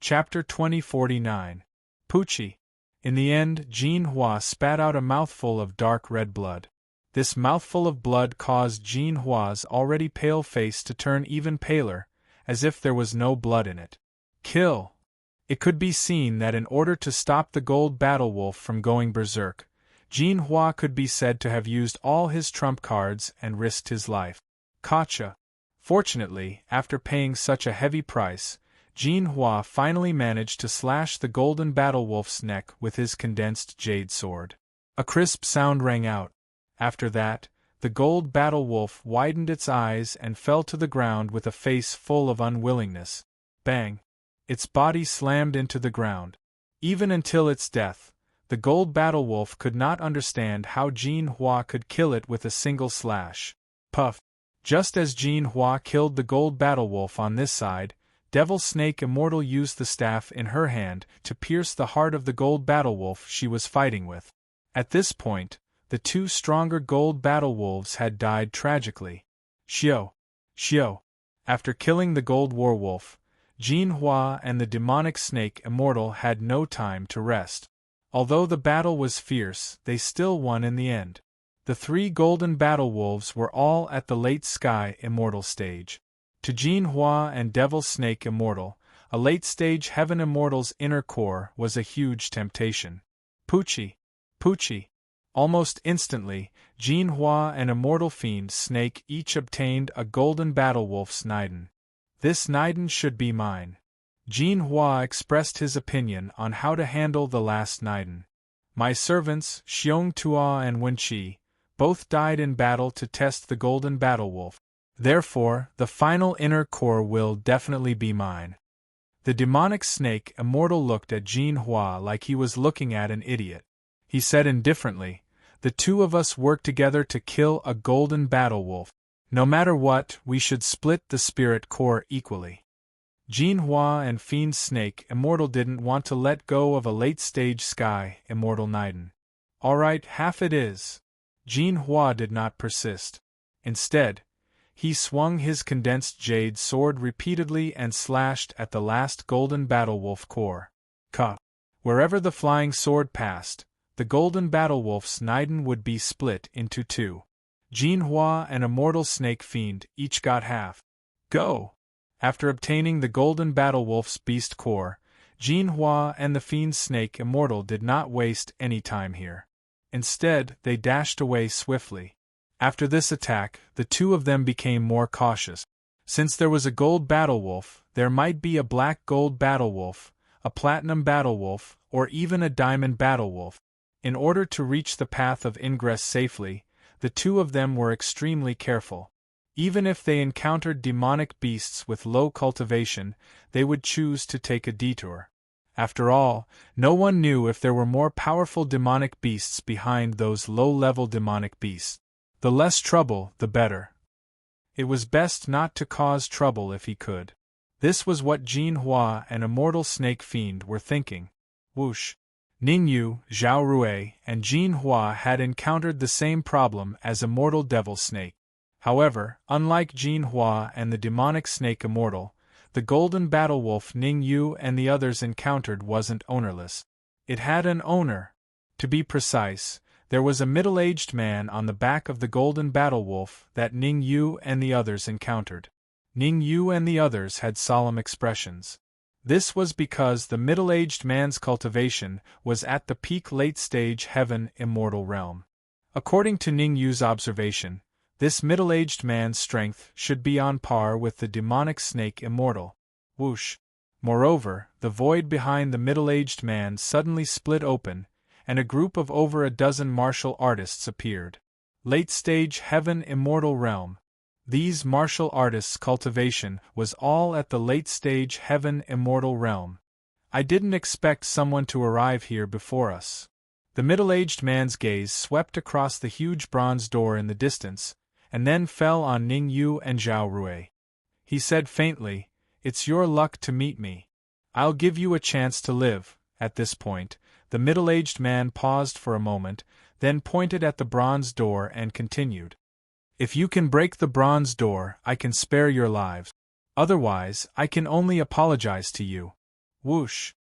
Chapter 2049. Pucci. In the end, Jean Hua spat out a mouthful of dark red blood. This mouthful of blood caused Jean Hua's already pale face to turn even paler, as if there was no blood in it. Kill! It could be seen that in order to stop the gold battle wolf from going berserk, Jean Hua could be said to have used all his trump cards and risked his life. Gotcha! Fortunately, after paying such a heavy price, Jean Hua finally managed to slash the golden battle wolf's neck with his condensed jade sword. A crisp sound rang out. After that, the gold battle wolf widened its eyes and fell to the ground with a face full of unwillingness. Bang! Its body slammed into the ground. Even until its death, the gold battle wolf could not understand how Jean Hua could kill it with a single slash. Puff! Just as Jean Hua killed the gold battle wolf on this side, Devil Snake Immortal used the staff in her hand to pierce the heart of the gold battle wolf she was fighting with. At this point, the two stronger gold battle wolves had died tragically. Xiao! Xiao! After killing the gold warwolf, Jean Hua and the demonic snake Immortal had no time to rest. Although the battle was fierce, they still won in the end. The three golden battle wolves were all at the late Sky Immortal stage. To Jean Hua and Devil Snake Immortal, a late-stage Heaven Immortal's inner core was a huge temptation. Pucci! Pucci! Almost instantly, Jean Hua and Immortal Fiend Snake each obtained a golden battle wolf's Niden. This Niden should be mine. Jean Hua expressed his opinion on how to handle the last Niden. My servants, Xiong Tua and Wenqi, both died in battle to test the golden battle wolf. Therefore, the final inner core will definitely be mine. The demonic snake Immortal looked at Jean Hua like he was looking at an idiot. He said indifferently, "The two of us work together to kill a golden battle wolf. No matter what, we should split the spirit core equally." Jean Hua and Fiend Snake Immortal didn't want to let go of a late-stage Sky Immortal Niden. "Alright, half it is." Jean Hua did not persist. Instead, he swung his condensed jade sword repeatedly and slashed at the last golden battle wolf core. Ka! Wherever the flying sword passed, the golden battle wolf's Niden would be split into two. Jean Hua and Immortal Snake Fiend each got half. Go! After obtaining the golden battle wolf's beast core, Jean Hua and the Fiend Snake Immortal did not waste any time here. Instead, they dashed away swiftly. After this attack, the two of them became more cautious. Since there was a gold battle wolf, there might be a black gold battle wolf, a platinum battle wolf, or even a diamond battle wolf. In order to reach the path of ingress safely, the two of them were extremely careful. Even if they encountered demonic beasts with low cultivation, they would choose to take a detour. After all, no one knew if there were more powerful demonic beasts behind those low-level demonic beasts. The less trouble, the better. It was best not to cause trouble if he could. This was what Jean Hua and Immortal Snake Fiend were thinking. Whoosh! Ningyu, Zhao Rui, and Jean Hua had encountered the same problem as Immortal Devil Snake. However, unlike Jean Hua and the demonic snake Immortal, the golden battle wolf Ningyu and the others encountered wasn't ownerless. It had an owner. To be precise, there was a middle-aged man on the back of the golden battle wolf that Ningyu and the others encountered. Ningyu and the others had solemn expressions. This was because the middle-aged man's cultivation was at the peak late-stage Heaven Immortal realm. According to Ningyu's observation, this middle-aged man's strength should be on par with the demonic snake Immortal. Whoosh! Moreover, the void behind the middle-aged man suddenly split open, and a group of over a dozen martial artists appeared. Late-stage Heaven Immortal realm. These martial artists' cultivation was all at the late-stage Heaven Immortal realm. I didn't expect someone to arrive here before us. The middle-aged man's gaze swept across the huge bronze door in the distance, and then fell on Ningyu and Zhao Rui. He said faintly, "It's your luck to meet me. I'll give you a chance to live." At this point, the middle-aged man paused for a moment, then pointed at the bronze door and continued. "If you can break the bronze door, I can spare your lives. Otherwise, I can only apologize to you." Whoosh!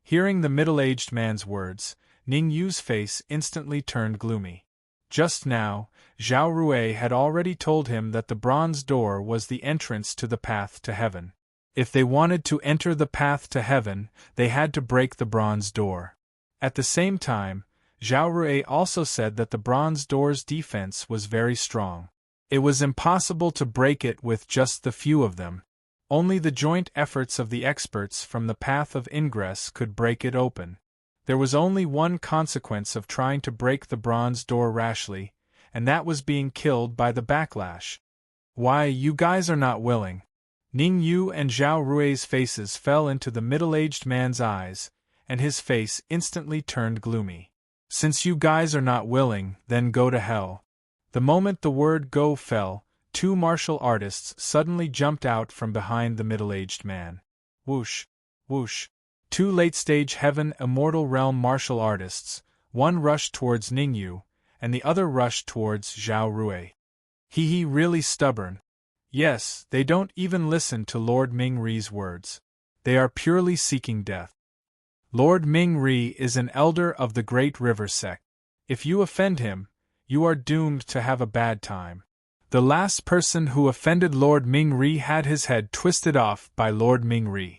Hearing the middle-aged man's words, Ning Yu's face instantly turned gloomy. Just now, Zhao Rui had already told him that the bronze door was the entrance to the path to heaven. If they wanted to enter the path to heaven, they had to break the bronze door. At the same time, Zhao Rui also said that the bronze door's defense was very strong. It was impossible to break it with just the few of them. Only the joint efforts of the experts from the path of ingress could break it open. There was only one consequence of trying to break the bronze door rashly, and that was being killed by the backlash. Why, you guys are not willing. Ning Yu and Zhao Rui's faces fell into the middle-aged man's eyes, and his face instantly turned gloomy. Since you guys are not willing, then go to hell. The moment the word go fell, two martial artists suddenly jumped out from behind the middle-aged man. Whoosh! Whoosh! Two late-stage Heaven Immortal Realm martial artists, one rushed towards Ningyu, and the other rushed towards Zhao Rui. He really stubborn. Yes, they don't even listen to Lord Mingri's words. They are purely seeking death. Lord Mingri is an elder of the Great River sect. If you offend him, you are doomed to have a bad time. The last person who offended Lord Mingri had his head twisted off by Lord Mingri.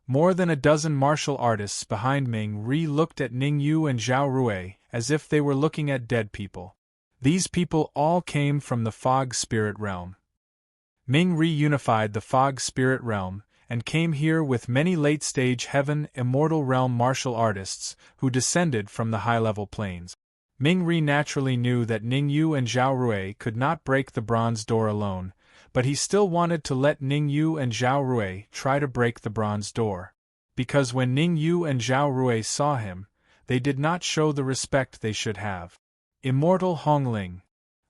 More than a dozen martial artists behind Mingri looked at Ningyu and Zhao Rui as if they were looking at dead people. These people all came from the Fog Spirit Realm. Mingri unified the Fog Spirit Realm and came here with many late-stage Heaven Immortal Realm martial artists who descended from the high-level planes. Mingri naturally knew that Ningyu and Zhao Rui could not break the bronze door alone, but he still wanted to let Ningyu and Zhao Rui try to break the bronze door. Because when Ningyu and Zhao Rui saw him, they did not show the respect they should have. Immortal Hongling.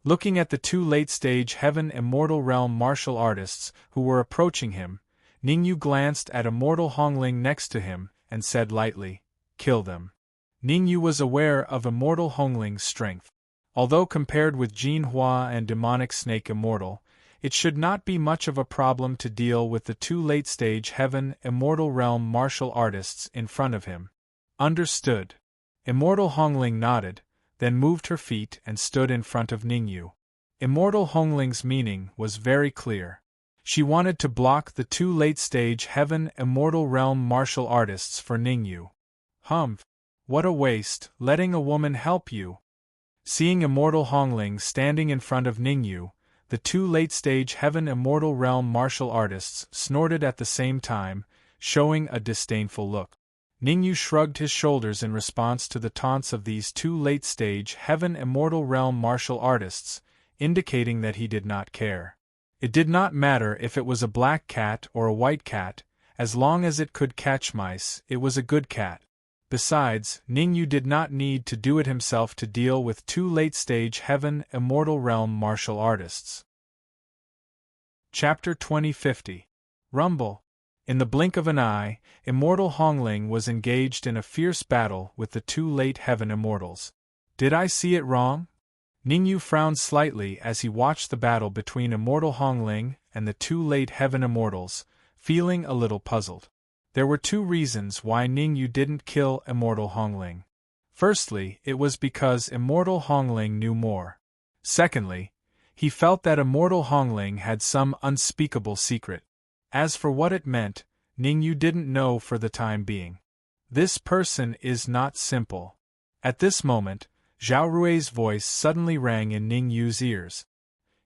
Looking at the two late-stage Heaven Immortal Realm martial artists who were approaching him, Ningyu glanced at Immortal Hongling next to him and said lightly, "Kill them." Ningyu was aware of Immortal Hongling's strength. Although compared with Jin Hua and Demonic Snake Immortal, it should not be much of a problem to deal with the two late-stage Heaven Immortal Realm martial artists in front of him. Understood. Immortal Hongling nodded, then moved her feet and stood in front of Ningyu. Immortal Hongling's meaning was very clear. She wanted to block the two late-stage Heaven Immortal Realm martial artists for Ningyu. Humph! What a waste, letting a woman help you. Seeing Immortal Hongling standing in front of Ningyu, the two late-stage Heaven Immortal Realm martial artists snorted at the same time, showing a disdainful look. Ningyu shrugged his shoulders in response to the taunts of these two late-stage Heaven Immortal Realm martial artists, indicating that he did not care. It did not matter if it was a black cat or a white cat, as long as it could catch mice, it was a good cat. Besides, Ningyu did not need to do it himself to deal with two late-stage Heaven Immortal Realm martial artists. Chapter 2050. Rumble. In the blink of an eye, Immortal Hongling was engaged in a fierce battle with the two late Heaven Immortals. Did I see it wrong? Ningyu frowned slightly as he watched the battle between Immortal Hongling and the two late Heaven Immortals, feeling a little puzzled. There were two reasons why Ningyu didn't kill Immortal Hongling. Firstly, it was because Immortal Hongling knew more. Secondly, he felt that Immortal Hongling had some unspeakable secret. As for what it meant, Ningyu didn't know for the time being. This person is not simple. At this moment, Zhao Rui's voice suddenly rang in Ningyu's ears.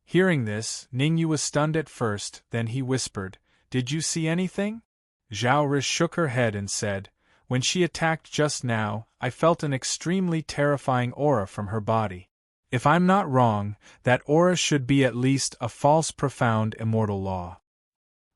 Hearing this, Ningyu was stunned at first, then he whispered, "Did you see anything?" Zhao Rui shook her head and said, "When she attacked just now, I felt an extremely terrifying aura from her body. If I'm not wrong, that aura should be at least a false profound immortal law."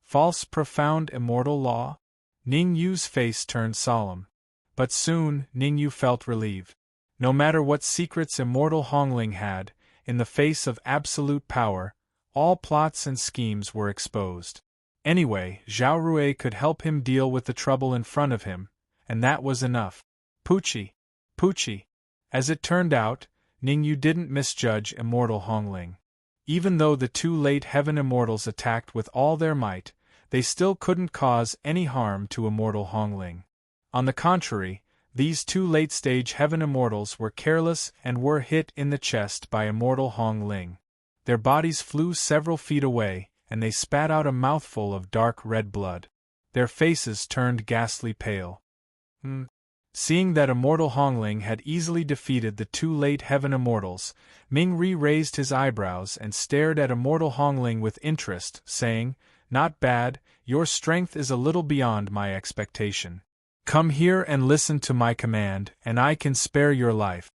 False profound immortal law? Ningyu's face turned solemn. But soon, Ningyu felt relieved. No matter what secrets Immortal Hongling had, in the face of absolute power, all plots and schemes were exposed. Anyway, Zhao Rui could help him deal with the trouble in front of him, and that was enough. Poochie! Poochie! As it turned out, Ningyu didn't misjudge Immortal Hongling. Even though the two late Heaven Immortals attacked with all their might, they still couldn't cause any harm to immortal Hongling. On the contrary, these two late-stage heaven immortals were careless and were hit in the chest by immortal Hongling. Their bodies flew several feet away, and they spat out a mouthful of dark red blood. Their faces turned ghastly pale. Seeing that immortal Hongling had easily defeated the two late heaven immortals, Ming-Ri raised his eyebrows and stared at immortal Hongling with interest, saying, "Not bad, your strength is a little beyond my expectation. Come here and listen to my command, and I can spare your life."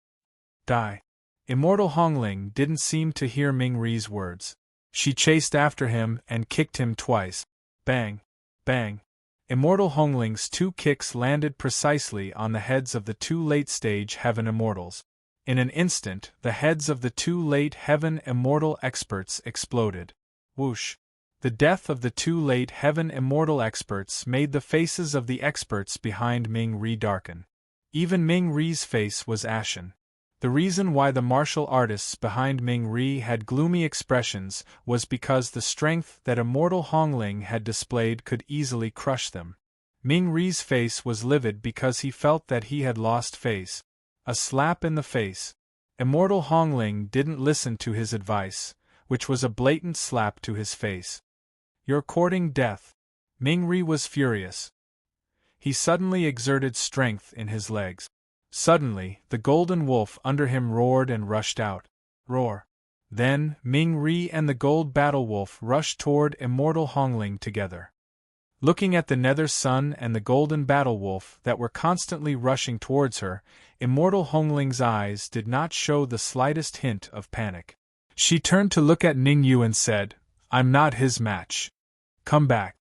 Die. Immortal Hongling didn't seem to hear Ming-Ri's words. She chased after him and kicked him twice. Bang! Bang! Immortal Hongling's two kicks landed precisely on the heads of the two late-stage heaven immortals. In an instant, the heads of the two late heaven immortal experts exploded. Whoosh! The death of the two late heaven immortal experts made the faces of the experts behind Ming-Ri darken. Even Ming-Ri's face was ashen. The reason why the martial artists behind Ming-Ri had gloomy expressions was because the strength that immortal Hongling had displayed could easily crush them. Ming-Ri's face was livid because he felt that he had lost face. A slap in the face. Immortal Hongling didn't listen to his advice, which was a blatant slap to his face. "You're courting death." Ming-Ri was furious. He suddenly exerted strength in his legs. Suddenly, the golden wolf under him roared and rushed out. Roar. Then, Ming-Ri and the gold battle wolf rushed toward immortal Hongling together. Looking at the nether sun and the golden battle wolf that were constantly rushing towards her, immortal Hongling's eyes did not show the slightest hint of panic. She turned to look at Ningyu and said, "I'm not his match. Come back."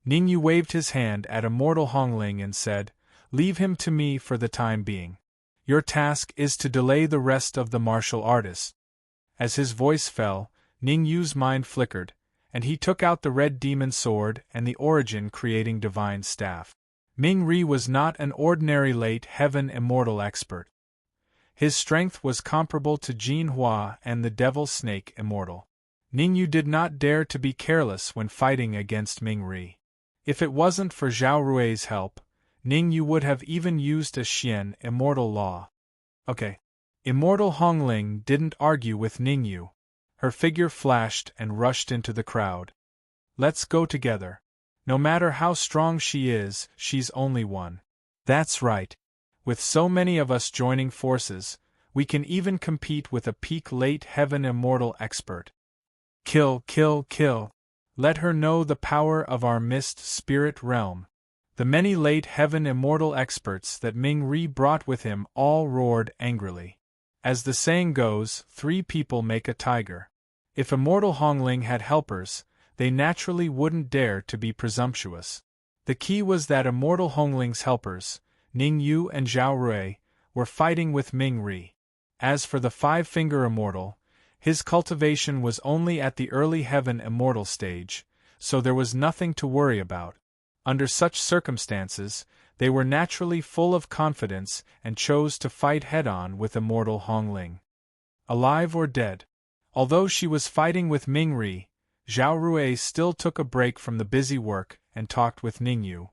Ningyu waved his hand at immortal Hongling and said, "Leave him to me for the time being. Your task is to delay the rest of the martial artists." As his voice fell, Ningyu's mind flickered, and he took out the red demon sword and the origin-creating divine staff. Ming-Ri was not an ordinary late heaven immortal expert. His strength was comparable to Jin Hua and the Devil Snake immortal. Ningyu did not dare to be careless when fighting against Ming-Ri. If it wasn't for Zhao Rui's help, Ningyu would have even used a Xian immortal law. Okay. Immortal Hongling didn't argue with Ningyu. Her figure flashed and rushed into the crowd. "Let's go together. No matter how strong she is, she's only one." "That's right. With so many of us joining forces, we can even compete with a peak late heaven immortal expert. Kill, kill, kill. Let her know the power of our mist spirit realm." The many late heaven immortal experts that Ming-Ri brought with him all roared angrily. As the saying goes, 3 people make a tiger. If immortal Hongling had helpers, they naturally wouldn't dare to be presumptuous. The key was that immortal Hongling's helpers, Ningyu and Zhao Rui, were fighting with Ming-Ri. As for the 5-finger immortal, his cultivation was only at the early heaven immortal stage, so there was nothing to worry about. Under such circumstances, they were naturally full of confidence and chose to fight head-on with immortal Hongling. Alive or dead? Although she was fighting with Ming-Ri, Zhao Rui still took a break from the busy work and talked with Ningyu.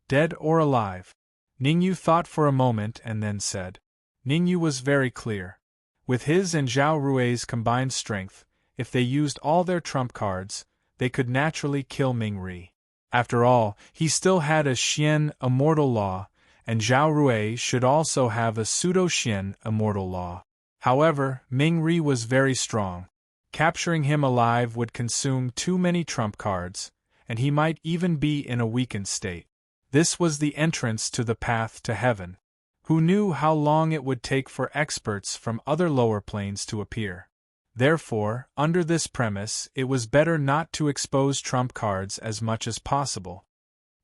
Dead or alive? Ningyu thought for a moment and then said. Ningyu was very clear. With his and Zhao Rui's combined strength, if they used all their trump cards, they could naturally kill Ming-Ri. After all, he still had a Xian immortal law, and Zhao Rui should also have a pseudo-Xian immortal law. However, Ming-Ri was very strong. Capturing him alive would consume too many trump cards, and he might even be in a weakened state. This was the entrance to the path to heaven. Who knew how long it would take for experts from other lower planes to appear? Therefore, under this premise, it was better not to expose trump cards as much as possible.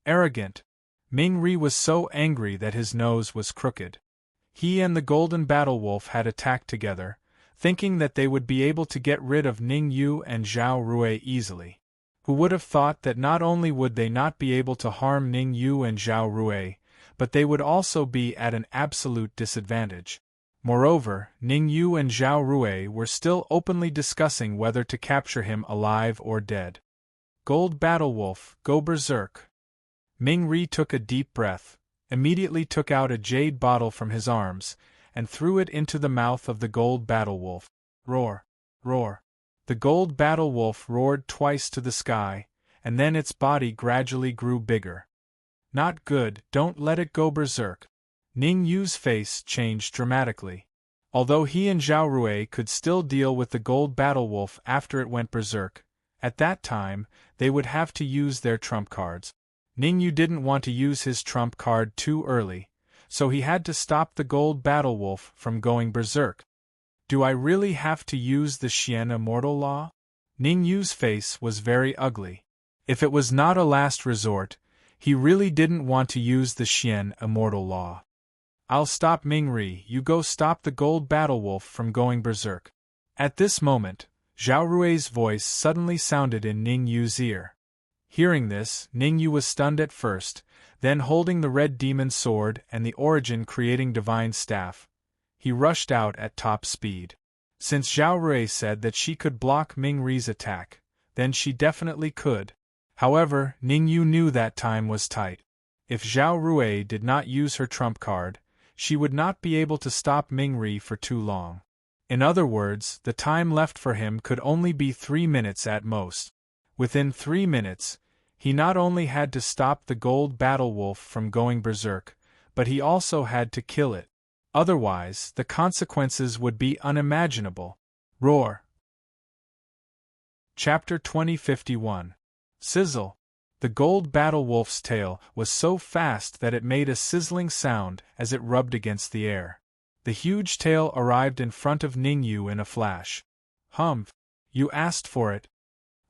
Arrogant. Ming-Ri was so angry that his nose was crooked. He and the Golden Battle Wolf had attacked together, thinking that they would be able to get rid of Ningyu and Zhao Rui easily. Who would have thought that not only would they not be able to harm Ningyu and Zhao Rui, but they would also be at an absolute disadvantage. Moreover, Ningyu and Zhao Rui were still openly discussing whether to capture him alive or dead. Gold Battle Wolf, go berserk! Ming-Ri took a deep breath, immediately took out a jade bottle from his arms, and threw it into the mouth of the Gold Battle Wolf. Roar! Roar! The Gold Battle Wolf roared twice to the sky, and then its body gradually grew bigger. Not good, don't let it go berserk. Ning Yu's face changed dramatically. Although he and Zhao Rui could still deal with the Gold Battle Wolf after it went berserk, at that time, they would have to use their trump cards. Ning Yu didn't want to use his trump card too early, so he had to stop the Gold Battle Wolf from going berserk. Do I really have to use the Xian Immortal Law? Ning Yu's face was very ugly. If it was not a last resort, he really didn't want to use the Xian Immortal Law. I'll stop Ming-Ri, you go stop the Gold Battle Wolf from going berserk. At this moment, Zhao Rui's voice suddenly sounded in Ning Yu's ear. Hearing this, Ning Yu was stunned at first, then holding the red demon sword and the origin creating divine staff, he rushed out at top speed. Since Zhao Rui said that she could block Ming-Ri's attack, then she definitely could. However, Ning Yu knew that time was tight. If Zhao Rui did not use her trump card, she would not be able to stop Ming-Ri for too long. In other words, the time left for him could only be 3 minutes at most. Within 3 minutes, he not only had to stop the Gold Battle Wolf from going berserk, but he also had to kill it. Otherwise, the consequences would be unimaginable. Roar! Chapter 2051. Sizzle! The Gold Battle Wolf's tail was so fast that it made a sizzling sound as it rubbed against the air. The huge tail arrived in front of Ning Yu in a flash. Humph! You asked for it.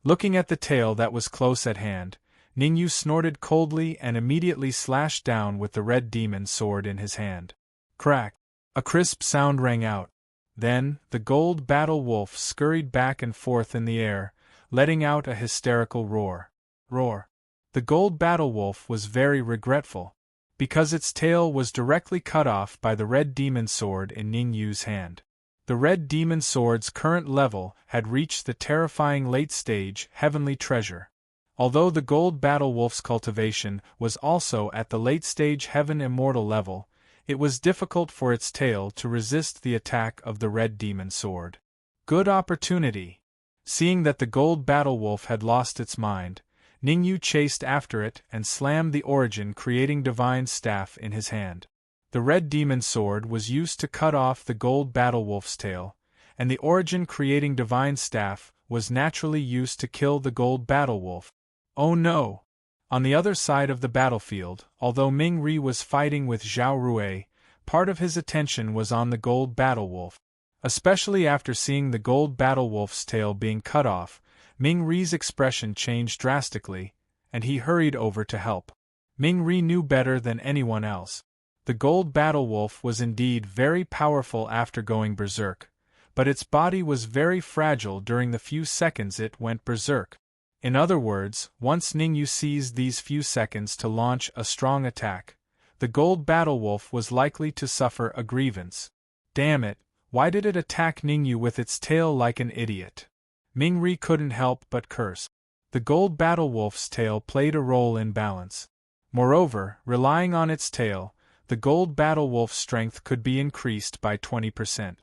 Looking at the tail that was close at hand, Ning Yu snorted coldly and immediately slashed down with the red demon sword in his hand. Crack! A crisp sound rang out. Then, the Gold Battle Wolf scurried back and forth in the air, letting out a hysterical roar. Roar! The Gold Battle Wolf was very regretful, because its tail was directly cut off by the red demon sword in Ning Yu's hand. The red demon sword's current level had reached the terrifying late-stage heavenly treasure. Although the Gold Battle Wolf's cultivation was also at the late-stage heaven immortal level, it was difficult for its tail to resist the attack of the red demon sword. Good opportunity! Seeing that the Gold Battle Wolf had lost its mind, Ning Yu chased after it and slammed the origin creating divine staff in his hand. The red demon sword was used to cut off the Gold Battle Wolf's tail, and the origin creating divine staff was naturally used to kill the Gold Battle Wolf. Oh no! On the other side of the battlefield, although Ming-Ri was fighting with Zhao Rui, part of his attention was on the Gold Battle Wolf. Especially after seeing the Gold Battle Wolf's tail being cut off, Ming-Ri's expression changed drastically, and he hurried over to help. Ming-Ri knew better than anyone else. The Gold Battle Wolf was indeed very powerful after going berserk, but its body was very fragile during the few seconds it went berserk. In other words, once Ning Yu seized these few seconds to launch a strong attack, the Gold Battle Wolf was likely to suffer a grievance. Damn it, why did it attack Ning Yu with its tail like an idiot? Ming-Ri couldn't help but curse. The Gold Battle Wolf's tail played a role in balance. Moreover, relying on its tail, the Gold Battle Wolf's strength could be increased by 20%.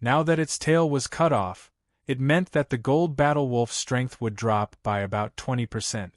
Now that its tail was cut off, it meant that the Gold Battle Wolf's strength would drop by about 20%.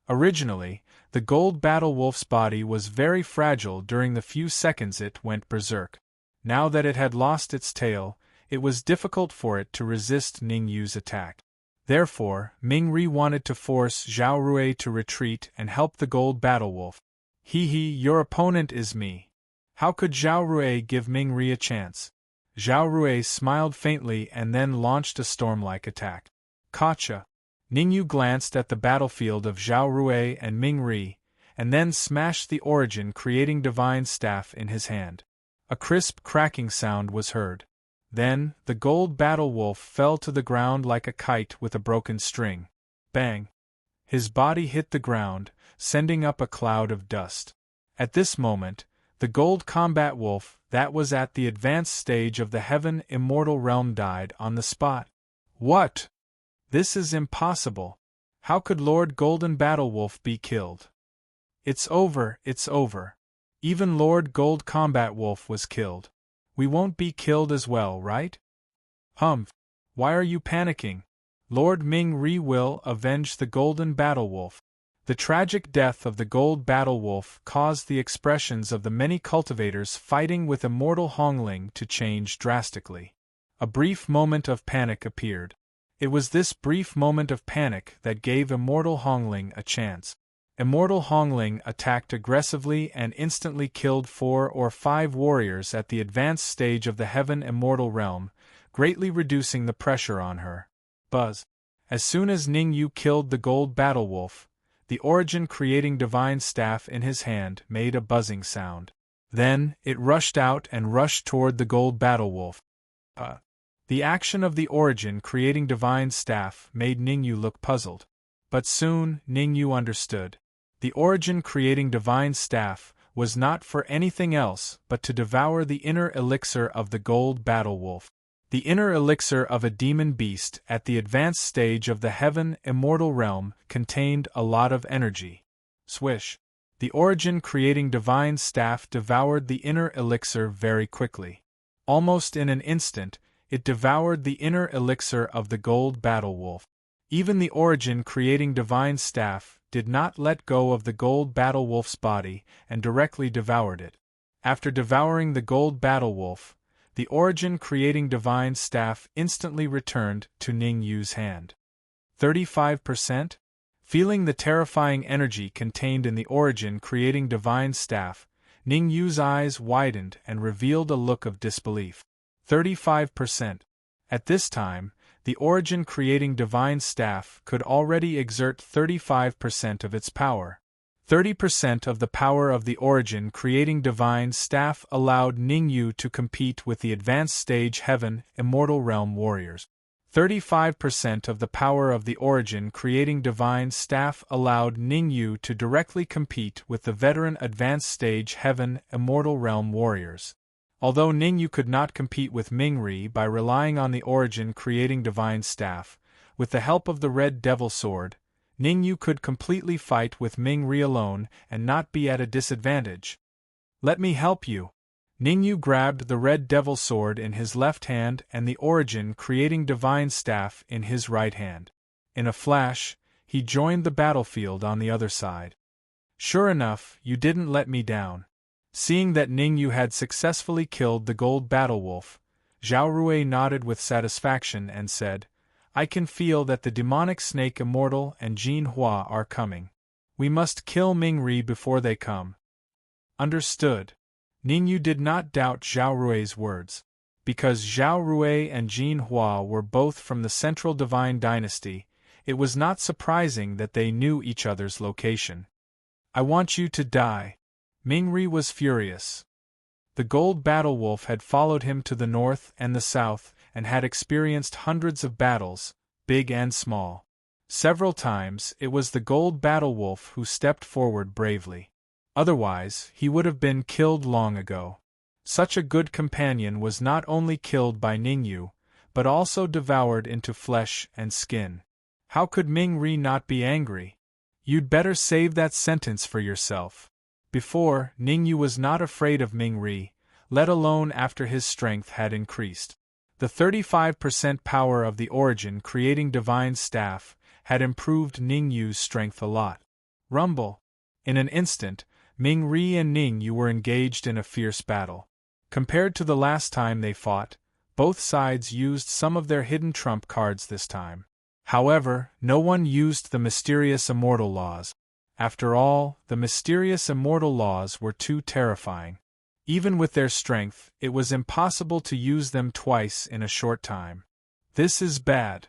Originally, the Gold Battle Wolf's body was very fragile during the few seconds it went berserk. Now that it had lost its tail, it was difficult for it to resist Ning Yu's attack. Therefore, Ming-Ri wanted to force Zhao Rui to retreat and help the Gold Battle Wolf. Hee, your opponent is me. How could Zhao Rui give Ming-Ri a chance? Zhao Rui smiled faintly and then launched a storm-like attack. Gotcha! Ning Yu glanced at the battlefield of Zhao Rui and Ming-Ri, and then smashed the origin creating divine staff in his hand. A crisp cracking sound was heard. Then, the Gold Battle Wolf fell to the ground like a kite with a broken string. Bang! His body hit the ground, sending up a cloud of dust. At this moment, the Gold Combat Wolf that was at the advanced stage of the Heaven Immortal Realm died on the spot. What? This is impossible. How could Lord Golden Battlewolf be killed? It's over, it's over. Even Lord Gold Combat Wolf was killed. We won't be killed as well, right? Humph. Why are you panicking? Lord Ming-Ri will avenge the Golden Battlewolf. The tragic death of the Gold Battlewolf caused the expressions of the many cultivators fighting with Immortal Hongling to change drastically. A brief moment of panic appeared. It was this brief moment of panic that gave Immortal Hongling a chance. Immortal Hongling attacked aggressively and instantly killed 4 or 5 warriors at the advanced stage of the Heaven Immortal Realm, greatly reducing the pressure on her. Buzz. As soon as Ning Yu killed the Gold Battlewolf, the Origin creating divine staff in his hand made a buzzing sound. Then, it rushed out and rushed toward the Gold Battlewolf. The action of the Origin creating divine staff made Ning Yu look puzzled. But soon, Ning Yu understood. The Origin creating divine staff was not for anything else but to devour the inner elixir of the Gold Battlewolf. The inner elixir of a demon beast at the advanced stage of the Heaven Immortal Realm contained a lot of energy. Swish. The Origin creating divine staff devoured the inner elixir very quickly. Almost in an instant, it devoured the inner elixir of the Gold Battlewolf. Even the Origin creating divine staff did not let go of the Gold Battlewolf's body and directly devoured it. After devouring the Gold Battlewolf, the Origin creating divine staff instantly returned to Ning Yu's hand. 35%? Feeling the terrifying energy contained in the Origin creating divine staff, Ning Yu's eyes widened and revealed a look of disbelief. 35%. At this time, the Origin creating divine staff could already exert 35% of its power. 30% of the power of the Origin creating divine staff allowed Ning Yu to compete with the advanced stage Heaven Immortal Realm warriors. 35% of the power of the Origin creating divine staff allowed Ning Yu to directly compete with the veteran advanced stage Heaven Immortal Realm warriors. Although Ning Yu could not compete with Ming-Ri by relying on the Origin creating divine staff, with the help of the Red Devil Sword, Ning Yu could completely fight with Ming-Ri alone and not be at a disadvantage. Let me help you. Ning Yu grabbed the Red Devil Sword in his left hand and the Origin creating divine staff in his right hand. In a flash, he joined the battlefield on the other side. Sure enough, you didn't let me down. Seeing that Ning Yu had successfully killed the Gold Battlewolf, Zhao Rui nodded with satisfaction and said, I can feel that the demonic snake Immortal and Jin Hua are coming. We must kill Ming-Ri before they come. Understood. Ning Yu did not doubt Zhao Rui's words. Because Zhao Rui and Jin Hua were both from the Central Divine Dynasty, it was not surprising that they knew each other's location. I want you to die. Ming-Ri was furious. The Gold Battlewolf had followed him to the north and the south and had experienced hundreds of battles, big and small. Several times it was the Gold Battlewolf who stepped forward bravely. Otherwise, he would have been killed long ago. Such a good companion was not only killed by Ning Yu, but also devoured into flesh and skin. How could Ming-Ri not be angry? You'd better save that sentence for yourself. Before, Ning Yu was not afraid of Ming-Ri, let alone after his strength had increased. The 35% power of the Origin creating divine staff had improved Ning Yu's strength a lot. Rumble. In an instant, Ming-Ri and Ning Yu were engaged in a fierce battle. Compared to the last time they fought, both sides used some of their hidden trump cards this time. However, no one used the mysterious immortal laws. After all, the mysterious immortal laws were too terrifying. Even with their strength, it was impossible to use them twice in a short time. This is bad.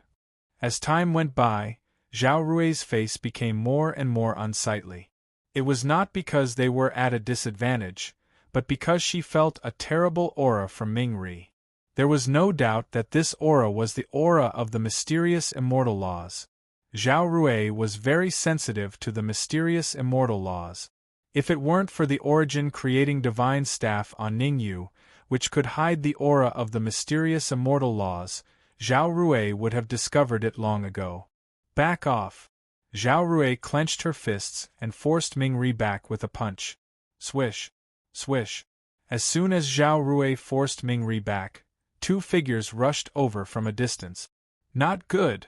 As time went by, Zhao Rui's face became more and more unsightly. It was not because they were at a disadvantage, but because she felt a terrible aura from Ming-Ri. There was no doubt that this aura was the aura of the mysterious immortal laws. Zhao Rui was very sensitive to the mysterious immortal laws. If it weren't for the Origin creating divine staff on Ning Yu, which could hide the aura of the mysterious immortal laws, Zhao Rui would have discovered it long ago. Back off. Zhao Rui clenched her fists and forced Ming-Ri back with a punch. Swish! Swish! As soon as Zhao Rui forced Ming-Ri back, two figures rushed over from a distance. Not good!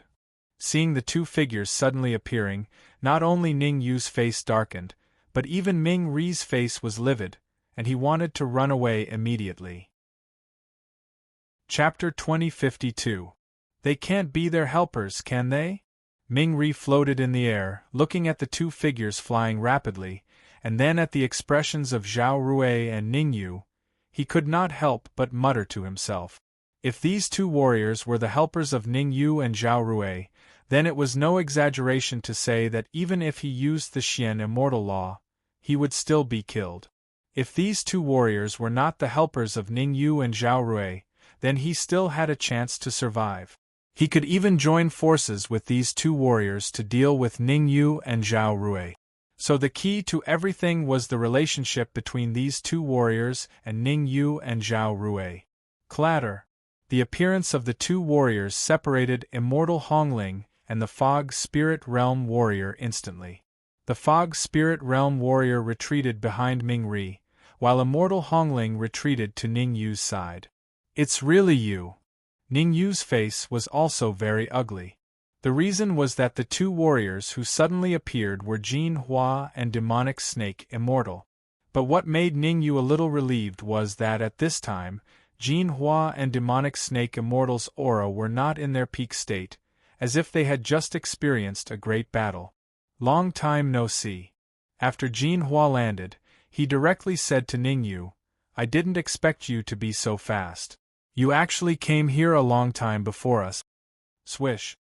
Seeing the two figures suddenly appearing, not only Ning Yu's face darkened, but even Ming-Ri's face was livid, and he wanted to run away immediately. Chapter 2052. They can't be their helpers, can they? Ming-Ri floated in the air, looking at the two figures flying rapidly, and then at the expressions of Zhao Rui and Ning Yu. He could not help but mutter to himself. If these two warriors were the helpers of Ning Yu and Zhao Rui, then it was no exaggeration to say that even if he used the Xian immortal law, he would still be killed. If these two warriors were not the helpers of Ning Yu and Zhao Rui, then he still had a chance to survive. He could even join forces with these two warriors to deal with Ning Yu and Zhao Rui. So the key to everything was the relationship between these two warriors and Ning Yu and Zhao Rui. Clatter! The appearance of the two warriors separated Immortal Hongling and the Fog Spirit Realm warrior instantly. The Fog Spirit Realm warrior retreated behind Ming-Ri, while Immortal Hongling retreated to Ning Yu's side. It's really you. Ning Yu's face was also very ugly. The reason was that the two warriors who suddenly appeared were Jin Hua and Demonic Snake Immortal. But what made Ning Yu a little relieved was that at this time, Jin Hua and Demonic Snake Immortal's aura were not in their peak state, as if they had just experienced a great battle. Long time no see. After Jin Hua landed, he directly said to Ning Yu, "I didn't expect you to be so fast. You actually came here a long time before us." Swish!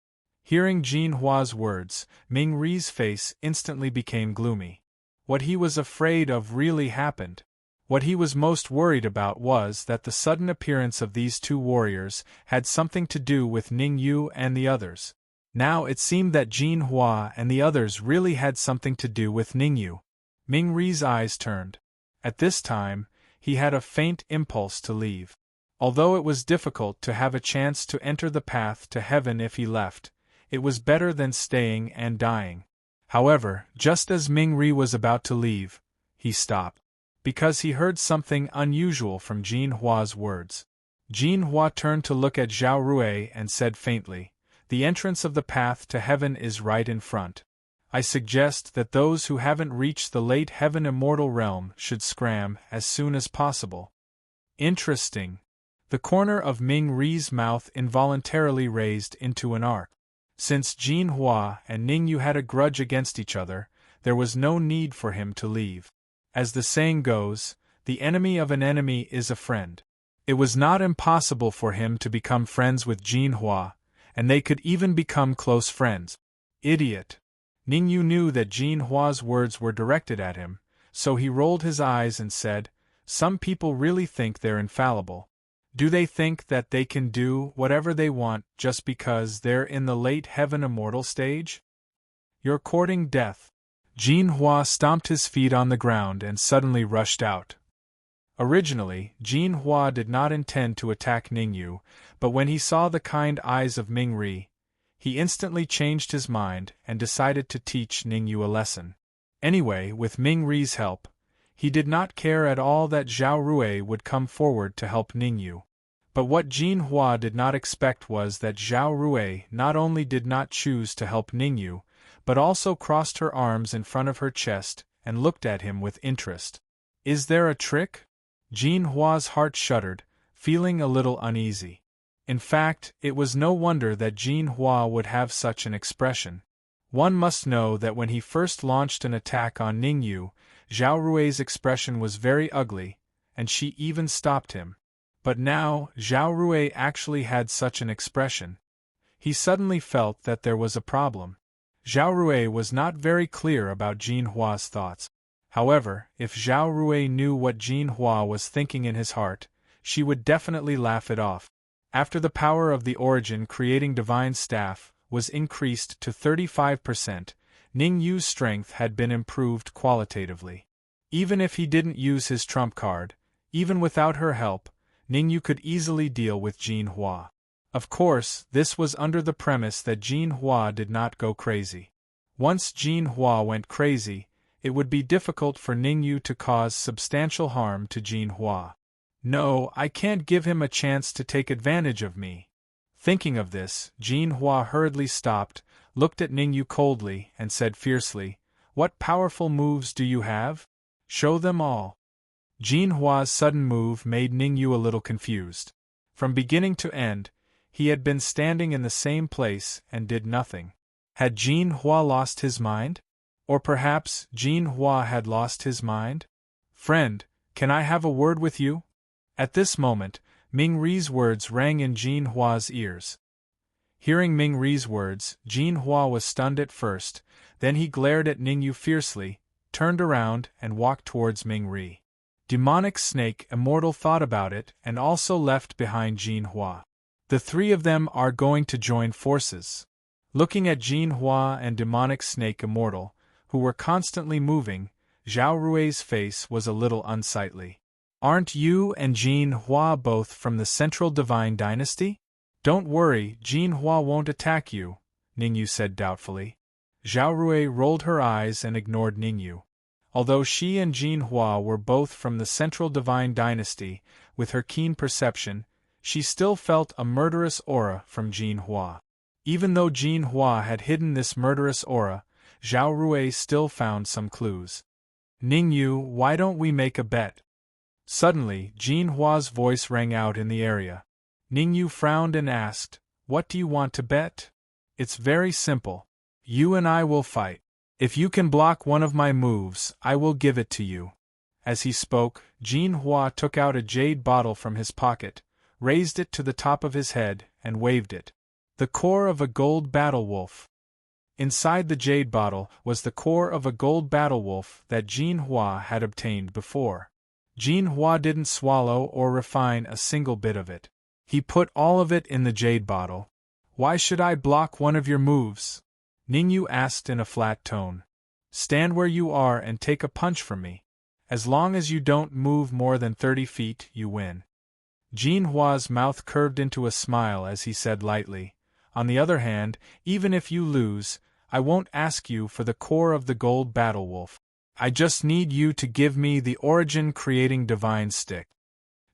Hearing Jin Hua's words, Ming-Ri's face instantly became gloomy. What he was afraid of really happened. What he was most worried about was that the sudden appearance of these two warriors had something to do with Ning Yu and the others. Now it seemed that Jin Hua and the others really had something to do with Ning Yu. Ming-Ri's eyes turned. At this time, he had a faint impulse to leave. Although it was difficult to have a chance to enter the path to heaven if he left, it was better than staying and dying. However, just as Ming-Ri was about to leave, he stopped. Because he heard something unusual from Jin Hua's words. Jin Hua turned to look at Zhao Rui and said faintly, "The entrance of the path to heaven is right in front. I suggest that those who haven't reached the late heaven immortal realm should scram as soon as possible." Interesting. The corner of Ming-Ri's mouth involuntarily raised into an arc. Since Jin Hua and Ning Yu had a grudge against each other, there was no need for him to leave. As the saying goes, the enemy of an enemy is a friend. It was not impossible for him to become friends with Jin Hua, and they could even become close friends. Idiot! Ning Yu knew that Jin Hua's words were directed at him, so he rolled his eyes and said, "Some people really think they're infallible. Do they think that they can do whatever they want just because they're in the late heaven immortal stage? You're courting death." Jin Hua stomped his feet on the ground and suddenly rushed out. Originally, Jin Hua did not intend to attack Ning Yu, but when he saw the kind eyes of Ming-Ri, he instantly changed his mind and decided to teach Ning Yu a lesson. Anyway, with Ming-Ri's help, he did not care at all that Zhao Rui would come forward to help Ning Yu. But what Jin Hua did not expect was that Zhao Rui not only did not choose to help Ning Yu, but also crossed her arms in front of her chest and looked at him with interest. Is there a trick? Jin Hua's heart shuddered, feeling a little uneasy. In fact, it was no wonder that Jin Hua would have such an expression. One must know that when he first launched an attack on Ning Yu, Zhao Rui's expression was very ugly, and she even stopped him. But now, Zhao Rui actually had such an expression. He suddenly felt that there was a problem. Zhao Rui was not very clear about Jin Hua's thoughts. However, if Zhao Rui knew what Jin Hua was thinking in his heart, she would definitely laugh it off. After the power of the origin creating divine staff was increased to 35%, Ning Yu's strength had been improved qualitatively. Even if he didn't use his trump card, even without her help, Ning Yu could easily deal with Jin Hua. Of course, this was under the premise that Jin Hua did not go crazy. Once Jin Hua went crazy, it would be difficult for Ningyu to cause substantial harm to Jin Hua. No, I can't give him a chance to take advantage of me. Thinking of this, Jin Hua hurriedly stopped, looked at Ningyu coldly, and said fiercely, "What powerful moves do you have? Show them all." Jin Hua's sudden move made Ningyu a little confused. From beginning to end, he had been standing in the same place and did nothing. Had Jin Hua lost his mind? Or perhaps Jin Hua had lost his mind? "Friend, can I have a word with you?" At this moment, Ming Ri's words rang in Jin Hua's ears. Hearing Ming Ri's words, Jin Hua was stunned at first, then he glared at Ningyu fiercely, turned around, and walked towards Ming Ri. Demonic Snake Immortal thought about it and also left behind Jin Hua. The three of them are going to join forces. Looking at Jin Hua and Demonic Snake Immortal, who were constantly moving, Zhao Rui's face was a little unsightly. "Aren't you and Jin Hua both from the Central Divine Dynasty?" "Don't worry, Jin Hua won't attack you," Ningyu said doubtfully. Zhao Rui rolled her eyes and ignored Ningyu. Although she and Jin Hua were both from the Central Divine Dynasty, with her keen perception, she still felt a murderous aura from Jin Hua. Even though Jin Hua had hidden this murderous aura, Zhao Rui still found some clues. "Ningyu, why don't we make a bet?" Suddenly, Jin Hua's voice rang out in the area. Ningyu frowned and asked, "What do you want to bet?" "It's very simple. You and I will fight. If you can block one of my moves, I will give it to you." As he spoke, Jin Hua took out a jade bottle from his pocket, raised it to the top of his head, and waved it. The core of a gold battle wolf. Inside the jade bottle was the core of a gold battle wolf that Jin Hua had obtained before. Jin Hua didn't swallow or refine a single bit of it. He put all of it in the jade bottle. "Why should I block one of your moves?" Ningyu asked in a flat tone. "Stand where you are and take a punch from me. As long as you don't move more than 30 feet, you win." Jin Hua's mouth curved into a smile as he said lightly, "On the other hand, even if you lose, I won't ask you for the core of the gold battle wolf. I just need you to give me the Origin Creating Divine Stick."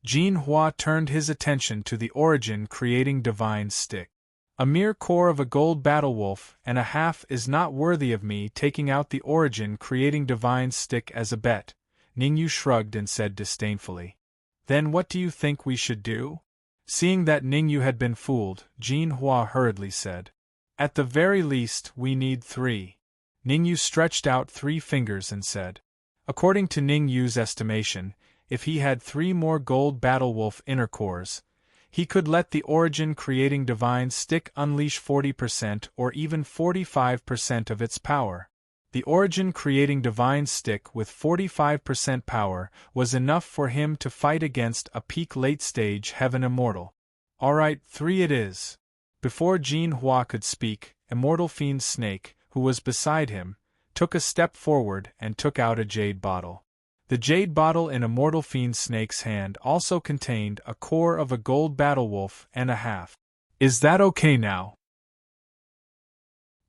Jin Hua turned his attention to the Origin Creating Divine Stick. "A mere core of a gold battle wolf and a half is not worthy of me taking out the Origin Creating Divine Stick as a bet," Ningyu shrugged and said disdainfully. "Then what do you think we should do?" Seeing that Ningyu had been fooled, Jin Hua hurriedly said, "At the very least, we need 3. Ningyu stretched out 3 fingers and said. According to Ningyu's estimation, if he had 3 more gold battle wolf inner cores, he could let the Origin Creating Divine Stick unleash 40% or even 45% of its power. The Origin Creating Divine Stick with 45% power was enough for him to fight against a peak late-stage Heaven Immortal. "Alright, 3 it is." Before Jin Hua could speak, Immortal Fiend Snake, who was beside him, took a step forward and took out a jade bottle. The jade bottle in Immortal Fiend Snake's hand also contained a core of a gold battle wolf and a half. Is that okay now?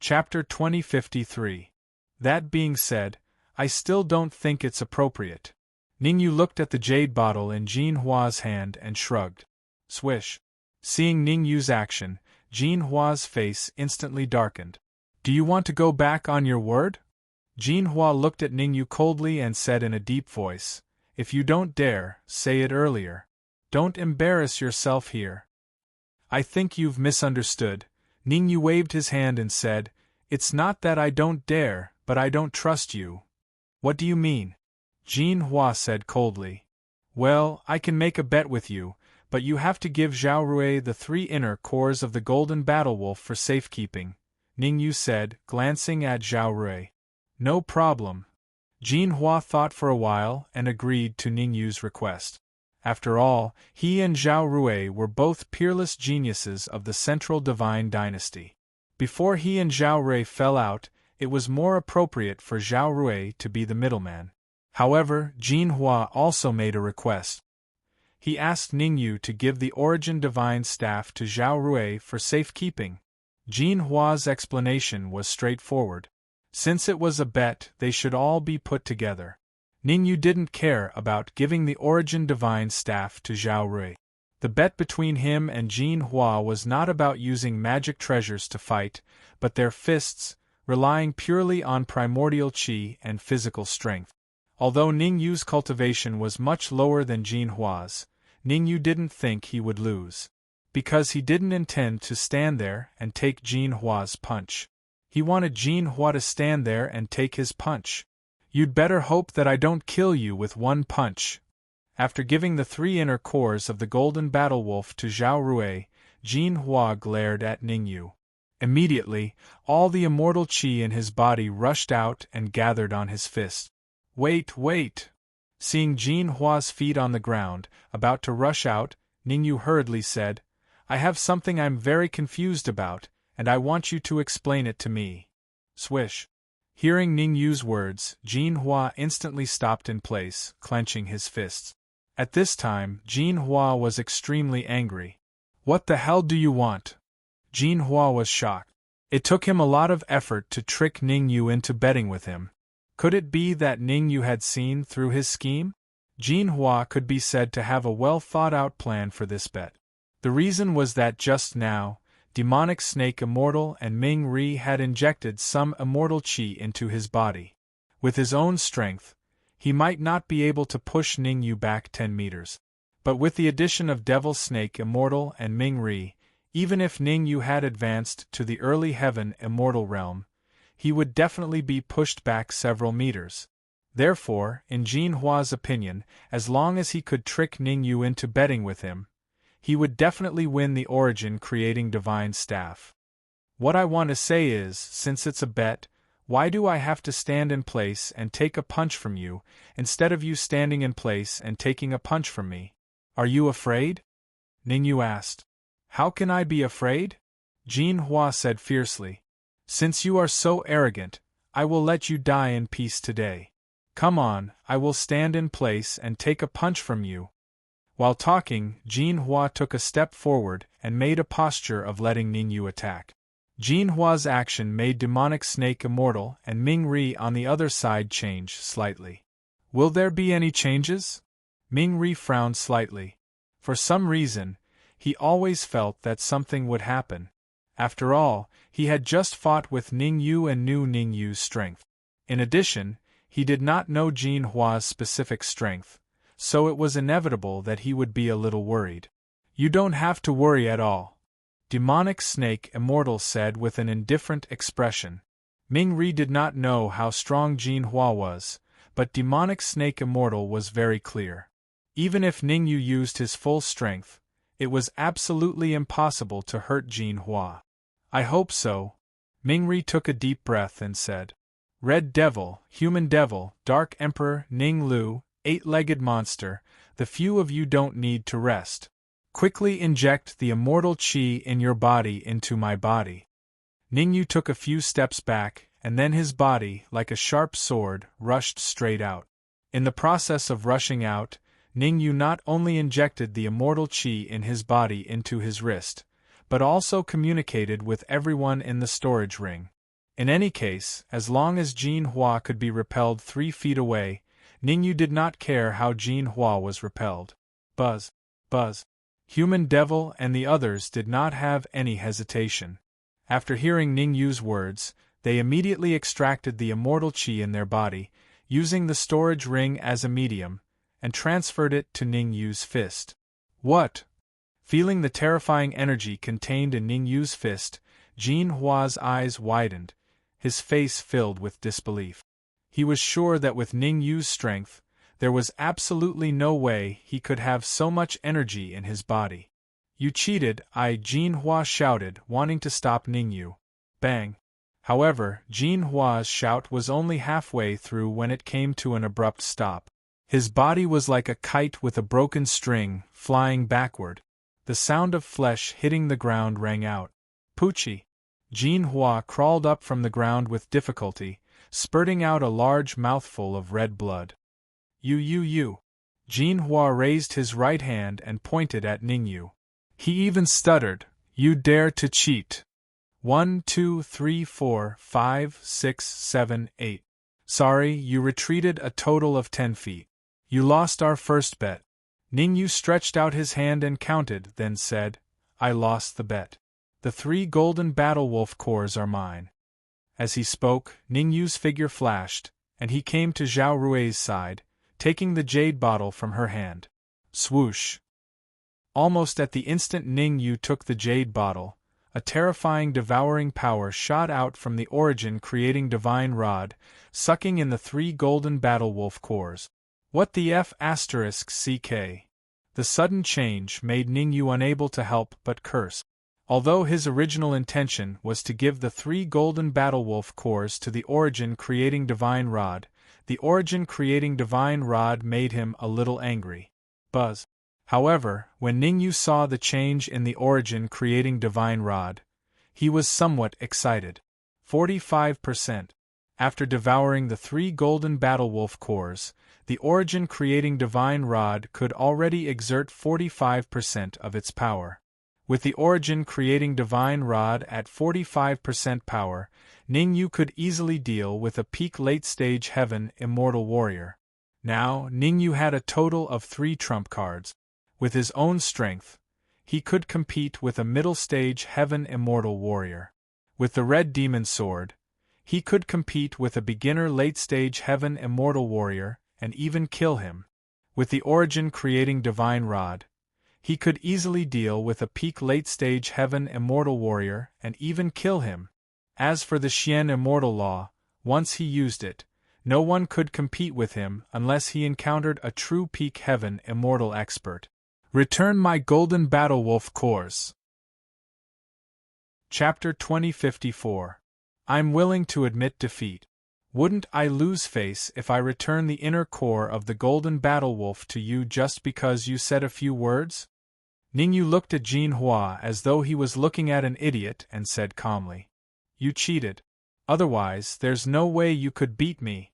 Chapter 2053. That being said, I still don't think it's appropriate. Ningyu looked at the jade bottle in Jin Hua's hand and shrugged. Swish. Seeing Ningyu's action, Jin Hua's face instantly darkened. "Do you want to go back on your word?" Jin Hua looked at Ningyu coldly and said in a deep voice, "If you don't dare, say it earlier. Don't embarrass yourself here." "I think you've misunderstood." Ningyu waved his hand and said, "It's not that I don't dare, but I don't trust you." "What do you mean?" Jin Hua said coldly. "Well, I can make a bet with you, but you have to give Zhao Rui the 3 inner cores of the Golden Battle Wolf for safekeeping," Ningyu said, glancing at Zhao Rui. "No problem." Jin Hua thought for a while and agreed to Ningyu's request. After all, he and Zhao Rui were both peerless geniuses of the Central Divine Dynasty. Before he and Zhao Rui fell out, it was more appropriate for Zhao Rui to be the middleman. However, Jin Hua also made a request. He asked Ningyu to give the Origin Divine Staff to Zhao Rui for safekeeping. Jin Hua's explanation was straightforward. Since it was a bet, they should all be put together. Ningyu didn't care about giving the Origin Divine Staff to Zhao Rui. The bet between him and Jin Hua was not about using magic treasures to fight, but their fists, relying purely on primordial qi and physical strength. Although Ningyu's cultivation was much lower than Jin Hua's, Ningyu didn't think he would lose. Because he didn't intend to stand there and take Jin Hua's punch. He wanted Jin Hua to stand there and take his punch. "You'd better hope that I don't kill you with one punch." After giving the 3 inner cores of the Golden Battle Wolf to Zhao Rui, Jin Hua glared at Ningyu. Immediately, all the immortal qi in his body rushed out and gathered on his fist. "Wait, wait!" Seeing Jin Hua's feet on the ground, about to rush out, Ningyu hurriedly said, "I have something I'm very confused about, and I want you to explain it to me." Swish! Hearing Ningyu's words, Jin Hua instantly stopped in place, clenching his fists. At this time, Jin Hua was extremely angry. "What the hell do you want?" Jin Hua was shocked. It took him a lot of effort to trick Ningyu into betting with him. Could it be that Ningyu had seen through his scheme? Jin Hua could be said to have a well-thought-out plan for this bet. The reason was that just now, Demonic Snake Immortal and Ming Ri had injected some immortal qi into his body. With his own strength, he might not be able to push Ningyu back 10 meters. But with the addition of Devil Snake Immortal and Ming Ri, even if Ningyu had advanced to the early heaven immortal realm, he would definitely be pushed back several meters. Therefore, in Jin Hua's opinion, as long as he could trick Ningyu into betting with him, he would definitely win the Origin Creating Divine Staff. What I want to say is, since it's a bet, why do I have to stand in place and take a punch from you, instead of you standing in place and taking a punch from me? Are you afraid? Ningyu asked. How can I be afraid? Jin Hua said fiercely. Since you are so arrogant, I will let you die in peace today. Come on, I will stand in place and take a punch from you. While talking, Jin Hua took a step forward and made a posture of letting Ningyu attack. Jin Hua's action made Demonic Snake Immortal and Ming Ri on the other side change slightly. Will there be any changes? Ming Ri frowned slightly. For some reason, he always felt that something would happen. After all, he had just fought with Ningyu and knew Ningyu's strength. In addition, he did not know Jin Hua's specific strength, so it was inevitable that he would be a little worried. You don't have to worry at all, Demonic Snake Immortal said with an indifferent expression. Ming Ri did not know how strong Jin Hua was, but Demonic Snake Immortal was very clear. Even if Ningyu used his full strength, it was absolutely impossible to hurt Jin Hua. I hope so. Ming Ri took a deep breath and said, Red Devil, Human Devil, Dark Emperor, Ning Lu, 8-legged monster, the few of you don't need to rest. Quickly inject the immortal qi in your body into my body. Ningyu took a few steps back, and then his body, like a sharp sword, rushed straight out. In the process of rushing out, Ningyu not only injected the immortal qi in his body into his wrist, but also communicated with everyone in the storage ring. In any case, as long as Jin Hua could be repelled 3 feet away, Ningyu did not care how Jin Hua was repelled. Buzz, buzz. Human Devil and the others did not have any hesitation. After hearing Ningyu's words, they immediately extracted the immortal qi in their body, using the storage ring as a medium, and transferred it to Ningyu's fist. What? Feeling the terrifying energy contained in Ningyu's fist, Jin Hua's eyes widened, his face filled with disbelief. He was sure that with Ningyu's strength, there was absolutely no way he could have so much energy in his body. You cheated, Jin Hua shouted, wanting to stop Ningyu. Bang! However, Jin Hua's shout was only halfway through when it came to an abrupt stop. His body was like a kite with a broken string, flying backward. The sound of flesh hitting the ground rang out. Poochie! Jin Hua crawled up from the ground with difficulty, spurting out a large mouthful of red blood. You. Jin Hua raised his right hand and pointed at Ningyu. He even stuttered, You dare to cheat. 1, 2, 3, 4, 5, 6, 7, 8. Sorry, you retreated a total of 10 feet. You lost our first bet. Ningyu stretched out his hand and counted, then said, I lost the bet. The 3 golden battle wolf cores are mine. As he spoke, Ningyu's figure flashed, and he came to Zhao Rui's side, taking the jade bottle from her hand. Swoosh! Almost at the instant Ningyu took the jade bottle, a terrifying devouring power shot out from the origin creating divine rod, sucking in the 3 golden battle wolf cores. What the F***? The sudden change made Ningyu unable to help but curse. Although his original intention was to give the 3 golden battle wolf cores to the origin creating divine rod, the origin creating divine rod made him a little angry. Buzz. However, when Ningyu saw the change in the origin creating divine rod, he was somewhat excited. 45%. After devouring the 3 golden battle wolf cores, the origin creating divine rod could already exert 45% of its power. With the origin creating divine rod at 45% power, Ningyu could easily deal with a peak late-stage heaven immortal warrior. Now, Ningyu had a total of 3 trump cards. With his own strength, he could compete with a middle-stage heaven immortal warrior. With the red demon sword, he could compete with a beginner late-stage heaven immortal warrior and even kill him. With the origin creating divine rod, he could easily deal with a peak late-stage heaven immortal warrior and even kill him. As for the Xian immortal law, once he used it, no one could compete with him unless he encountered a true peak heaven immortal expert. Return my golden battle wolf cores. Chapter 2054. I'm willing to admit defeat. Wouldn't I lose face if I return the inner core of the golden battle wolf to you just because you said a few words? Ningyu looked at Jin Hua as though he was looking at an idiot and said calmly, You cheated. Otherwise, there's no way you could beat me.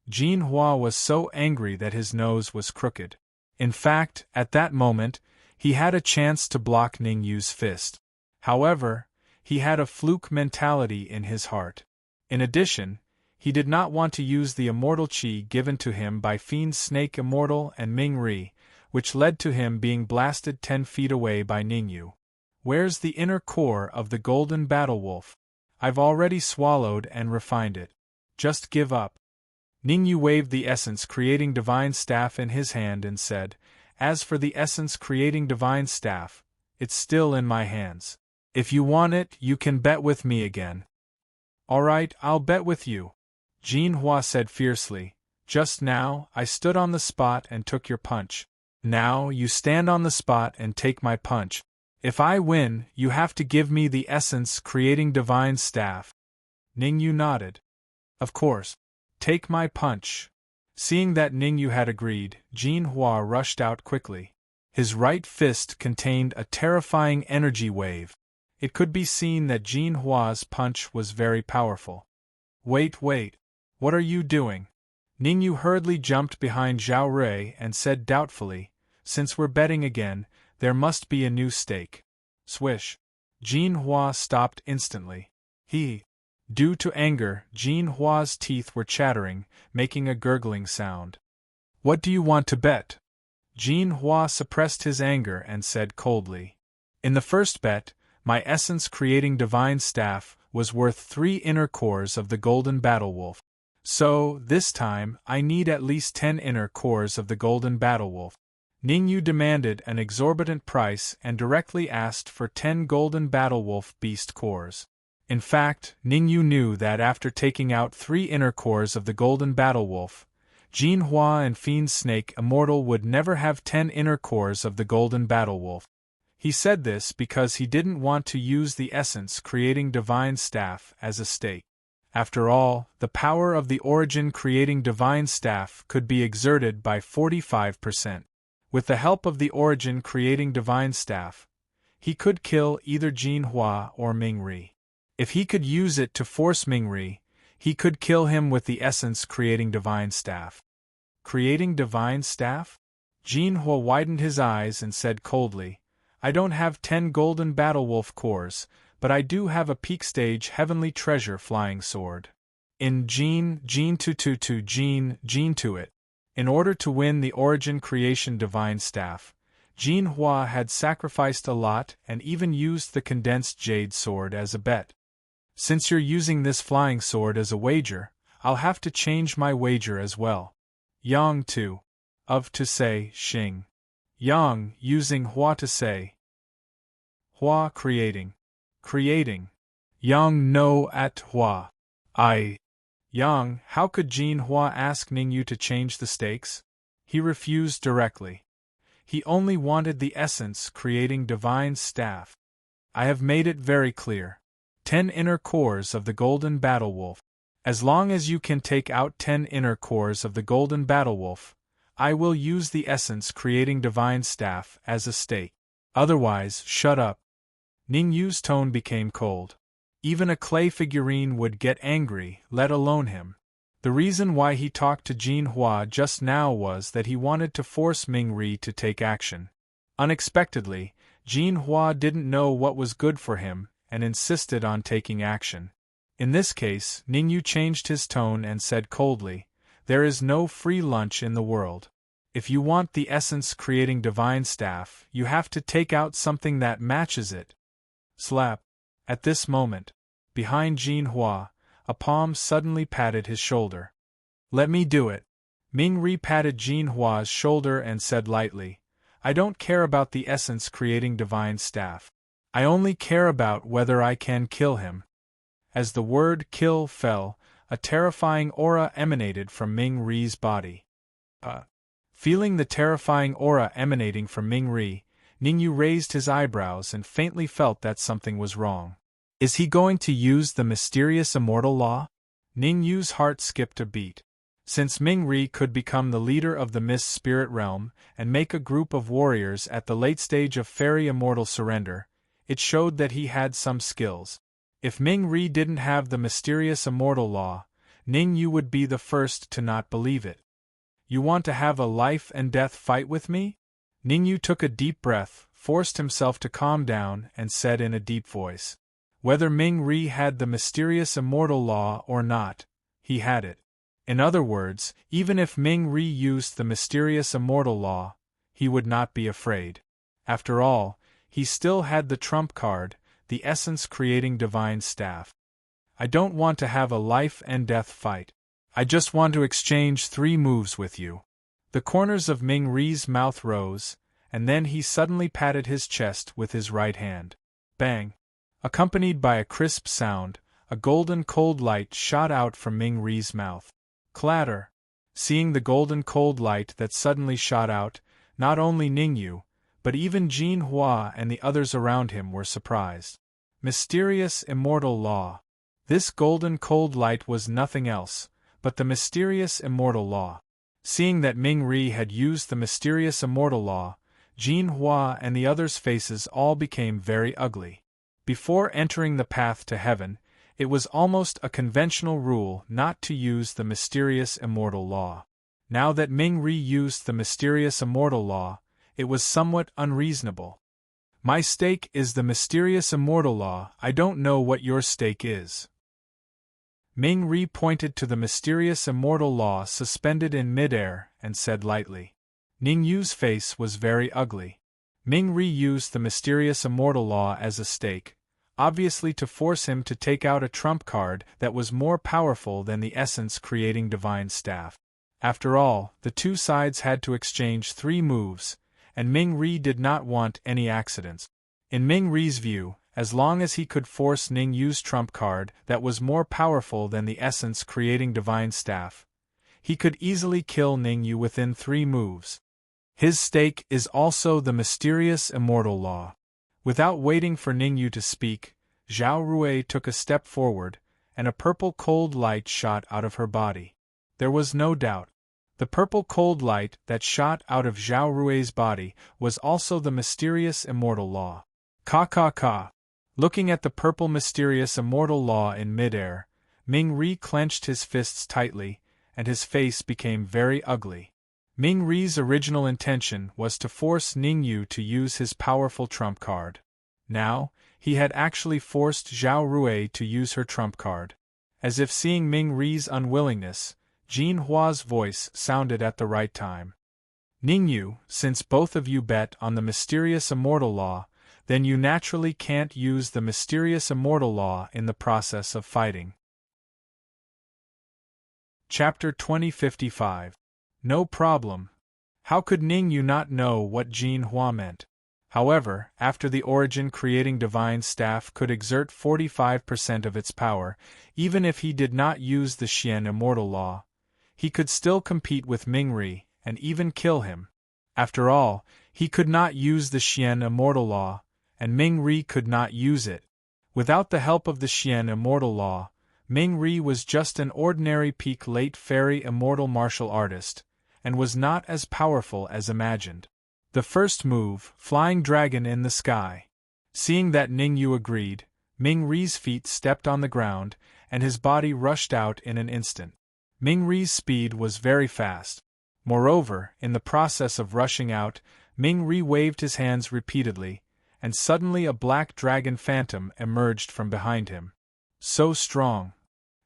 Jin Hua was so angry that his nose was crooked. In fact, at that moment, he had a chance to block Ningyu's fist. However, he had a fluke mentality in his heart. In addition, he did not want to use the immortal chi given to him by Fiend Snake Immortal and Ming Ri, which led to him being blasted 10 feet away by Ningyu. Where's the inner core of the golden battle wolf? I've already swallowed and refined it. Just give up. Ningyu waved the essence creating divine staff in his hand and said, As for the essence creating divine staff, it's still in my hands. If you want it, you can bet with me again. Alright, I'll bet with you. Jin Hua said fiercely, Just now, I stood on the spot and took your punch. Now, you stand on the spot and take my punch. If I win, you have to give me the essence creating divine staff. Ningyu nodded. Of course. Take my punch. Seeing that Ningyu had agreed, Jin Hua rushed out quickly. His right fist contained a terrifying energy wave. It could be seen that Jin Hua's punch was very powerful. Wait. What are you doing? Ningyu hurriedly jumped behind Zhao Rui and said doubtfully, Since we're betting again, there must be a new stake. Swish. Jin Hua stopped instantly. Due to anger, Jin Hua's teeth were chattering, making a gurgling sound. What do you want to bet? Jin Hua suppressed his anger and said coldly. In the first bet, my essence creating divine staff was worth 3 inner cores of the golden battle wolf. So, this time, I need at least 10 inner cores of the golden battle wolf. Ningyu demanded an exorbitant price and directly asked for 10 golden battle wolf beast cores. In fact, Ningyu knew that after taking out 3 inner cores of the golden battle wolf, Jin Hua and Fiend Snake Immortal would never have 10 inner cores of the golden battle wolf. He said this because he didn't want to use the essence creating divine staff as a stake. After all, the power of the origin creating divine staff could be exerted by 45%. With the help of the origin creating divine staff, he could kill either Jin Hua or Ming Ri. If he could use it to force Ming Ri, he could kill him with the essence creating divine staff. Creating divine staff? Jin Hua widened his eyes and said coldly, I don't have 10 golden battle wolf cores, but I do have a peak stage heavenly treasure flying sword. In Gene to it. In order to win the Origin Creation Divine Staff, Jin Hua had sacrificed a lot and even used the condensed jade sword as a bet. Since you're using this flying sword as a wager, I'll have to change my wager as well. Yang to. Of to say, Xing. Yang using Hua to say. Hua creating. Creating. Yang no at Hua. Yang, how could Jin Hua ask Ningyu to change the stakes? He refused directly. He only wanted the essence creating divine staff. I have made it very clear. 10 inner cores of the Golden Battle Wolf. As long as you can take out 10 inner cores of the Golden Battle Wolf, I will use the essence creating divine staff as a stake. Otherwise, shut up. Ningyu's tone became cold. Even a clay figurine would get angry, let alone him. The reason why he talked to Jin Hua just now was that he wanted to force Ming Ri to take action. Unexpectedly, Jin Hua didn't know what was good for him and insisted on taking action. In this case, Ningyu changed his tone and said coldly, "There is no free lunch in the world. If you want the essence creating divine staff, you have to take out something that matches it." Slap. At this moment, behind Jin Hua, a palm suddenly patted his shoulder. "Let me do it." Ming Ri patted Jin Hua's shoulder and said lightly, "I don't care about the essence creating divine staff. I only care about whether I can kill him." As the word kill fell, a terrifying aura emanated from Ming Ri's body. Feeling the terrifying aura emanating from Ming Ri, Ningyu raised his eyebrows and faintly felt that something was wrong. Is he going to use the mysterious immortal law? Ningyu's heart skipped a beat. Since Ming Ri could become the leader of the Mist Spirit Realm and make a group of warriors at the late stage of Fairy Immortal Surrender, it showed that he had some skills. If Ming Ri didn't have the mysterious immortal law, Ningyu would be the first to not believe it. "You want to have a life and death fight with me?" Ningyu took a deep breath, forced himself to calm down, and said in a deep voice. Whether Ming Ri had the mysterious immortal law or not, he had it. In other words, even if Ming Ri used the mysterious immortal law, he would not be afraid. After all, he still had the trump card, the essence creating divine staff. "I don't want to have a life and death fight. I just want to exchange 3 moves with you." The corners of Ming Ri's mouth rose, and then he suddenly patted his chest with his right hand. Bang! Accompanied by a crisp sound, a golden cold light shot out from Ming Ri's mouth. Clatter! Seeing the golden cold light that suddenly shot out, not only Ningyu, but even Jin Hua and the others around him were surprised. Mysterious immortal law. This golden cold light was nothing else but the mysterious immortal law. Seeing that Ming Ri had used the mysterious immortal law, Jin Hua and the others' faces all became very ugly. Before entering the path to heaven, it was almost a conventional rule not to use the mysterious immortal law. Now that Ming Ri used the mysterious immortal law, it was somewhat unreasonable. "My stake is the mysterious immortal law. I don't know what your stake is." Ming Ri pointed to the mysterious immortal law suspended in midair and said lightly. Ningyu's face was very ugly. Ming Ri used the mysterious immortal law as a stake, obviously to force him to take out a trump card that was more powerful than the essence creating divine staff. After all, the two sides had to exchange 3 moves, and Ming Ri did not want any accidents. In Ming Ri's view, as long as he could force Ningyu's trump card that was more powerful than the essence creating divine staff, he could easily kill Ningyu within 3 moves. His stake is also the mysterious immortal law. Without waiting for Ningyu to speak, Zhao Rui took a step forward, and a purple cold light shot out of her body. There was no doubt. The purple cold light that shot out of Zhao Rui's body was also the mysterious immortal law. Ka. Looking at the purple mysterious immortal law in midair, Ming Ri clenched his fists tightly, and his face became very ugly. Ming Ri's original intention was to force Ningyu to use his powerful trump card. Now, he had actually forced Zhao Rui to use her trump card. As if seeing Ming Ri's unwillingness, Jin Hua's voice sounded at the right time. Ningyu, since both of you bet on the mysterious immortal law, then you naturally can't use the mysterious immortal law in the process of fighting. Chapter 2055. No problem. How could Ningyu not know what Jin Hua meant? However, after the origin creating divine staff could exert 45% of its power, even if he did not use the Xian immortal law, he could still compete with Ming Ri, and even kill him. After all, he could not use the Xian immortal law, and Ming Ri could not use it. Without the help of the Xian immortal law, Ming Ri was just an ordinary peak late fairy immortal martial artist, and was not as powerful as imagined. The first move, Flying Dragon in the Sky. Seeing that Ningyu agreed, Ming Ri's feet stepped on the ground, and his body rushed out in an instant. Ming Ri's speed was very fast. Moreover, in the process of rushing out, Ming Ri waved his hands repeatedly, and suddenly a black dragon phantom emerged from behind him. So strong.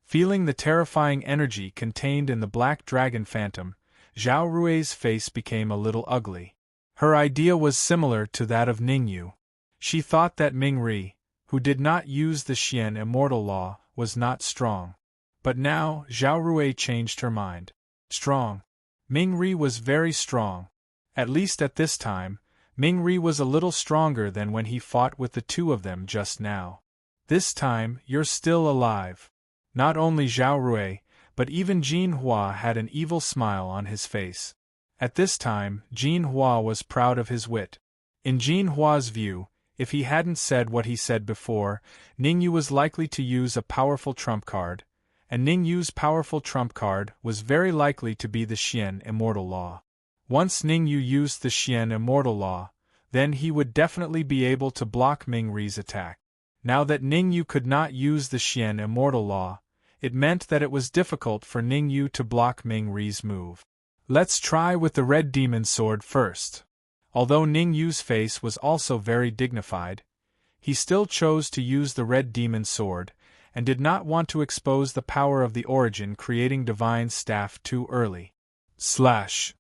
Feeling the terrifying energy contained in the black dragon phantom, Zhao Rui's face became a little ugly. Her idea was similar to that of Ningyu. She thought that Ming Ri, who did not use the Xian immortal law, was not strong. But now, Zhao Rui changed her mind. Strong. Ming Ri was very strong. At least at this time, Ming Ri was a little stronger than when he fought with the two of them just now. This time, you're still alive. Not only Zhao Rui, but even Jin Hua had an evil smile on his face. At this time, Jin Hua was proud of his wit. In Jin Hua's view, if he hadn't said what he said before, Ningyu was likely to use a powerful trump card, and Ningyu's powerful trump card was very likely to be the Xian immortal law. Once Ningyu used the Xian immortal law, then he would definitely be able to block Ming Ri's attack. Now that Ningyu could not use the Xian immortal law, it meant that it was difficult for Ningyu to block Ming Ri's move. Let's try with the red demon sword first. Although Ningyu's face was also very dignified, he still chose to use the red demon sword, and did not want to expose the power of the origin creating divine staff too early. Slash!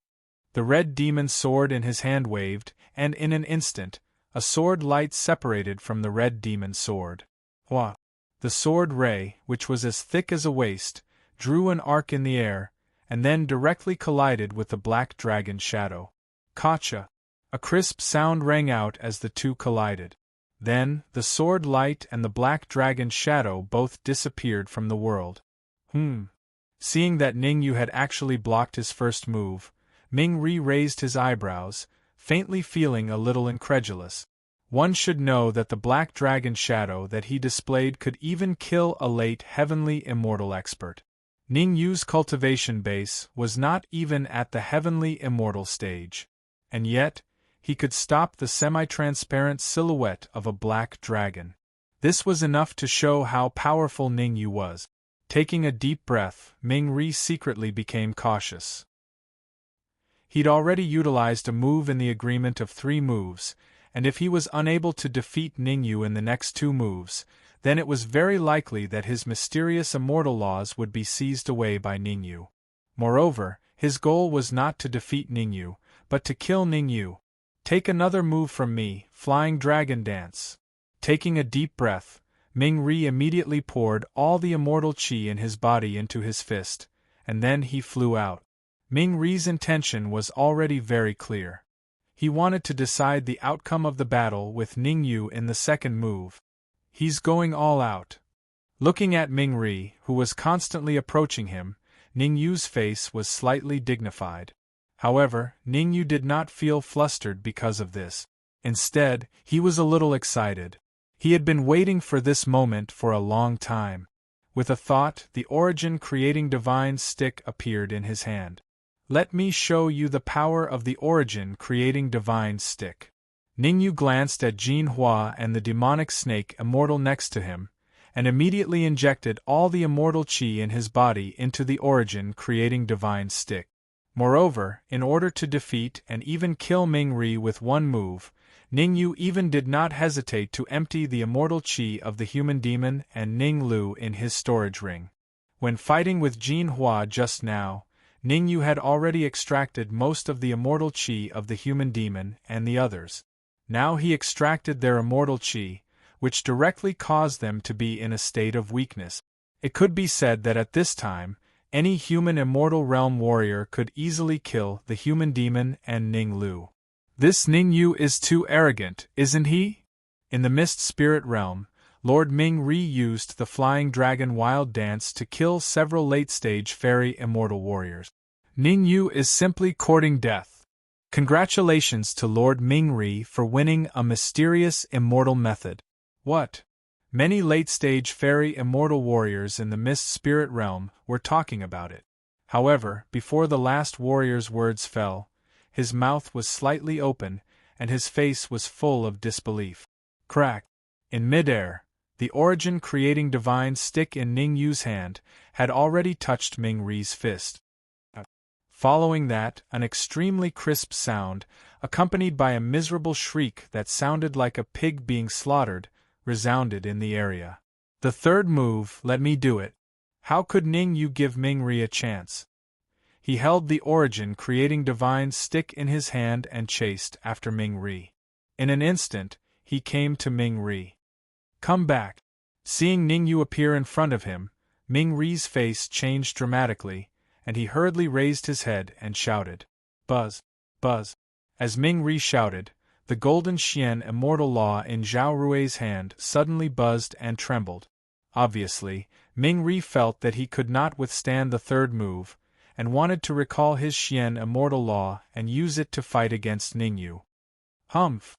The red demon sword in his hand waved, and in an instant, a sword light separated from the red demon sword. Hua! The sword ray, which was as thick as a waist, drew an arc in the air, and then directly collided with the black dragon shadow. Kacha! A crisp sound rang out as the two collided. Then, the sword light and the black dragon shadow both disappeared from the world. Seeing that Ningyu had actually blocked his first move, Ming Ri raised his eyebrows, faintly feeling a little incredulous. One should know that the black dragon shadow that he displayed could even kill a late heavenly immortal expert. Ningyu's cultivation base was not even at the heavenly immortal stage. And yet, he could stop the semi-transparent silhouette of a black dragon. This was enough to show how powerful Ningyu was. Taking a deep breath, Ming Ri secretly became cautious. He'd already utilized a move in the agreement of 3 moves, and if he was unable to defeat Ningyu in the next 2 moves, then it was very likely that his mysterious immortal laws would be seized away by Ningyu. Moreover, his goal was not to defeat Ningyu, but to kill Ningyu. Take another move from me, Flying Dragon Dance. Taking a deep breath, Ming Ri immediately poured all the immortal qi in his body into his fist, and then he flew out. Ming Ri's intention was already very clear. He wanted to decide the outcome of the battle with Ningyu in the second move. He's going all out. Looking at Ming Ri, who was constantly approaching him, Ningyu's face was slightly dignified. However, Ningyu did not feel flustered because of this. Instead, he was a little excited. He had been waiting for this moment for a long time. With a thought, the origin creating divine stick appeared in his hand. Let me show you the power of the origin creating divine stick. Ningyu glanced at Jin Hua and the demonic snake immortal next to him, and immediately injected all the immortal qi in his body into the origin creating divine stick. Moreover, in order to defeat and even kill Ming-Ri with one move, Ning-Yu even did not hesitate to empty the immortal qi of the human demon and Ning-Lu in his storage ring. When fighting with Jin Hua just now, Ning-Yu had already extracted most of the immortal qi of the human demon and the others. Now he extracted their immortal qi, which directly caused them to be in a state of weakness. It could be said that at this time, any human immortal realm warrior could easily kill the human demon and Ning-Lu. This Ning-Yu is too arrogant, isn't he? In the Mist Spirit realm, Lord Ming-Ri used the Flying Dragon Wild Dance to kill several late-stage fairy immortal warriors. Ning-Yu is simply courting death. Congratulations to Lord Ming-Ri for winning a mysterious immortal method. What? Many late-stage fairy immortal warriors in the Mist Spirit realm were talking about it. However, before the last warrior's words fell, his mouth was slightly open, and his face was full of disbelief. Crack! In midair, the origin-creating divine stick in Ning-Yu's hand had already touched Ming-Ri's fist. Following that, an extremely crisp sound, accompanied by a miserable shriek that sounded like a pig being slaughtered, resounded in the area. The third move, let me do it. How could Ning-Yu give Ming-Ri a chance? He held the origin-creating divine stick in his hand and chased after Ming-Ri. In an instant, he came to Ming-Ri. Come back. Seeing Ning-Yu appear in front of him, Ming-Ri's face changed dramatically, and he hurriedly raised his head and shouted, "Buzz! Buzz!" As Ming-Ri shouted, the golden Xian immortal law in Zhao Rui's hand suddenly buzzed and trembled. Obviously, Ming-Ri felt that he could not withstand the third move, and wanted to recall his Xian immortal law and use it to fight against Ning-Yu. Humph!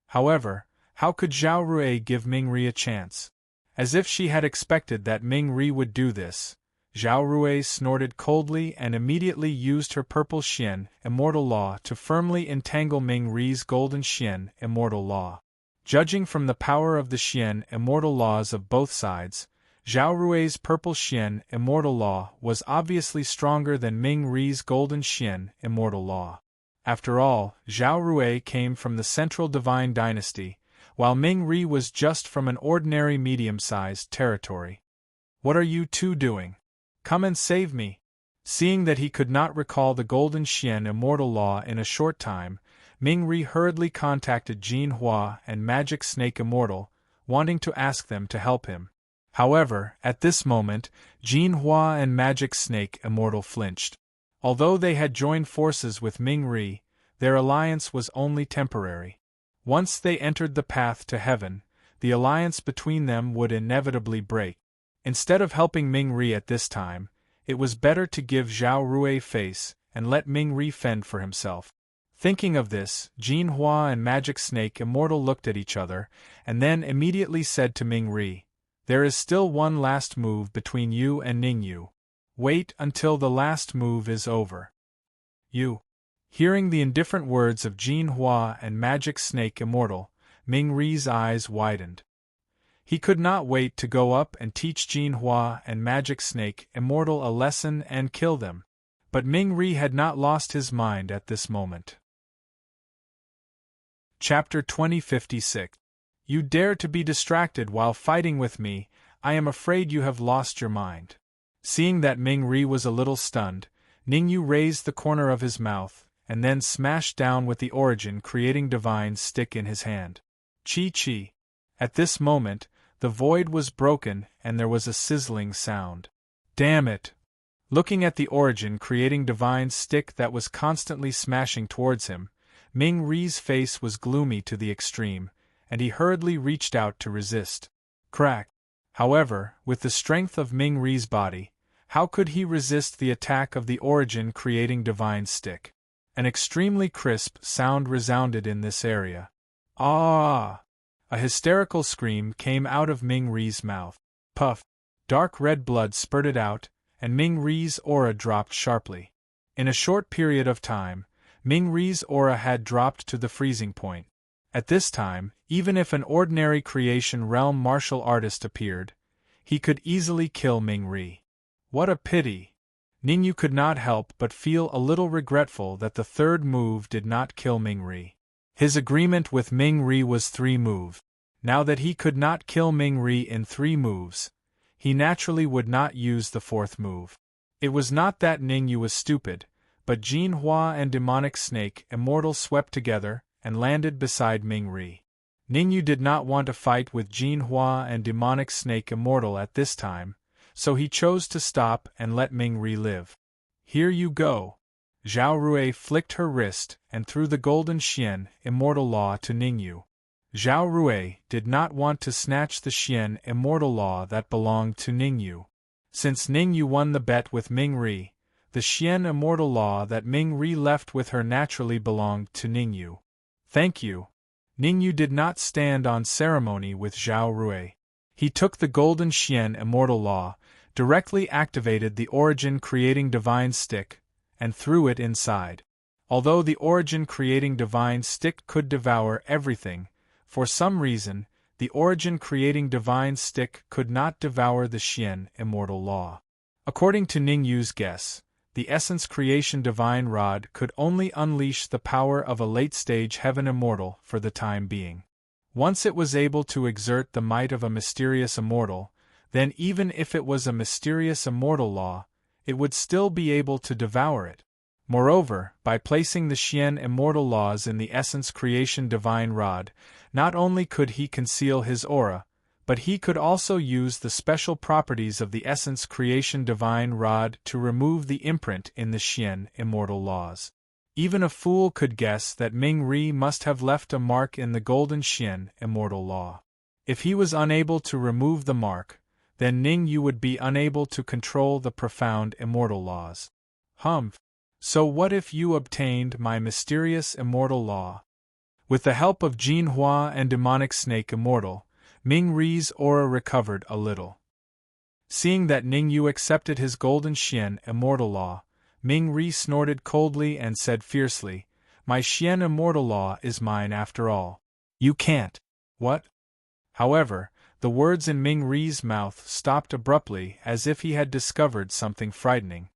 However, how could Zhao Rui give Ming-Ri a chance? As if she had expected that Ming-Ri would do this, Zhao Rui snorted coldly and immediately used her purple Xian immortal law to firmly entangle Ming-Ri's golden Xian immortal law. Judging from the power of the Xian immortal laws of both sides, Zhao Rui's purple Xian immortal law was obviously stronger than Ming-Ri's golden Xian immortal law. After all, Zhao Rui came from the Central Divine Dynasty, while Ming-Ri was just from an ordinary medium-sized territory. What are you two doing? Come and save me! Seeing that he could not recall the golden Xian immortal law in a short time, Ming-Ri hurriedly contacted Jin Hua and Magic Snake Immortal, wanting to ask them to help him. However, at this moment, Jin Hua and Magic Snake Immortal flinched. Although they had joined forces with Ming-Ri, their alliance was only temporary. Once they entered the path to heaven, the alliance between them would inevitably break. Instead of helping Ming-Ri at this time, it was better to give Zhao Rui face and let Ming-Ri fend for himself. Thinking of this, Jin Hua and Magic Snake Immortal looked at each other, and then immediately said to Ming-Ri, "There is still one last move between you and Ning-Yu. Wait until the last move is over." You. Hearing the indifferent words of Jin Hua and Magic Snake Immortal, Ming-Ri's eyes widened. He could not wait to go up and teach Jin Hua and Magic Snake Immortal a lesson and kill them. But Ming-Ri had not lost his mind at this moment. Chapter 2056. You dare to be distracted while fighting with me, I am afraid you have lost your mind. Seeing that Ming-Ri was a little stunned, Ning-Yu raised the corner of his mouth, and then smashed down with the origin-creating divine stick in his hand. Chi-chi. At this moment, the void was broken and there was a sizzling sound. Damn it! Looking at the origin-creating divine stick that was constantly smashing towards him, Ming-Ri's face was gloomy to the extreme, and he hurriedly reached out to resist. Crack! However, with the strength of Ming-Ri's body, how could he resist the attack of the origin-creating divine stick? An extremely crisp sound resounded in this area. Ah! A hysterical scream came out of Ming-Ri's mouth. Puff! Dark red blood spurted out, and Ming-Ri's aura dropped sharply. In a short period of time, Ming-Ri's aura had dropped to the freezing point. At this time, even if an ordinary creation realm martial artist appeared, he could easily kill Ming-Ri. What a pity! Ningyu could not help but feel a little regretful that the third move did not kill Ming-ri. His agreement with Ming-ri was 3 moves. Now that he could not kill Ming-ri in 3 moves, he naturally would not use the 4th move. It was not that Ningyu was stupid, but Jinhua and Demonic Snake Immortal swept together and landed beside Ming-ri. Ningyu did not want to fight with Jinhua and Demonic Snake Immortal at this time, so he chose to stop and let Ming-ri live. Here you go. Zhao Rui flicked her wrist and threw the golden Xian Immortal Law to Ningyu. Zhao Rui did not want to snatch the Xian Immortal Law that belonged to Ningyu. Since Ningyu won the bet with Ming-ri, the Xian Immortal Law that Ming-ri left with her naturally belonged to Ningyu. Thank you. Ningyu did not stand on ceremony with Zhao Rui. He took the golden Xian Immortal Law, directly activated the Origin Creating Divine Stick, and threw it inside. Although the Origin Creating Divine Stick could devour everything, for some reason, the Origin Creating Divine Stick could not devour the Xian Immortal Law. According to Ningyu's guess, the Essence Creation Divine Rod could only unleash the power of a late-stage Heaven Immortal for the time being. Once it was able to exert the might of a mysterious immortal, then even if it was a mysterious immortal law, it would still be able to devour it. Moreover, by placing the Xian Immortal Laws in the Essence Creation Divine Rod, not only could he conceal his aura, but he could also use the special properties of the Essence Creation Divine Rod to remove the imprint in the Xian Immortal Laws. Even a fool could guess that Ming-ri must have left a mark in the Golden Xian Immortal Law. If he was unable to remove the mark, then Ningyu would be unable to control the profound Immortal Laws. So what if you obtained my mysterious Immortal Law? With the help of Jinhua and Demonic Snake Immortal, Ming-ri's aura recovered a little. Seeing that Ningyu accepted his Golden Xian Immortal Law, Ming-ri snorted coldly and said fiercely, "My Xian Immortal Law is mine after all. You can't." What? However, the words in Ming-ri's mouth stopped abruptly as if he had discovered something frightening.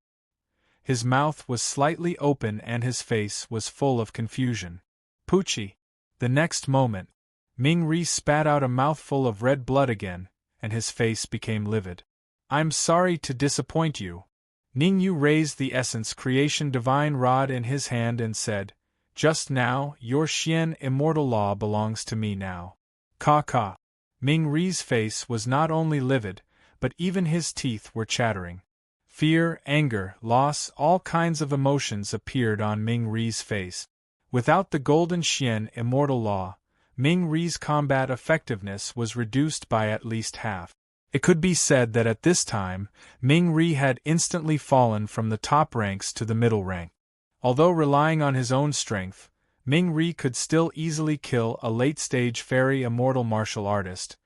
His mouth was slightly open and his face was full of confusion. Pucci. The next moment, Ming-ri spat out a mouthful of red blood again, and his face became livid. "I'm sorry to disappoint you." Ningyu raised the Essence Creation Divine Rod in his hand and said, "Just now, your Xian Immortal Law belongs to me now." Ka. Ming-ri's face was not only livid, but even his teeth were chattering. Fear, anger, loss, all kinds of emotions appeared on Ming-ri's face. Without the Golden Xian Immortal Law, Ming-ri's combat effectiveness was reduced by at least half. It could be said that at this time, Ming-ri had instantly fallen from the top ranks to the middle rank. Although relying on his own strength, Ming-ri could still easily kill a late-stage fairy immortal martial artist.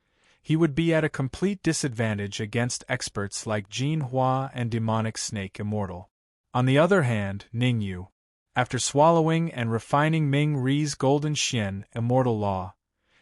He would be at a complete disadvantage against experts like Jinhua and Demonic Snake Immortal. On the other hand, Ningyu, after swallowing and refining Ming-ri's Golden Xian Immortal Law,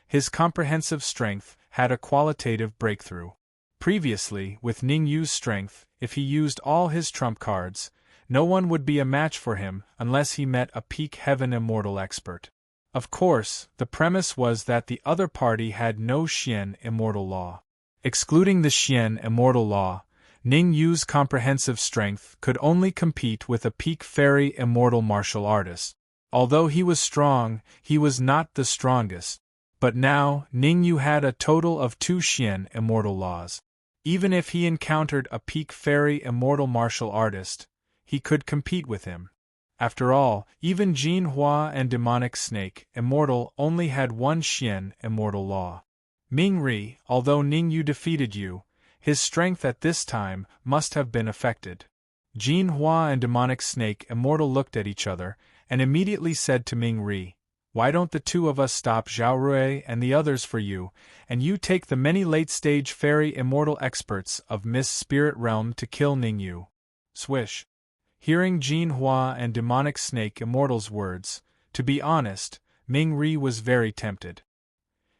his comprehensive strength had a qualitative breakthrough. Previously, with Ningyu's strength, if he used all his trump cards, no one would be a match for him unless he met a peak Heaven Immortal expert. Of course, the premise was that the other party had no Xian Immortal Law. Excluding the Xian Immortal Law, Ningyu's comprehensive strength could only compete with a peak fairy immortal martial artist. Although he was strong, he was not the strongest. But now, Ningyu had a total of 2 Xian Immortal Laws. Even if he encountered a peak fairy immortal martial artist, he could compete with him. After all, even Jinhua and Demonic Snake Immortal only had 1 Xian Immortal Law. Ming-ri, although Ningyu defeated you, his strength at this time must have been affected. Jinhua and Demonic Snake Immortal looked at each other, and immediately said to Ming-ri, "Why don't the 2 of us stop Zhao Rui and the others for you, and you take the many late-stage fairy immortal experts of Miss Spirit Realm to kill Ningyu?" Swish. Hearing Jinhua and Demonic Snake Immortal's words, to be honest, Ming-ri was very tempted.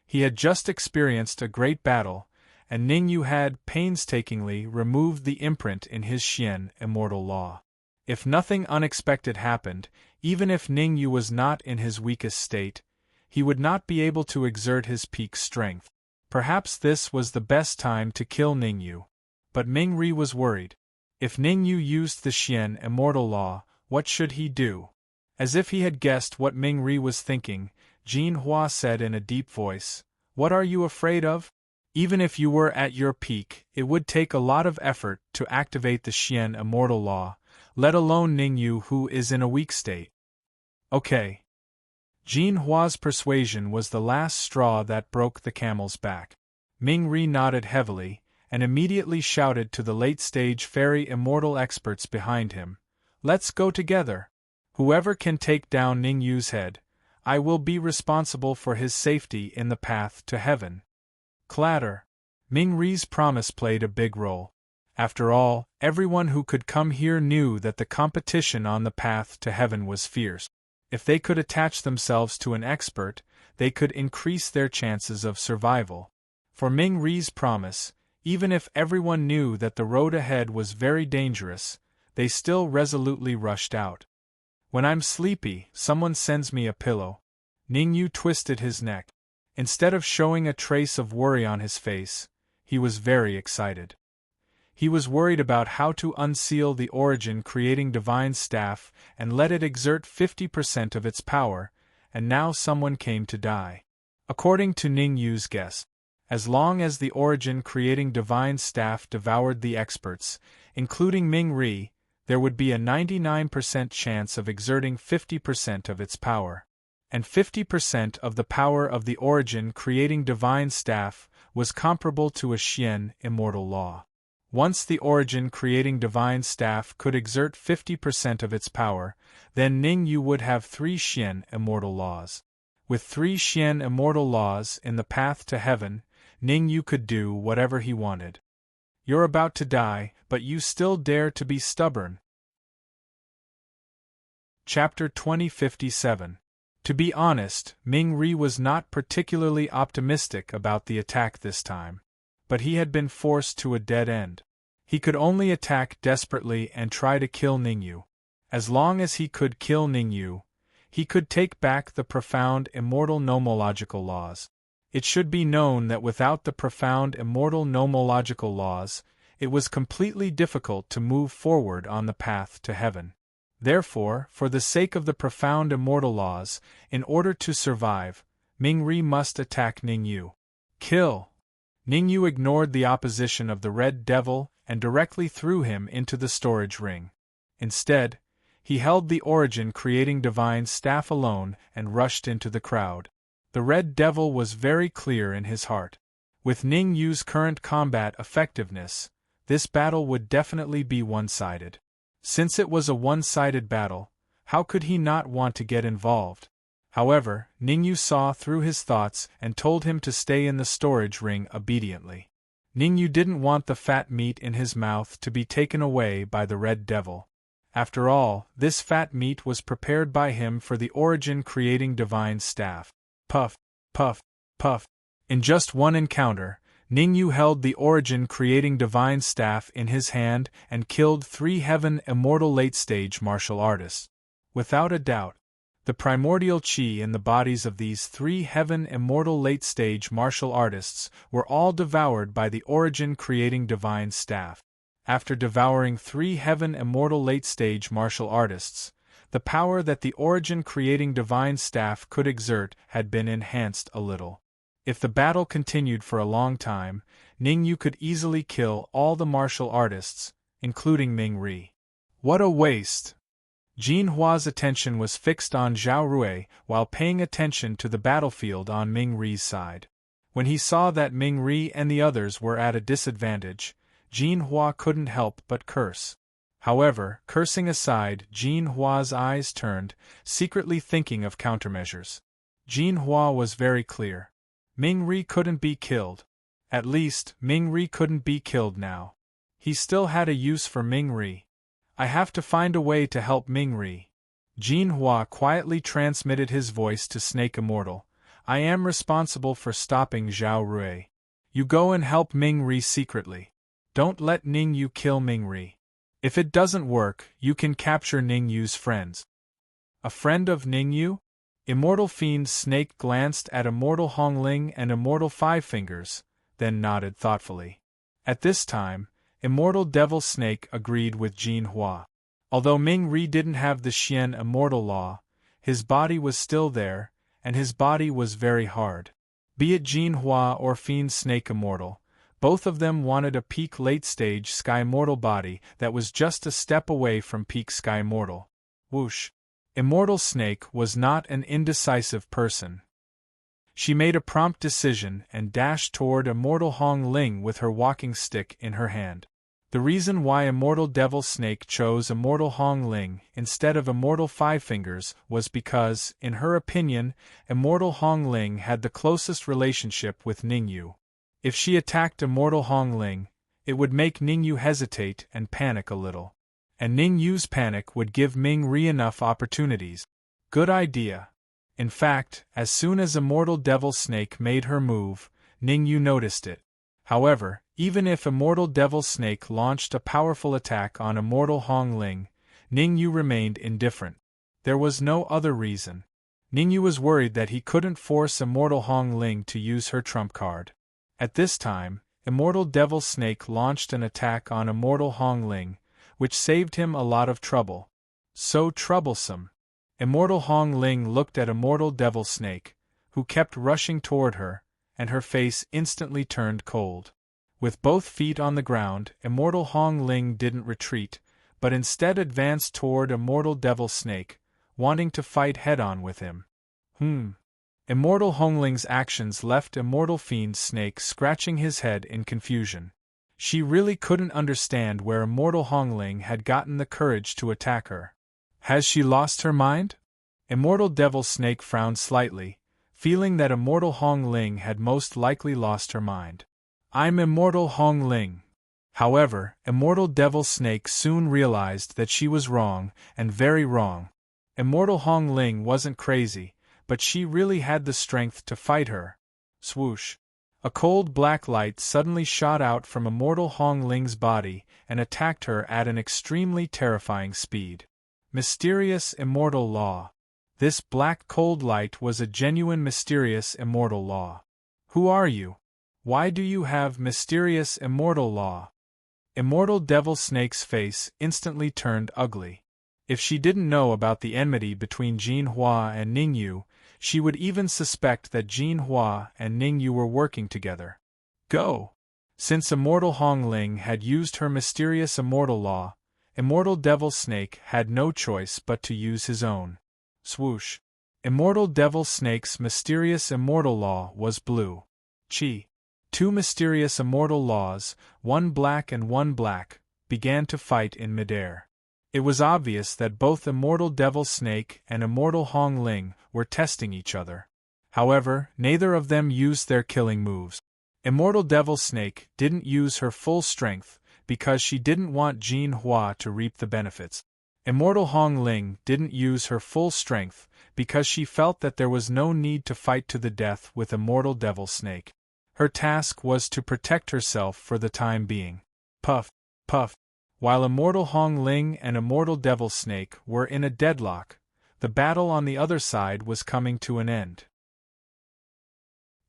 He had just experienced a great battle, and Ning Yu had painstakingly removed the imprint in his Xian immortal law. If nothing unexpected happened, even if Ning Yu was not in his weakest state, he would not be able to exert his peak strength. Perhaps this was the best time to kill Ning Yu. But Ming Ri was worried. If Ning Yu used the Xian immortal law, what should he do? As if he had guessed what Ming Ri was thinking, Jin Hua said in a deep voice, "What are you afraid of? Even if you were at your peak, it would take a lot of effort to activate the Xian immortal law, let alone Ning Yu who is in a weak state." Okay. Jin Hua's persuasion was the last straw that broke the camel's back. Ming Ri nodded heavily, and immediately shouted to the late-stage fairy immortal experts behind him, "Let's go together. Whoever can take down Ning Yu's head, I will be responsible for his safety in the path to heaven." Clatter. Ming Ri's promise played a big role. After all, everyone who could come here knew that the competition on the path to heaven was fierce. If they could attach themselves to an expert, they could increase their chances of survival. For Ming Ri's promise, even if everyone knew that the road ahead was very dangerous, they still resolutely rushed out. When I'm sleepy, someone sends me a pillow. Ning Yu twisted his neck. Instead of showing a trace of worry on his face, he was very excited. He was worried about how to unseal the origin creating divine staff and let it exert 50% of its power, and now someone came to die. According to Ning Yu's guess, as long as the origin creating divine staff devoured the experts, including Ming Ri, there would be a 99% chance of exerting 50% of its power. And 50% of the power of the origin creating divine staff was comparable to a Xian immortal law. Once the origin creating divine staff could exert 50% of its power, then Ning Yu would have 3 Xian immortal laws. With 3 Xian immortal laws in the path to heaven, Ning Yu could do whatever he wanted. You're about to die, but you still dare to be stubborn. Chapter 2057. To be honest, Ming Ri was not particularly optimistic about the attack this time. But he had been forced to a dead end. He could only attack desperately and try to kill Ning Yu. As long as he could kill Ning Yu, he could take back the profound immortal nomological laws. It should be known that without the profound immortal nomological laws, it was completely difficult to move forward on the path to heaven. Therefore, for the sake of the profound immortal laws, in order to survive, Ming Ri must attack Ning Yu. Kill! Ning Yu ignored the opposition of the Red Devil and directly threw him into the storage ring. Instead, he held the origin creating divine staff alone and rushed into the crowd. The Red Devil was very clear in his heart. With Ning Yu's current combat effectiveness, this battle would definitely be one-sided. Since it was a one-sided battle, how could he not want to get involved? However, Ning Yu saw through his thoughts and told him to stay in the storage ring obediently. Ning Yu didn't want the fat meat in his mouth to be taken away by the Red Devil. After all, this fat meat was prepared by him for the origin creating divine staff. Puff, puff, puff. In just one encounter, Ning Yu held the origin creating divine staff in his hand and killed 3 heaven immortal late-stage martial artists. Without a doubt, the primordial qi in the bodies of these 3 heaven immortal late-stage martial artists were all devoured by the origin creating divine staff. After devouring 3 heaven immortal late-stage martial artists, the power that the origin creating divine staff could exert had been enhanced a little. If the battle continued for a long time, Ning Yu could easily kill all the martial artists, including Ming Ri. What a waste! Jin Hua's attention was fixed on Zhao Rui while paying attention to the battlefield on Ming Ri's side. When he saw that Ming Ri and the others were at a disadvantage, Jin Hua couldn't help but curse. However, cursing aside, Jin Hua's eyes turned, secretly thinking of countermeasures. Jin Hua was very clear. Ming Ri couldn't be killed. At least, Ming Ri couldn't be killed now. He still had a use for Ming Ri. I have to find a way to help Ming Ri. Jin Hua quietly transmitted his voice to Snake Immortal. I am responsible for stopping Zhao Rui. You go and help Ming-ri secretly. Don't let Ning-yu kill Ming-ri. If it doesn't work, you can capture Ning-yu's friends. A friend of Ning-yu? Immortal Fiend Snake glanced at Immortal Hongling and Immortal Five Fingers, then nodded thoughtfully. At this time, Immortal Devil Snake agreed with Jin Hua. Although Ming-ri didn't have the Xian Immortal Law, his body was still there, and his body was very hard. Be it Jin Hua or Fiend Snake Immortal, both of them wanted a peak late-stage Sky Mortal body that was just a step away from peak Sky Mortal. Whoosh! Immortal Snake was not an indecisive person. She made a prompt decision and dashed toward Immortal Hong Ling with her walking stick in her hand. The reason why Immortal Devil Snake chose Immortal Hong Ling instead of Immortal Five Fingers was because, in her opinion, Immortal Hong Ling had the closest relationship with Ning-yu. If she attacked Immortal Hong Ling, it would make Ning-yu hesitate and panic a little. And Ning-yu's panic would give Ming-ri enough opportunities. Good idea. In fact, as soon as Immortal Devil Snake made her move, Ning-yu noticed it. However, even if Immortal Devil Snake launched a powerful attack on Immortal Hong Ling, Ning-yu remained indifferent. There was no other reason. Ning-yu was worried that he couldn't force Immortal Hong Ling to use her trump card. At this time, Immortal Devil Snake launched an attack on Immortal Hong Ling, which saved him a lot of trouble. So troublesome. Immortal Hong Ling looked at Immortal Devil Snake, who kept rushing toward her, and her face instantly turned cold. With both feet on the ground, Immortal Hong Ling didn't retreat, but instead advanced toward Immortal Devil Snake, wanting to fight head-on with him. Immortal Hong Ling's actions left Immortal Fiend Snake scratching his head in confusion. She really couldn't understand where Immortal Hong Ling had gotten the courage to attack her. Has she lost her mind? Immortal Devil Snake frowned slightly, feeling that Immortal Hong Ling had most likely lost her mind. I'm Immortal Hong Ling. However, Immortal Devil Snake soon realized that she was wrong, and very wrong. Immortal Hong Ling wasn't crazy, but she really had the strength to fight her. Swoosh! A cold black light suddenly shot out from Immortal Hong Ling's body and attacked her at an extremely terrifying speed. Mysterious Immortal Law. This black cold light was a genuine mysterious immortal law. Who are you? Why do you have mysterious immortal law? Immortal Devil Snake's face instantly turned ugly. If she didn't know about the enmity between Jin Hua and Ning-yu, she would even suspect that Jin Hua and Ning-yu were working together. Go! Since Immortal Hong Ling had used her mysterious immortal law, Immortal Devil Snake had no choice but to use his own. Swoosh! Immortal Devil Snake's mysterious immortal law was blue. Chi! Two mysterious immortal laws, one black and one black, began to fight in midair. It was obvious that both Immortal Devil Snake and Immortal Hong Ling were testing each other. However, neither of them used their killing moves. Immortal Devil Snake didn't use her full strength because she didn't want Jin Hua to reap the benefits. Immortal Hong Ling didn't use her full strength because she felt that there was no need to fight to the death with Immortal Devil Snake. Her task was to protect herself for the time being. Puff, puff. While Immortal Hong Ling and Immortal Devil Snake were in a deadlock, the battle on the other side was coming to an end.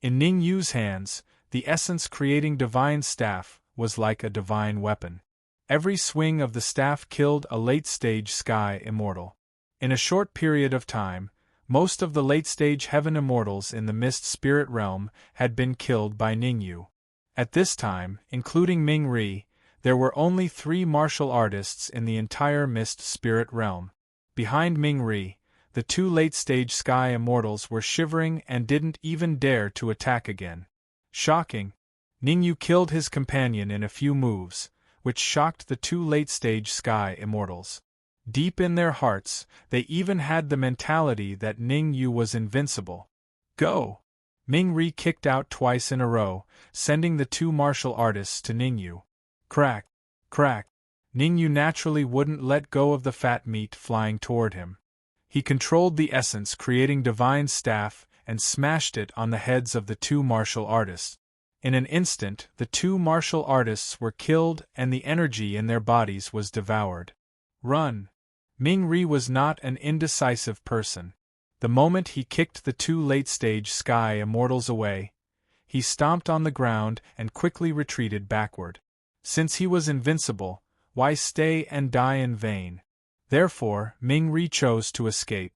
In Ning-yu's hands, the essence-creating divine staff was like a divine weapon. Every swing of the staff killed a late-stage sky immortal. In a short period of time, most of the late-stage heaven immortals in the Mist Spirit Realm had been killed by Ning-yu. At this time, including Ming-ri, there were only 3 martial artists in the entire Mist Spirit Realm. Behind Ming-ri, the 2 late-stage sky immortals were shivering and didn't even dare to attack again. Shocking! Ning-yu killed his companion in a few moves, which shocked the 2 late-stage sky immortals. Deep in their hearts, they even had the mentality that Ning-yu was invincible. Go! Ming-ri kicked out twice in a row, sending the 2 martial artists to Ning-yu. Crack! Crack! Ning-yu naturally wouldn't let go of the fat meat flying toward him. He controlled the essence creating divine staff and smashed it on the heads of the 2 martial artists. In an instant, the two martial artists were killed and the energy in their bodies was devoured. Run! Ming-Ri was not an indecisive person. The moment he kicked the two late-stage Sky Immortals away, he stomped on the ground and quickly retreated backward. Since he was invincible, why stay and die in vain? Therefore, Ming-Ri chose to escape.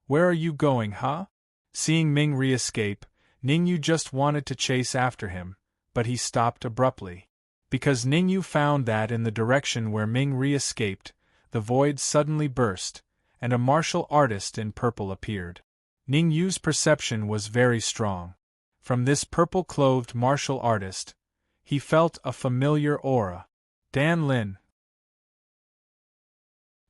Where are you going, huh? Seeing Ming-Ri escape, Ning-Yu just wanted to chase after him, but he stopped abruptly. Because Ning-Yu found that in the direction where Ming-Ri escaped, the void suddenly burst, and a martial artist in purple appeared. Ning-Yu's perception was very strong. From this purple-clothed martial artist, he felt a familiar aura. Dan Lin.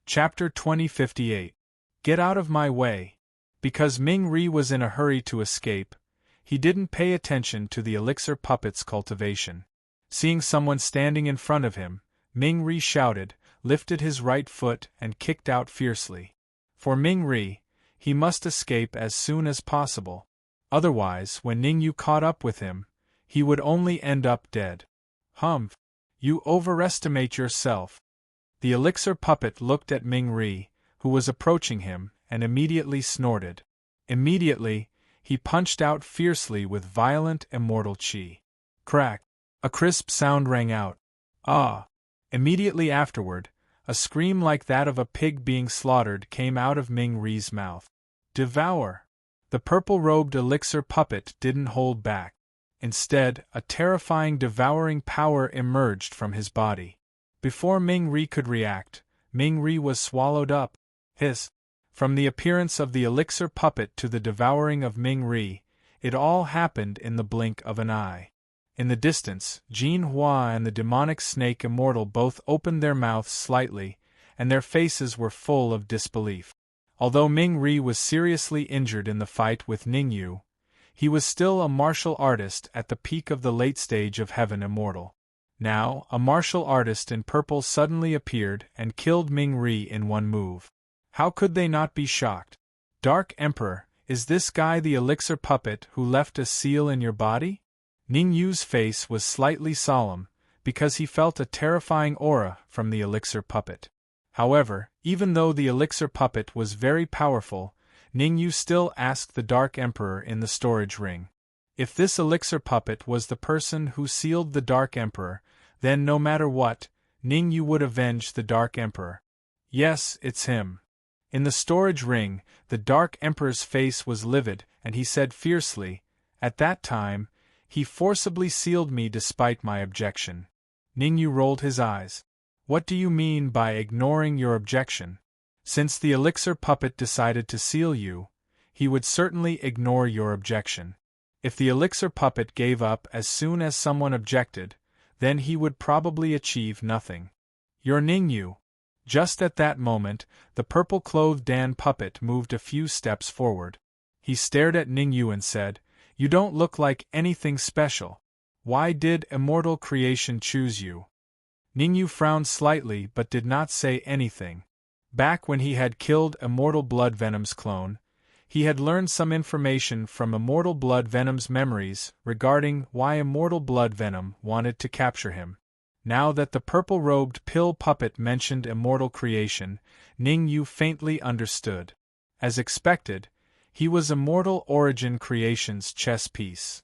Chapter 2058. Get out of my way. Because Ming-Ri was in a hurry to escape, he didn't pay attention to the elixir puppet's cultivation. Seeing someone standing in front of him, Ming-Ri shouted, lifted his right foot and kicked out fiercely. For Ming-Ri, he must escape as soon as possible. Otherwise, when Ning-Yu caught up with him, he would only end up dead. Humph! You overestimate yourself. The elixir puppet looked at Ming-Ri, who was approaching him, and immediately snorted. Immediately, he punched out fiercely with violent immortal chi. Crack! A crisp sound rang out. Ah! Immediately afterward, a scream like that of a pig being slaughtered came out of Ming-Ri's mouth. Devour! The purple-robed elixir puppet didn't hold back. Instead, a terrifying devouring power emerged from his body. Before Ming-Ri could react, Ming-Ri was swallowed up. Hiss! From the appearance of the elixir puppet to the devouring of Ming-Ri, it all happened in the blink of an eye. In the distance, Jin Hua and the demonic snake immortal both opened their mouths slightly, and their faces were full of disbelief. Although Ming-Ri was seriously injured in the fight with Ning-Yu, he was still a martial artist at the peak of the late stage of Heaven Immortal. Now, a martial artist in purple suddenly appeared and killed Ming-Ri in one move. How could they not be shocked? Dark Emperor, is this guy the elixir puppet who left a seal in your body? Ning-Yu's face was slightly solemn, because he felt a terrifying aura from the elixir puppet. However, even though the elixir puppet was very powerful, Ning-Yu still asked the Dark Emperor in the storage ring. If this elixir puppet was the person who sealed the Dark Emperor, then no matter what, Ning-Yu would avenge the Dark Emperor. Yes, it's him. In the storage ring, the Dark Emperor's face was livid, and he said fiercely, "At that time, he forcibly sealed me despite my objection." Ning-Yu rolled his eyes. What do you mean by ignoring your objection? Since the elixir puppet decided to seal you, he would certainly ignore your objection. If the elixir puppet gave up as soon as someone objected, then he would probably achieve nothing. You're Ning-Yu. Just at that moment, the purple-clothed Dan puppet moved a few steps forward. He stared at Ning-Yu and said, "You don't look like anything special. Why did Immortal Creation choose you?" Ning-Yu frowned slightly but did not say anything. Back when he had killed Immortal Blood Venom's clone, he had learned some information from Immortal Blood Venom's memories regarding why Immortal Blood Venom wanted to capture him. Now that the purple-robed pill puppet mentioned Immortal Creation, Ning-Yu faintly understood. As expected, he was Immortal Origin Creation's chess piece.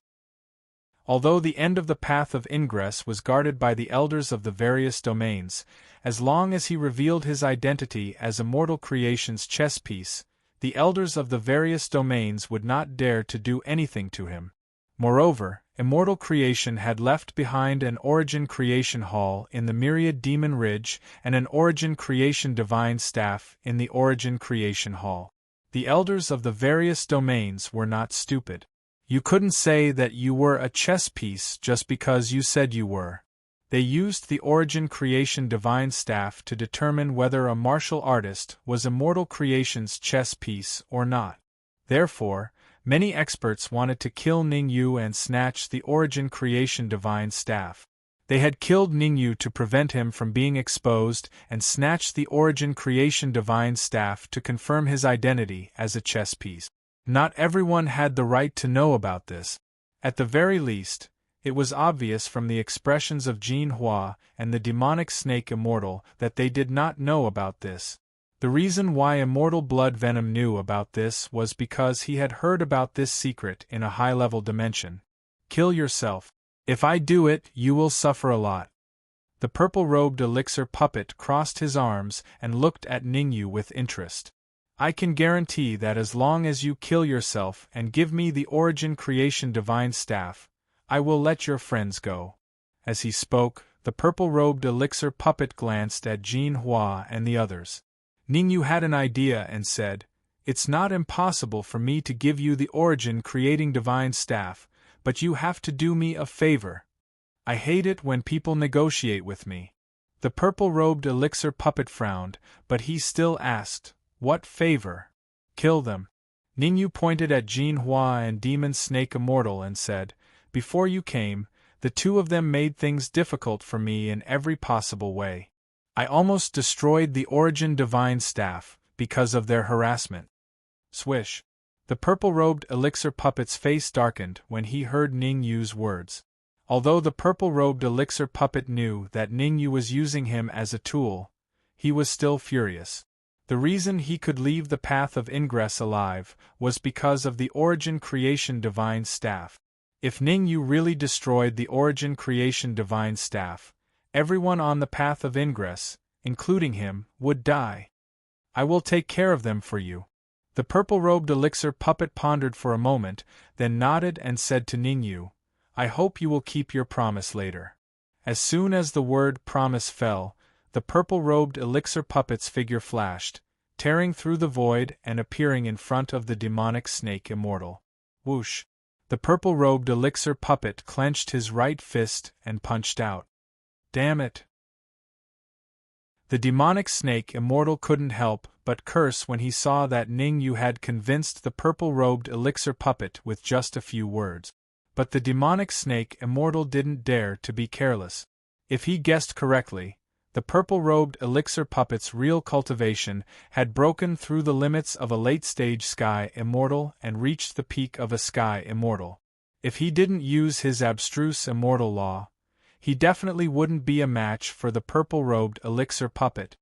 Although the end of the path of ingress was guarded by the elders of the various domains, as long as he revealed his identity as Immortal Creation's chess piece, the elders of the various domains would not dare to do anything to him. Moreover, Immortal Creation had left behind an Origin Creation Hall in the Myriad Demon Ridge and an Origin Creation Divine Staff in the Origin Creation Hall. The elders of the various domains were not stupid. You couldn't say that you were a chess piece just because you said you were. They used the Origin Creation Divine Staff to determine whether a martial artist was Immortal Creation's chess piece or not. Therefore, many experts wanted to kill Ning-Yu and snatch the Origin Creation Divine Staff. They had killed Ning-Yu to prevent him from being exposed and snatched the Origin Creation Divine Staff to confirm his identity as a chess piece. Not everyone had the right to know about this. At the very least, It was obvious from the expressions of Jin Hua and the demonic snake Immortal that they did not know about this. The reason why Immortal Blood Venom knew about this was because he had heard about this secret in a high-level dimension. Kill yourself. If I do it, you will suffer a lot. The purple-robed elixir puppet crossed his arms and looked at Ningyu with interest. I can guarantee that as long as you kill yourself and give me the Origin Creation Divine Staff, I will let your friends go. As he spoke, the purple-robed elixir puppet glanced at Jin Hua and the others. Ningyu had an idea and said, "It's not impossible for me to give you the Origin Creating Divine Staff, but you have to do me a favor. I hate it when people negotiate with me." The purple-robed elixir puppet frowned, but he still asked, "What favor?" "Kill them." Ningyu pointed at Jin Hua and Demon Snake Immortal and said, "Before you came, the two of them made things difficult for me in every possible way. I almost destroyed the Origin Divine Staff because of their harassment." Swish. The purple-robed elixir puppet's face darkened when he heard Ningyu's words. Although the purple-robed elixir puppet knew that Ningyu was using him as a tool, he was still furious. The reason he could leave the path of ingress alive was because of the Origin Creation Divine Staff. If Ningyu really destroyed the Origin Creation Divine Staff, everyone on the path of ingress, including him, would die. "I will take care of them for you." The purple-robed elixir puppet pondered for a moment, then nodded and said to Ningyu, "I hope you will keep your promise later." As soon as the word promise fell, the purple-robed elixir puppet's figure flashed, tearing through the void and appearing in front of the demonic snake Immortal. Whoosh! The purple-robed elixir puppet clenched his right fist and punched out. "Damn it!" The demonic snake Immortal couldn't help but curse when he saw that Ningyu had convinced the purple-robed elixir puppet with just a few words. But the demonic snake Immortal didn't dare to be careless. If he guessed correctly, the purple-robed elixir puppet's real cultivation had broken through the limits of a late-stage Sky Immortal and reached the peak of a Sky Immortal. If he didn't use his abstruse Immortal Law, he definitely wouldn't be a match for the purple-robed elixir puppet.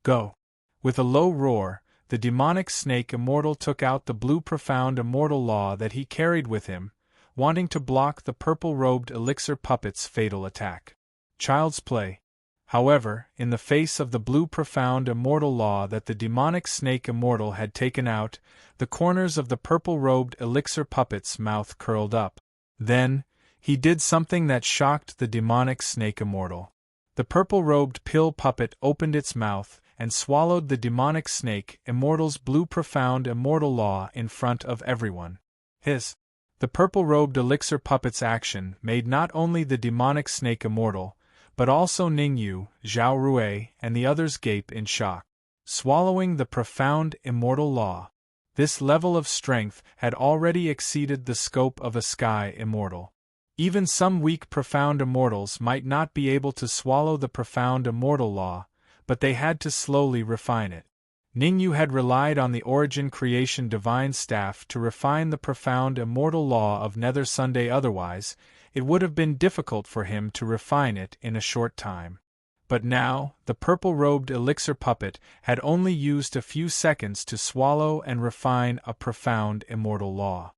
"Go!" With a low roar, the demonic snake Immortal took out the blue profound Immortal Law that he carried with him, wanting to block the purple-robed elixir puppet's fatal attack. Child's play. However, in the face of the blue profound Immortal Law that the demonic snake Immortal had taken out, the corners of the purple-robed elixir puppet's mouth curled up. Then, he did something that shocked the demonic snake Immortal. The purple-robed pill puppet opened its mouth and swallowed the demonic snake Immortal's blue profound Immortal Law in front of everyone. Hiss! The purple-robed elixir puppet's action made not only the demonic snake Immortal, but also Ningyu, Zhao Rui, and the others gape in shock. Swallowing the profound Immortal Law. This level of strength had already exceeded the scope of a Sky Immortal. Even some weak profound immortals might not be able to swallow the profound Immortal Law, but they had to slowly refine it. Ningyu had relied on the Origin Creation Divine Staff to refine the profound Immortal Law of Nether Sunday, otherwise, it would have been difficult for him to refine it in a short time. But now, the purple-robed elixir puppet had only used a few seconds to swallow and refine a profound Immortal Law.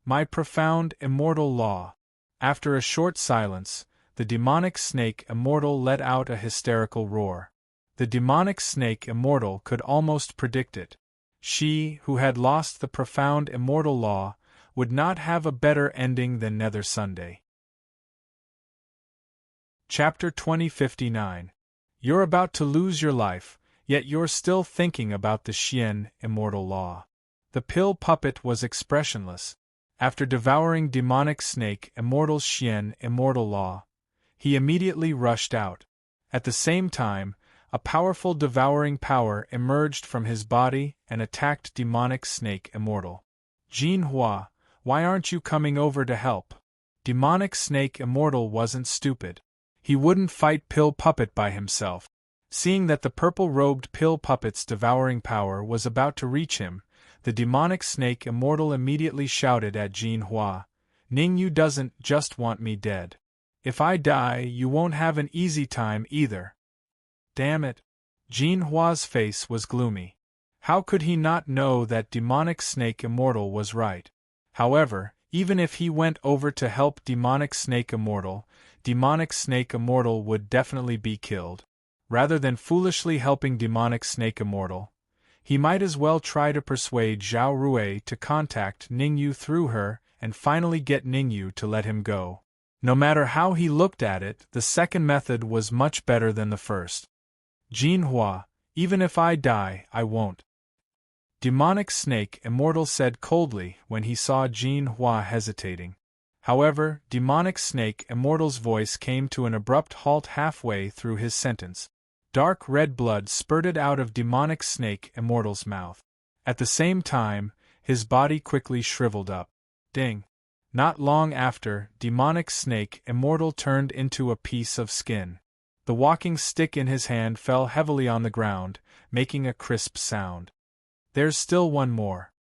"My profound Immortal Law." After a short silence, the demonic snake Immortal let out a hysterical roar. The demonic snake Immortal could almost predict it. She, who had lost the profound Immortal Law, would not have a better ending than Nether Sunday. Chapter 2059. You're about to lose your life, yet you're still thinking about the Xian Immortal Law. The pill puppet was expressionless. After devouring demonic snake Immortal's Xian Immortal Law, he immediately rushed out. At the same time, a powerful devouring power emerged from his body and attacked demonic snake Immortal. "Jin Hua, why aren't you coming over to help?" Demonic snake Immortal wasn't stupid. He wouldn't fight pill puppet by himself. Seeing that the purple-robed pill puppet's devouring power was about to reach him, the demonic snake Immortal immediately shouted at Jin Hua, Ningyu doesn't just want me dead. If I die, you won't have an easy time either. Damn it. Jin Hua's face was gloomy. How could he not know that demonic snake immortal was right? However, even if he went over to help demonic snake immortal would definitely be killed. Rather than foolishly helping demonic snake immortal, he might as well try to persuade Zhao Rui to contact Ningyu through her and finally get Ningyu to let him go. No matter how he looked at it, the second method was much better than the first. Jin Hua, even if I die, I won't. Demonic Snake Immortal said coldly when he saw Jin Hua hesitating. However, Demonic Snake Immortal's voice came to an abrupt halt halfway through his sentence. Dark red blood spurted out of Demonic Snake Immortal's mouth. At the same time, his body quickly shriveled up. Ding! Not long after, Demonic Snake Immortal turned into a piece of skin. The walking stick in his hand fell heavily on the ground, making a crisp sound. There's still one more.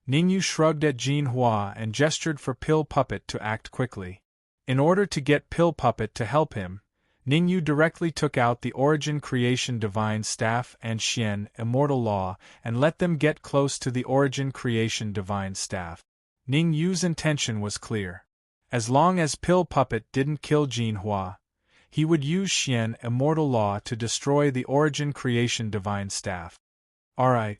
Ningyu shrugged at Jin Hua and gestured for Pill Puppet to act quickly. In order to get Pill Puppet to help him, Ningyu directly took out the Origin Creation Divine Staff and Xian Immortal Law and let them get close to the Origin Creation Divine Staff. Ningyu's intention was clear. As long as Pill Puppet didn't kill Jin Hua, he would use Xian Immortal Law to destroy the Origin Creation Divine Staff. Alright.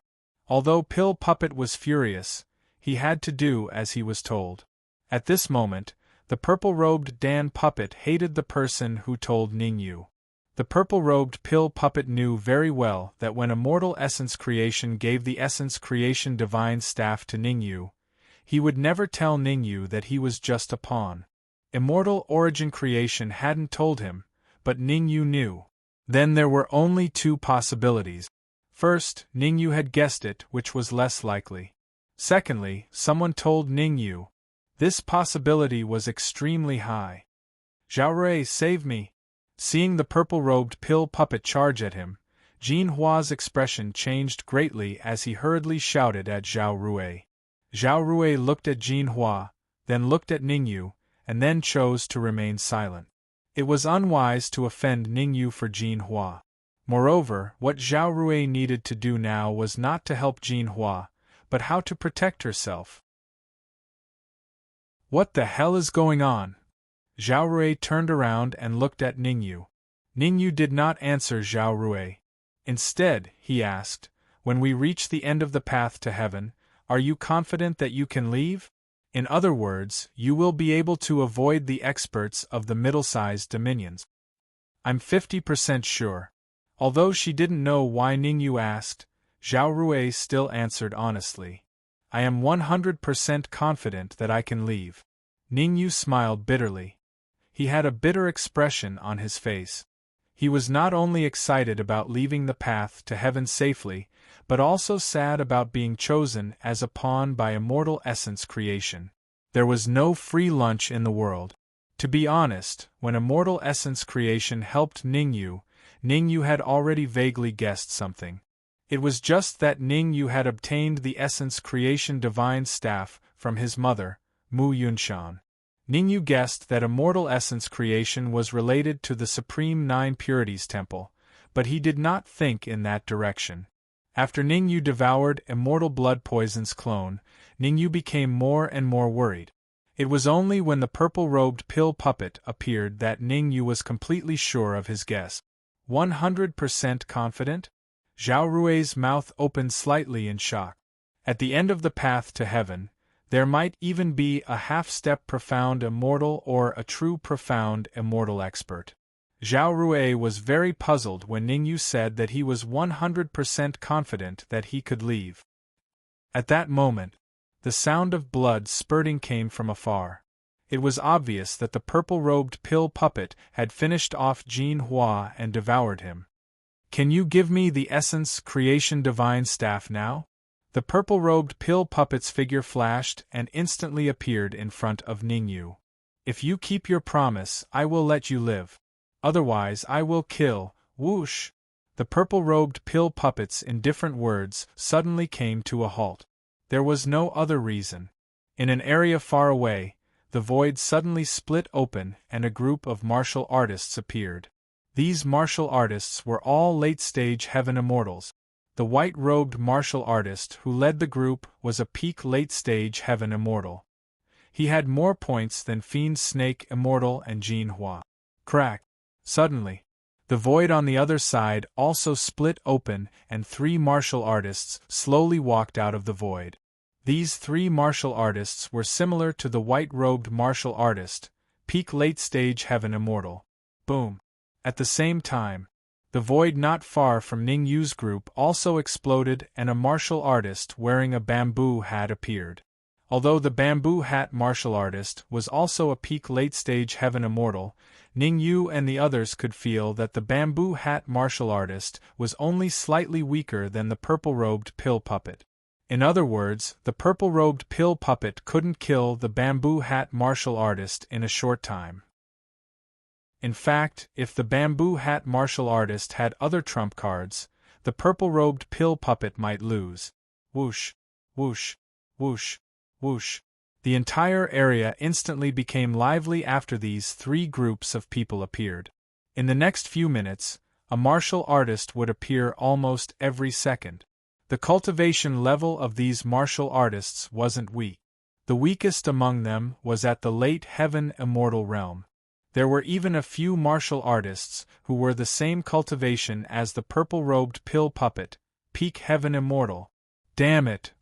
Although Pill Puppet was furious, he had to do as he was told. At this moment, the purple-robed Dan Puppet hated the person who told Ningyu. The purple-robed Pill Puppet knew very well that when Immortal Essence Creation gave the Essence Creation Divine Staff to Ningyu, he would never tell Ningyu that he was just a pawn. Immortal Origin Creation hadn't told him, but Ningyu knew. Then there were only two possibilities. First, Ningyu had guessed it, which was less likely. Secondly, someone told Ningyu. This possibility was extremely high. Zhao Rui, save me! Seeing the purple-robed Pill Puppet charge at him, Jin Hua's expression changed greatly as he hurriedly shouted at Zhao Rui. Zhao Rui looked at Jin Hua, then looked at Ningyu, and then chose to remain silent. It was unwise to offend Ningyu for Jin Hua. Moreover, what Zhao Rui needed to do now was not to help Jin Hua, but how to protect herself. What the hell is going on? Zhao Rui turned around and looked at Ningyu. Ningyu did not answer Zhao Rui. Instead, he asked, when we reach the end of the path to heaven, are you confident that you can leave? In other words, you will be able to avoid the experts of the middle-sized dominions. I'm 50% sure. Although she didn't know why Ningyu asked, Zhao Rui still answered honestly. I am 100% confident that I can leave. Ningyu smiled bitterly. He had a bitter expression on his face. He was not only excited about leaving the path to heaven safely, but also sad about being chosen as a pawn by Immortal Essence Creation. There was no free lunch in the world. To be honest, when Immortal Essence Creation helped Ningyu had already vaguely guessed something. It was just that Ningyu had obtained the Essence Creation Divine Staff from his mother, Mu Yunshan. Ningyu guessed that Immortal Essence Creation was related to the Supreme Nine Purities Temple, but he did not think in that direction. After Ningyu devoured Immortal Blood Poison's clone, Ningyu became more and more worried. It was only when the purple-robed Pill Puppet appeared that Ningyu was completely sure of his guess. 100% confident? Zhao Rui's mouth opened slightly in shock. At the end of the path to heaven, there might even be a half-step profound immortal or a true profound immortal expert. Zhao Rui was very puzzled when Ningyu said that he was 100% confident that he could leave. At that moment, the sound of blood spurting came from afar. It was obvious that the purple-robed Pill Puppet had finished off Jin Hua and devoured him. Can you give me the Essence Creation Divine Staff now? The purple-robed Pill Puppet's figure flashed and instantly appeared in front of Ningyu. If you keep your promise, I will let you live. Otherwise I will kill. Whoosh! The purple-robed Pill Puppet's indifferent words suddenly came to a halt. There was no other reason. In an area far away, the void suddenly split open and a group of martial artists appeared. These martial artists were all late-stage heaven immortals. The white-robed martial artist who led the group was a peak late-stage heaven immortal. He had more points than Fiend Snake Immortal and Jin Hua. Crack! Suddenly, the void on the other side also split open and 3 martial artists slowly walked out of the void. These 3 martial artists were similar to the white-robed martial artist, peak late-stage heaven immortal. Boom! At the same time, the void not far from Ning Yu's group also exploded and a martial artist wearing a bamboo hat appeared. Although the bamboo hat martial artist was also a peak late-stage heaven immortal, Ning Yu and the others could feel that the bamboo hat martial artist was only slightly weaker than the purple-robed pill puppet. In other words, the purple-robed pill puppet couldn't kill the bamboo hat martial artist in a short time. In fact, if the bamboo hat martial artist had other trump cards, the purple-robed pill puppet might lose. Whoosh, whoosh, whoosh, whoosh. The entire area instantly became lively after these 3 groups of people appeared. In the next few minutes, a martial artist would appear almost every second. The cultivation level of these martial artists wasn't weak. The weakest among them was at the late heaven immortal realm. There were even a few martial artists who were the same cultivation as the purple-robed pill puppet, peak heaven immortal. Damn it!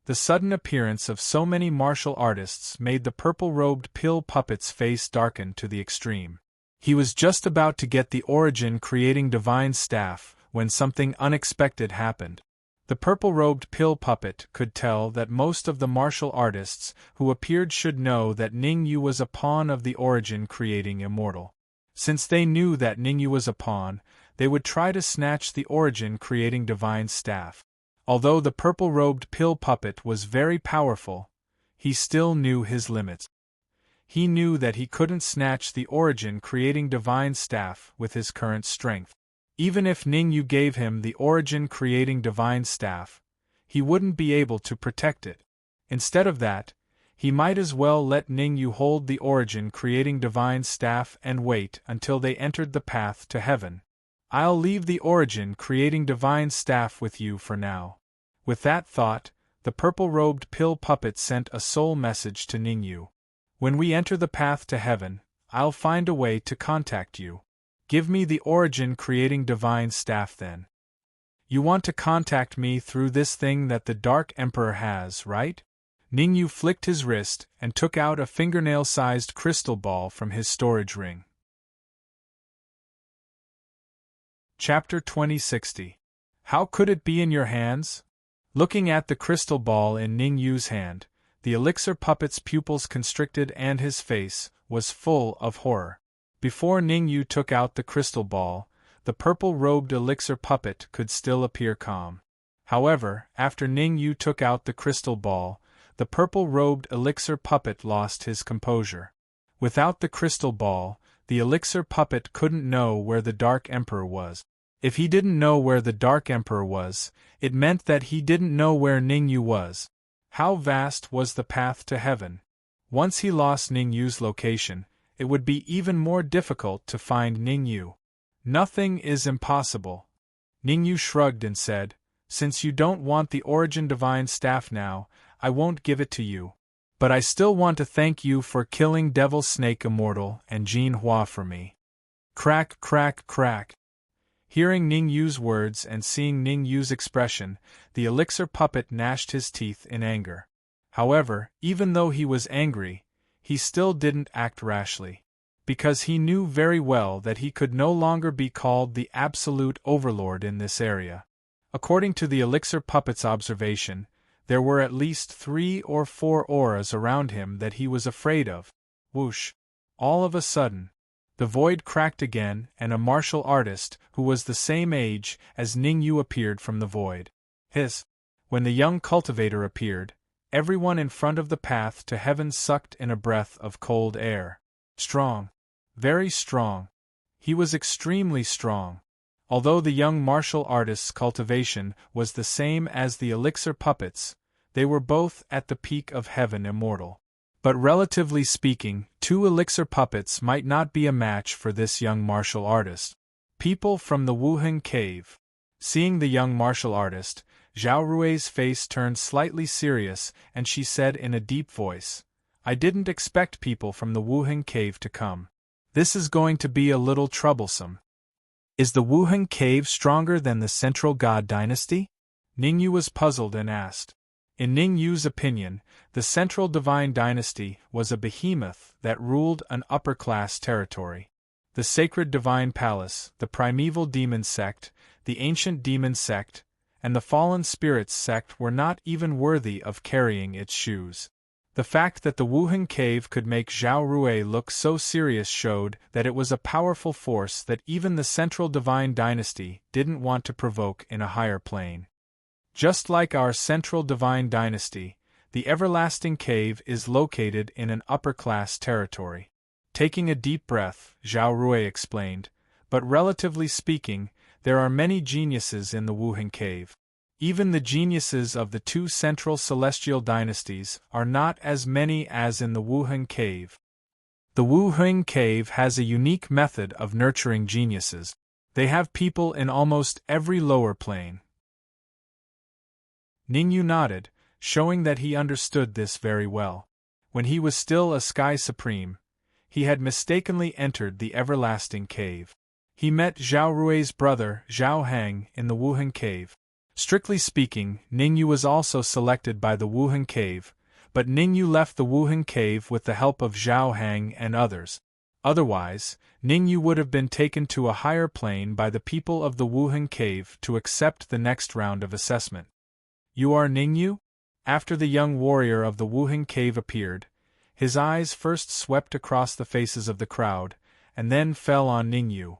The sudden appearance of so many martial artists made the purple-robed pill puppet's face darken to the extreme. He was just about to get the origin-creating divine staff when something unexpected happened. The purple-robed pill puppet could tell that most of the martial artists who appeared should know that Ning Yu was a pawn of the origin-creating immortal. Since they knew that Ning Yu was a pawn, they would try to snatch the origin-creating divine staff. Although the purple-robed pill puppet was very powerful, he still knew his limits. He knew that he couldn't snatch the origin-creating divine staff with his current strength. Even if Ning Yu gave him the origin-creating divine staff, he wouldn't be able to protect it. Instead of that, he might as well let Ning Yu hold the origin-creating divine staff and wait until they entered the path to heaven. I'll leave the origin-creating divine staff with you for now. With that thought, the purple-robed pill puppet sent a soul message to Ning Yu. When we enter the path to heaven, I'll find a way to contact you. Give me the origin-creating divine staff then. You want to contact me through this thing that the Dark Emperor has, right? Ning Yu flicked his wrist and took out a fingernail-sized crystal ball from his storage ring. Chapter 2060. How could it be in your hands? Looking at the crystal ball in Ning Yu's hand, the elixir puppet's pupils constricted and his face was full of horror. Before Ning Yu took out the crystal ball, the purple-robed elixir puppet could still appear calm. However, after Ning Yu took out the crystal ball, the purple-robed elixir puppet lost his composure. Without the crystal ball, the elixir puppet couldn't know where the Dark Emperor was. If he didn't know where the Dark Emperor was, it meant that he didn't know where Ning Yu was. How vast was the path to heaven? Once he lost Ning Yu's location, it would be even more difficult to find Ning Yu. Nothing is impossible. Ning Yu shrugged and said, Since you don't want the origin divine staff now, I won't give it to you. But I still want to thank you for killing Devil Snake Immortal and Jin Hua for me. Crack, crack, crack. Hearing Ning Yu's words and seeing Ning Yu's expression, the elixir puppet gnashed his teeth in anger. However, even though he was angry, he still didn't act rashly. Because he knew very well that he could no longer be called the absolute overlord in this area. According to the elixir puppet's observation, there were at least 3 or 4 auras around him that he was afraid of. Whoosh! All of a sudden, the void cracked again and a martial artist who was the same age as Ning Yu appeared from the void. Hiss! When the young cultivator appeared, everyone in front of the path to heaven sucked in a breath of cold air. Strong. Very strong. He was extremely strong. Although the young martial artist's cultivation was the same as the elixir puppet's, they were both at the peak of heaven immortal. But relatively speaking, 2 elixir puppets might not be a match for this young martial artist. People from the Wuhan cave. Seeing the young martial artist, Zhao Rui's face turned slightly serious, and she said in a deep voice, "I didn't expect people from the Wuhan cave to come. This is going to be a little troublesome." Is the Wuhan cave stronger than the Central God Dynasty? Ningyu was puzzled and asked. In Ningyu's opinion, the Central Divine Dynasty was a behemoth that ruled an upper-class territory. The Sacred Divine Palace, the Primeval Demon Sect, the Ancient Demon Sect, and the Fallen Spirits Sect were not even worthy of carrying its shoes. The fact that the Wuhan cave could make Zhao Rui look so serious showed that it was a powerful force that even the Central Divine Dynasty didn't want to provoke in a higher plane. Just like our Central Divine Dynasty, the Everlasting Cave is located in an upper-class territory. Taking a deep breath, Zhao Rui explained, but relatively speaking, there are many geniuses in the Wuhan cave. Even the geniuses of the 2 central celestial dynasties are not as many as in the Wuhan cave. The Wuhan cave has a unique method of nurturing geniuses. They have people in almost every lower plane. Ningyu nodded, showing that he understood this very well. When he was still a Sky Supreme, he had mistakenly entered the Everlasting Cave. He met Zhao Rui's brother, Zhao Hang, in the Wuhan Cave. Strictly speaking, Ningyu was also selected by the Wuhan Cave, but Ningyu left the Wuhan Cave with the help of Zhao Hang and others. Otherwise, Ningyu would have been taken to a higher plane by the people of the Wuhan Cave to accept the next round of assessment. "You are Ningyu?" After the young warrior of the Wuhan Cave appeared, his eyes first swept across the faces of the crowd, and then fell on Ningyu.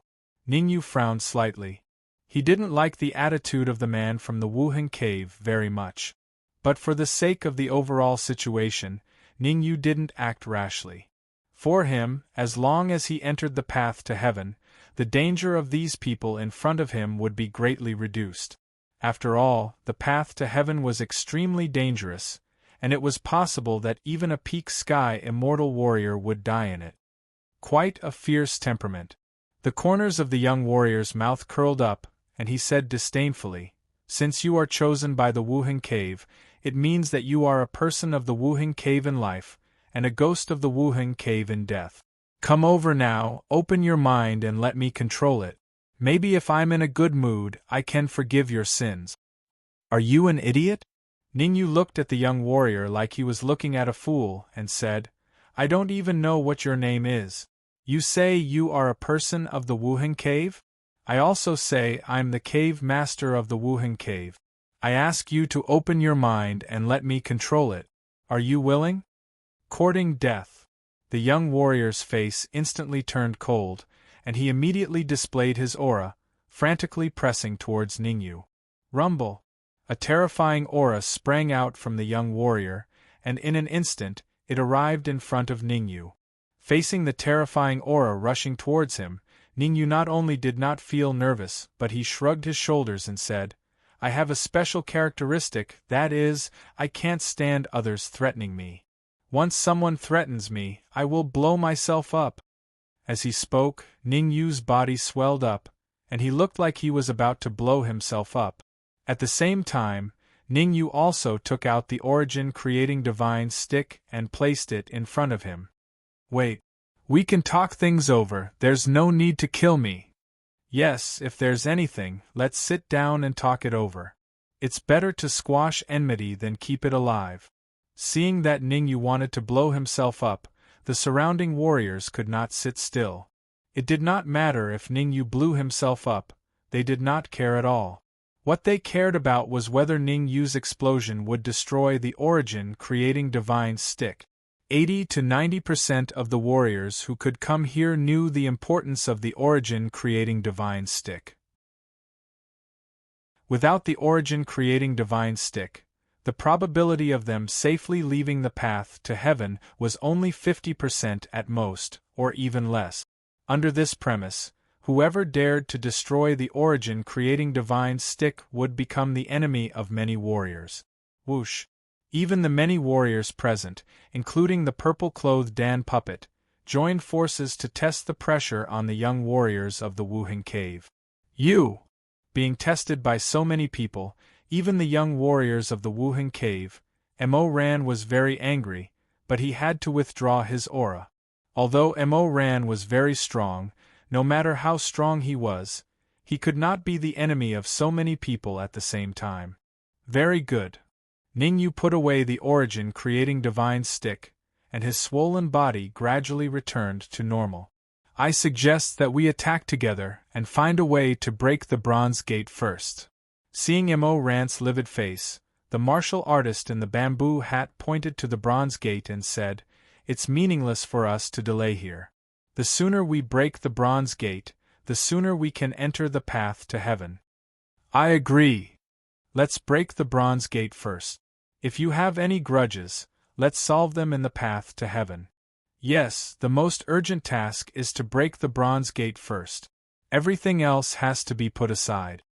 Ningyu frowned slightly. He didn't like the attitude of the man from the Wuhan Cave very much. But for the sake of the overall situation, Ningyu didn't act rashly. For him, as long as he entered the path to heaven, the danger of these people in front of him would be greatly reduced. After all, the path to heaven was extremely dangerous, and it was possible that even a peak sky immortal warrior would die in it. Quite a fierce temperament. The corners of the young warrior's mouth curled up, and he said disdainfully, "Since you are chosen by the Wuhan Cave, it means that you are a person of the Wuhan Cave in life, and a ghost of the Wuhan Cave in death. Come over now, open your mind and let me control it. Maybe if I'm in a good mood, I can forgive your sins." "Are you an idiot?" Ningyu looked at the young warrior like he was looking at a fool, and said, "I don't even know what your name is. You say you are a person of the Wuhan Cave? I also say I'm the cave master of the Wuhan Cave. I ask you to open your mind and let me control it. Are you willing?" Courting death. The young warrior's face instantly turned cold, and he immediately displayed his aura, frantically pressing towards Ningyu. Rumble! A terrifying aura sprang out from the young warrior, and in an instant, it arrived in front of Ningyu. Facing the terrifying aura rushing towards him, Ningyu not only did not feel nervous, but he shrugged his shoulders and said, "I have a special characteristic, that is, I can't stand others threatening me. Once someone threatens me, I will blow myself up." As he spoke, Ningyu's body swelled up, and he looked like he was about to blow himself up. At the same time, Ningyu also took out the Origin Creating Divine stick and placed it in front of him. "Wait. We can talk things over, there's no need to kill me. Yes, if there's anything, let's sit down and talk it over. It's better to squash enmity than keep it alive." Seeing that Ningyu wanted to blow himself up, the surrounding warriors could not sit still. It did not matter if Ningyu blew himself up, they did not care at all. What they cared about was whether Ningyu's explosion would destroy the Origin Creating Divine stick. 80 to 90% of the warriors who could come here knew the importance of the Origin Creating Divine stick. Without the Origin Creating Divine stick, the probability of them safely leaving the path to heaven was only 50% at most, or even less. Under this premise, whoever dared to destroy the Origin Creating Divine stick would become the enemy of many warriors. Whoosh! Even the many warriors present, including the purple-clothed Dan puppet, joined forces to test the pressure on the young warriors of the Wuhan cave. Being tested by so many people, even the young warriors of the Wuhan cave, Mo Ran was very angry, but he had to withdraw his aura. Although Mo Ran was very strong, no matter how strong he could not be the enemy of so many people at the same time. Very good. Ningyu put away the origin creating divine stick, and his swollen body gradually returned to normal. I suggest that we attack together and find a way to break the bronze gate first. Seeing Mo Ran's livid face, the martial artist in the bamboo hat pointed to the bronze gate and said, "It's meaningless for us to delay here. The sooner we break the bronze gate, the sooner we can enter the path to heaven." I agree. Let's break the bronze gate first. If you have any grudges, let's solve them in the path to heaven. Yes, the most urgent task is to break the bronze gate first. Everything else has to be put aside.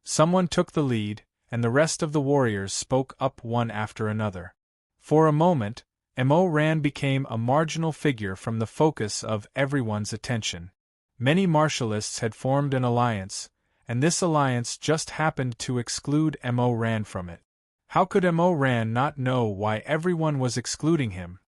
Someone took the lead, and the rest of the warriors spoke up one after another. For a moment, Mo Ran became a marginal figure from the focus of everyone's attention. Many martialists had formed an alliance, and this alliance just happened to exclude Mo Ran from it. How could Mo Ran not know why everyone was excluding him?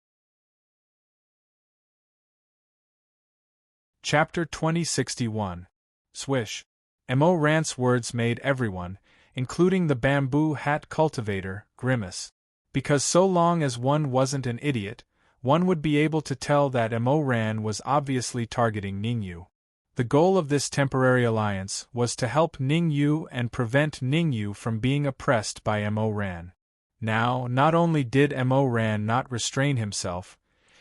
Chapter 2061. Swish. Mo Ran's words made everyone, including the bamboo hat cultivator, grimace. Because so long as one wasn't an idiot, one would be able to tell that Mo Ran was obviously targeting Ningyu. The goal of this temporary alliance was to help Ningyu and prevent Ningyu from being oppressed by Mo Ran. Now, not only did Mo Ran not restrain himself,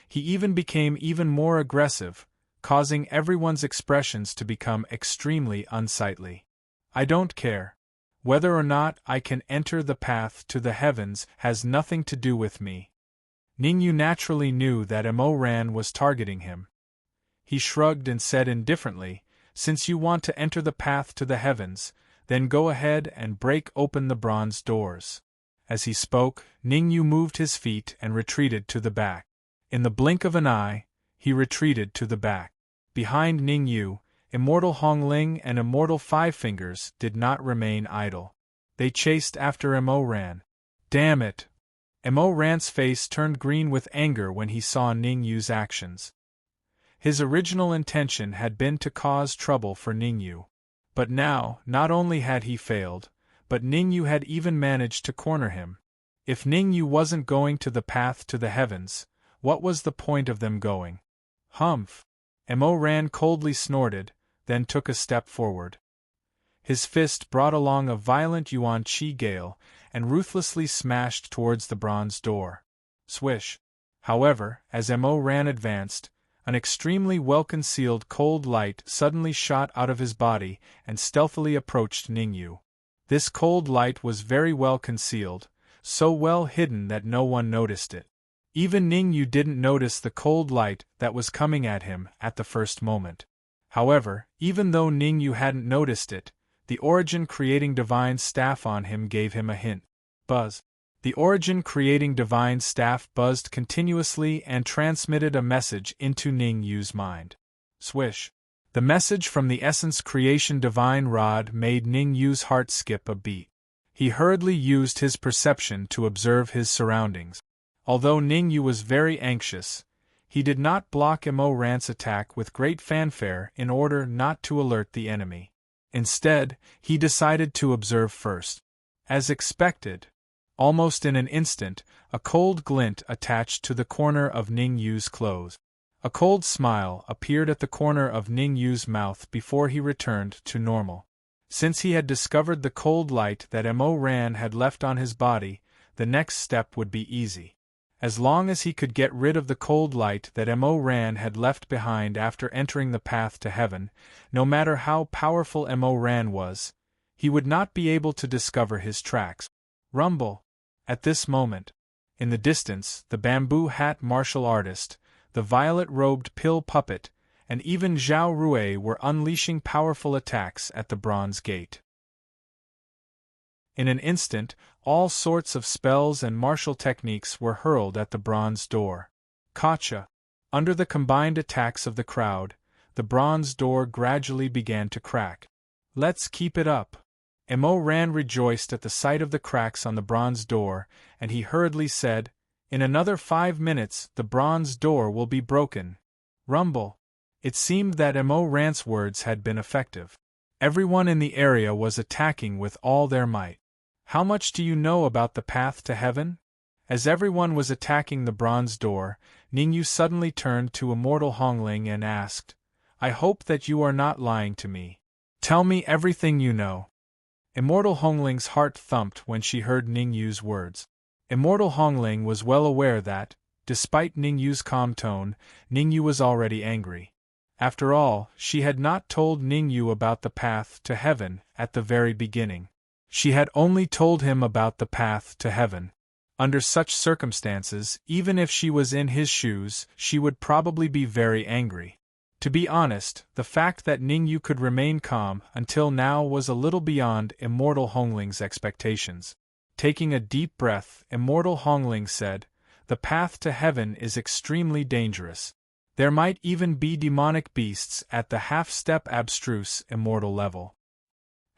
he even became even more aggressive, causing everyone's expressions to become extremely unsightly. I don't care. Whether or not I can enter the path to the heavens has nothing to do with me. Ningyu naturally knew that Mo Ran was targeting him. He shrugged and said indifferently, "Since you want to enter the path to the heavens, then go ahead and break open the bronze doors." As he spoke, Ningyu moved his feet and retreated to the back. In the blink of an eye, he retreated to the back. Behind Ningyu, Immortal Hongling and Immortal Five Fingers did not remain idle. They chased after Mo Ran. Damn it! Mo Ran's face turned green with anger when he saw Ningyu's actions. His original intention had been to cause trouble for Ningyu. But now, not only had he failed, but Ningyu had even managed to corner him. If Ningyu wasn't going to the path to the heavens, what was the point of them going? Humph! Mo Ran coldly snorted, then took a step forward. His fist brought along a violent yuan qi gale, and ruthlessly smashed towards the bronze door. Swish! However, as Mo Ran advanced, an extremely well-concealed cold light suddenly shot out of his body and stealthily approached Ningyu. This cold light was very well concealed, so well hidden that no one noticed it. Even Ningyu didn't notice the cold light that was coming at him at the first moment. However, even though Ningyu hadn't noticed it, the Origin Creating Divine Staff on him gave him a hint. Buzz. The Origin Creating Divine Staff buzzed continuously and transmitted a message into Ningyu's mind. Swish. The message from the Essence Creation Divine Rod made Ningyu's heart skip a beat. He hurriedly used his perception to observe his surroundings. Although Ningyu was very anxious, he did not block Mo Ran's attack with great fanfare in order not to alert the enemy. Instead, he decided to observe first. As expected, almost in an instant, a cold glint attached to the corner of Ningyu's clothes. A cold smile appeared at the corner of Ningyu's mouth before he returned to normal. Since he had discovered the cold light that Mo Ran had left on his body, the next step would be easy. As long as he could get rid of the cold light that Mo Ran had left behind after entering the path to heaven, no matter how powerful Mo Ran was, he would not be able to discover his tracks. Rumble! At this moment, in the distance, the bamboo hat martial artist, the violet-robed pill puppet, and even Zhao Rui were unleashing powerful attacks at the bronze gate. In an instant, All sorts of spells and martial techniques were hurled at the bronze door. Gotcha! Under the combined attacks of the crowd, the bronze door gradually began to crack. Let's keep it up. Emo ran rejoiced at the sight of the cracks on the bronze door, and he hurriedly said, "In another 5 minutes the bronze door will be broken." Rumble. It seemed that Emo Rant's words had been effective. Everyone in the area was attacking with all their might. "How much do you know about the path to heaven?" As everyone was attacking the bronze door, Ningyu suddenly turned to Immortal Hongling and asked, "I hope that you are not lying to me. Tell me everything you know." Immortal Hongling's heart thumped when she heard Ningyu's words. Immortal Hongling was well aware that, despite Ningyu's calm tone, Ningyu was already angry. After all, she had not told Ningyu about the path to heaven at the very beginning. She had only told him about the path to heaven. Under such circumstances, even if she was in his shoes, she would probably be very angry. To be honest, the fact that Ningyu could remain calm until now was a little beyond Immortal Hongling's expectations. Taking a deep breath, Immortal Hongling said, "The path to heaven is extremely dangerous. There might even be demonic beasts at the half-step abstruse immortal level."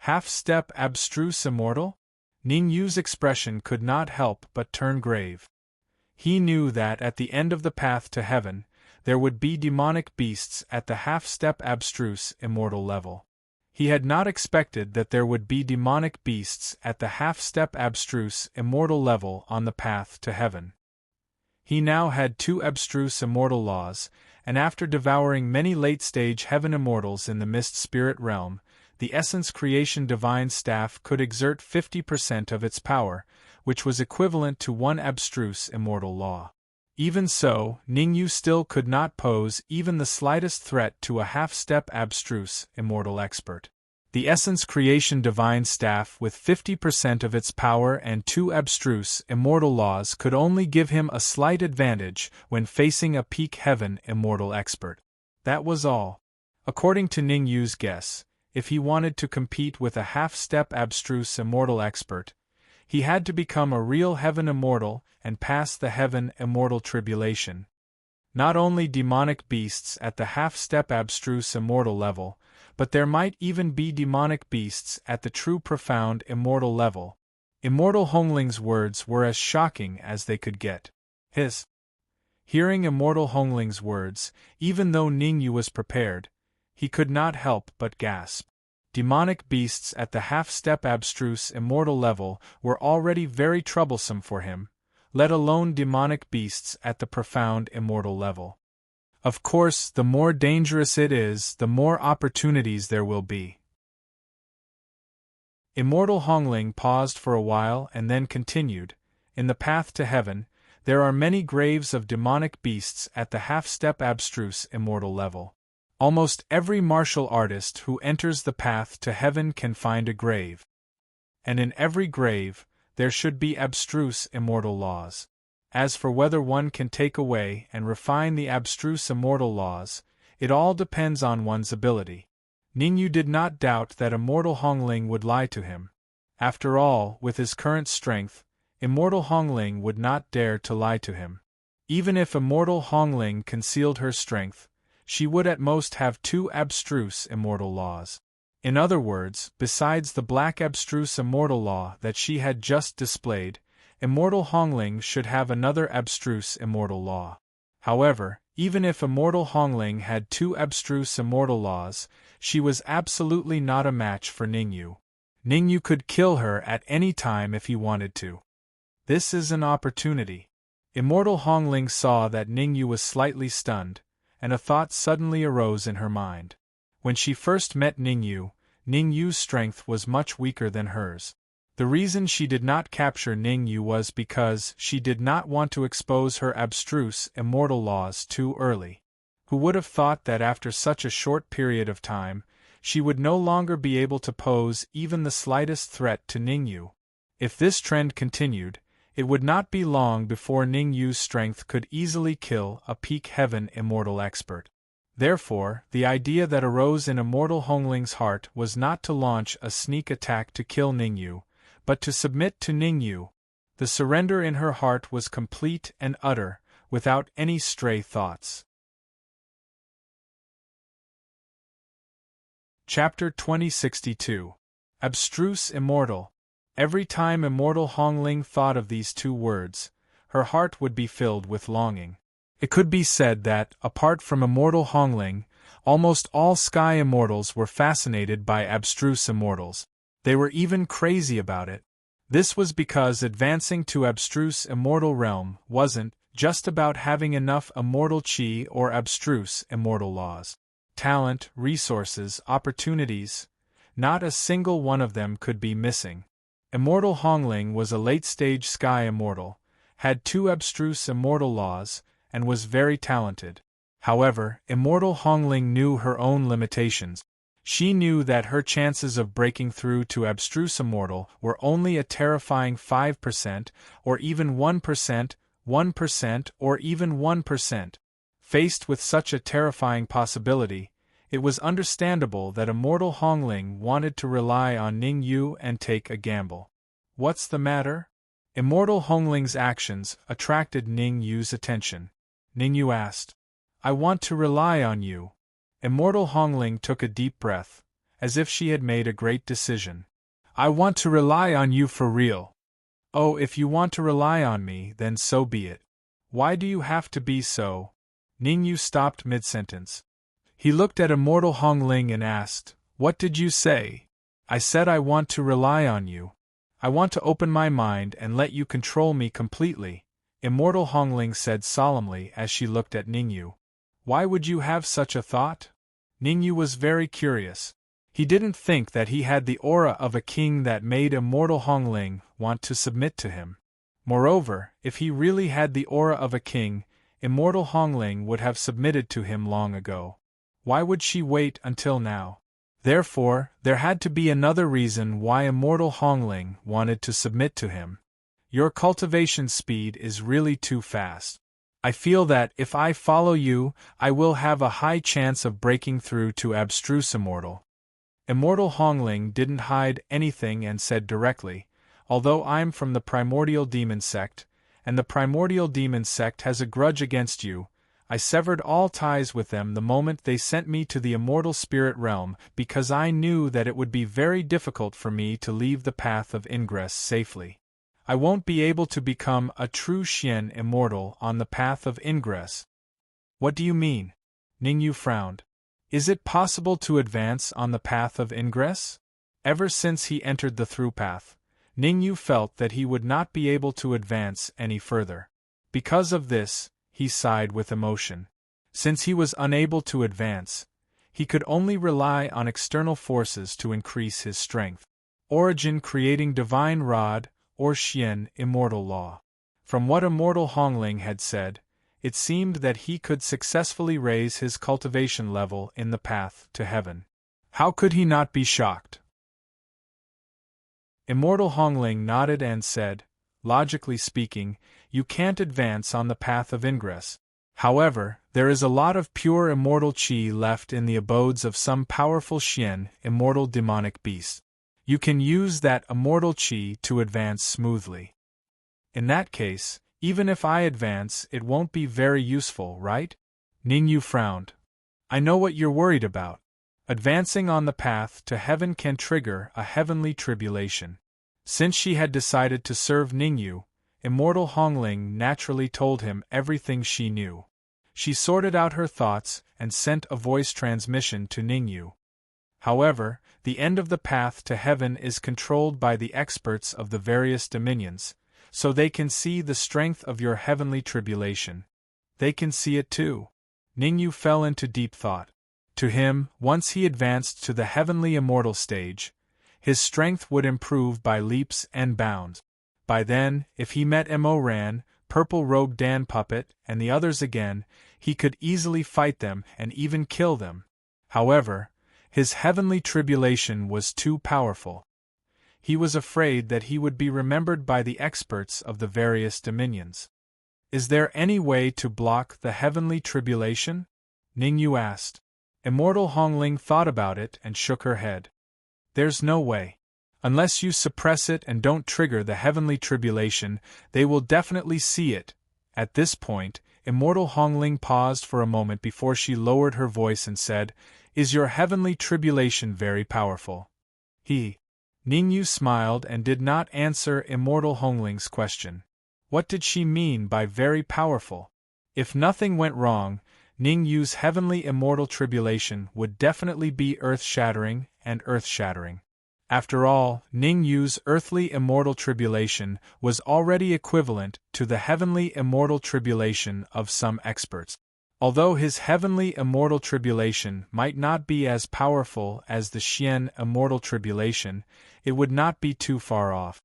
Half-step abstruse immortal? Ningyu's expression could not help but turn grave. He knew that at the end of the path to heaven, there would be demonic beasts at the half-step abstruse immortal level. He had not expected that there would be demonic beasts at the half-step abstruse immortal level on the path to heaven. He now had 2 abstruse immortal laws, and after devouring many late-stage heaven immortals in the mist spirit realm, the Essence Creation Divine Staff could exert 50% of its power, which was equivalent to 1 abstruse immortal law. Even so, Ningyu still could not pose even the slightest threat to a half-step abstruse immortal expert. The Essence Creation Divine Staff with 50% of its power and 2 abstruse immortal laws could only give him a slight advantage when facing a peak heaven immortal expert. That was all. According to Ningyu's guess, if he wanted to compete with a half-step abstruse immortal expert, he had to become a real heaven immortal and pass the heaven immortal tribulation. Not only demonic beasts at the half-step abstruse immortal level, but there might even be demonic beasts at the true profound immortal level. Immortal Hongling's words were as shocking as they could get. Hearing Immortal Hongling's words, even though Ningyu was prepared, he could not help but gasp. Demonic beasts at the half-step abstruse immortal level were already very troublesome for him, let alone demonic beasts at the profound immortal level. Of course, the more dangerous it is, the more opportunities there will be. Immortal Hongling paused for a while and then continued, "In the path to heaven, there are many graves of demonic beasts at the half-step abstruse immortal level. Almost every martial artist who enters the path to heaven can find a grave. And in every grave, there should be abstruse immortal laws. As for whether one can take away and refine the abstruse immortal laws, it all depends on one's ability." Ningyu did not doubt that Immortal Hongling would lie to him. After all, with his current strength, Immortal Hongling would not dare to lie to him. Even if Immortal Hongling concealed her strength, she would at most have 2 abstruse immortal laws. In other words, besides the black abstruse immortal law that she had just displayed, Immortal Hongling should have another abstruse immortal law. However, even if Immortal Hongling had 2 abstruse immortal laws, she was absolutely not a match for Ningyu. Ningyu could kill her at any time if he wanted to. This is an opportunity. Immortal Hongling saw that Ningyu was slightly stunned, and a thought suddenly arose in her mind. When she first met Ningyu, Ningyu's strength was much weaker than hers. The reason she did not capture Ningyu was because she did not want to expose her abstruse immortal laws too early. Who would have thought that after such a short period of time, she would no longer be able to pose even the slightest threat to Ningyu? If this trend continued, it would not be long before Ningyu's strength could easily kill a peak heaven immortal expert. Therefore, the idea that arose in Immortal Hongling's heart was not to launch a sneak attack to kill Ningyu, but to submit to Ningyu. The surrender in her heart was complete and utter, without any stray thoughts. Chapter 2062. Abstruse Immortal. Every time immortal Hongling thought of these two words, her heart would be filled with longing. It could be said that, apart from immortal Hongling, almost all sky immortals were fascinated by abstruse immortals. They were even crazy about it. This was because advancing to abstruse immortal realm wasn't just about having enough immortal chi or abstruse immortal laws. Talent, resources, opportunities, not a single one of them could be missing. Immortal Hongling was a late-stage sky immortal, had 2 abstruse immortal laws, and was very talented. However, immortal Hongling knew her own limitations. She knew that her chances of breaking through to abstruse immortal were only a terrifying 5%, or even 1%, 1%, or even 1%. Faced with such a terrifying possibility, it was understandable that immortal Hongling wanted to rely on Ningyu and take a gamble. What's the matter? Immortal Hongling's actions attracted Ningyu's attention. Ningyu asked, "I want to rely on you." Immortal Hongling took a deep breath, as if she had made a great decision. "I want to rely on you for real." "Oh, if you want to rely on me, then so be it. Why do you have to be so?" Ningyu stopped mid-sentence. He looked at immortal Hongling and asked, "What did you say?" "I said I want to rely on you. I want to open my mind and let you control me completely," immortal Hongling said solemnly as she looked at Ningyu. "Why would you have such a thought?" Ningyu was very curious. He didn't think that he had the aura of a king that made immortal Hongling want to submit to him. Moreover, if he really had the aura of a king, immortal Hongling would have submitted to him long ago. Why would she wait until now? Therefore, there had to be another reason why immortal Hongling wanted to submit to him. "Your cultivation speed is really too fast. I feel that if I follow you, I will have a high chance of breaking through to abstruse immortal." Immortal Hongling didn't hide anything and said directly, "Although I'm from the primordial demon sect, and the primordial demon sect has a grudge against you, I severed all ties with them the moment they sent me to the immortal spirit realm because I knew that it would be very difficult for me to leave the path of ingress safely. I won't be able to become a true Xian immortal on the path of ingress." "What do you mean?" Ningyu frowned. "Is it possible to advance on the path of ingress?" Ever since he entered the through path, Ningyu felt that he would not be able to advance any further. Because of this, he sighed with emotion. Since he was unable to advance, he could only rely on external forces to increase his strength. Origin creating divine rod, or Xian immortal law. From what immortal Hongling had said, it seemed that he could successfully raise his cultivation level in the path to heaven. How could he not be shocked? Immortal Hongling nodded and said, "Logically speaking, you can't advance on the path of ingress. However, there is a lot of pure immortal chi left in the abodes of some powerful Xian, immortal demonic beasts. You can use that immortal chi to advance smoothly. In that case, even if I advance, it won't be very useful, right?" Ningyu frowned. "I know what you're worried about. Advancing on the path to heaven can trigger a heavenly tribulation." Since she had decided to serve Ningyu, immortal Hongling naturally told him everything she knew. She sorted out her thoughts and sent a voice transmission to Ningyu. "However, the end of the path to heaven is controlled by the experts of the various dominions, so they can see the strength of your heavenly tribulation. They can see it too." Ningyu fell into deep thought. To him, once he advanced to the heavenly immortal stage, his strength would improve by leaps and bounds. By then, if he met Mo Ran, Purple-Robed Dan Puppet, and the others again, he could easily fight them and even kill them. However, his heavenly tribulation was too powerful. He was afraid that he would be remembered by the experts of the various dominions. "Is there any way to block the heavenly tribulation?" Ningyu asked. Immortal Hongling thought about it and shook her head. "There's no way. Unless you suppress it and don't trigger the heavenly tribulation, they will definitely see it. At this point, Immortal Hongling paused for a moment before she lowered her voice and said, "Is your heavenly tribulation very powerful?" Ningyu smiled and did not answer Immortal Hongling's question. What did she mean by very powerful? If nothing went wrong, Ningyu's heavenly immortal tribulation would definitely be earth-shattering and earth-shattering. After all, Ningyu's earthly immortal tribulation was already equivalent to the heavenly immortal tribulation of some experts. Although his heavenly immortal tribulation might not be as powerful as the Xian immortal tribulation, it would not be too far off.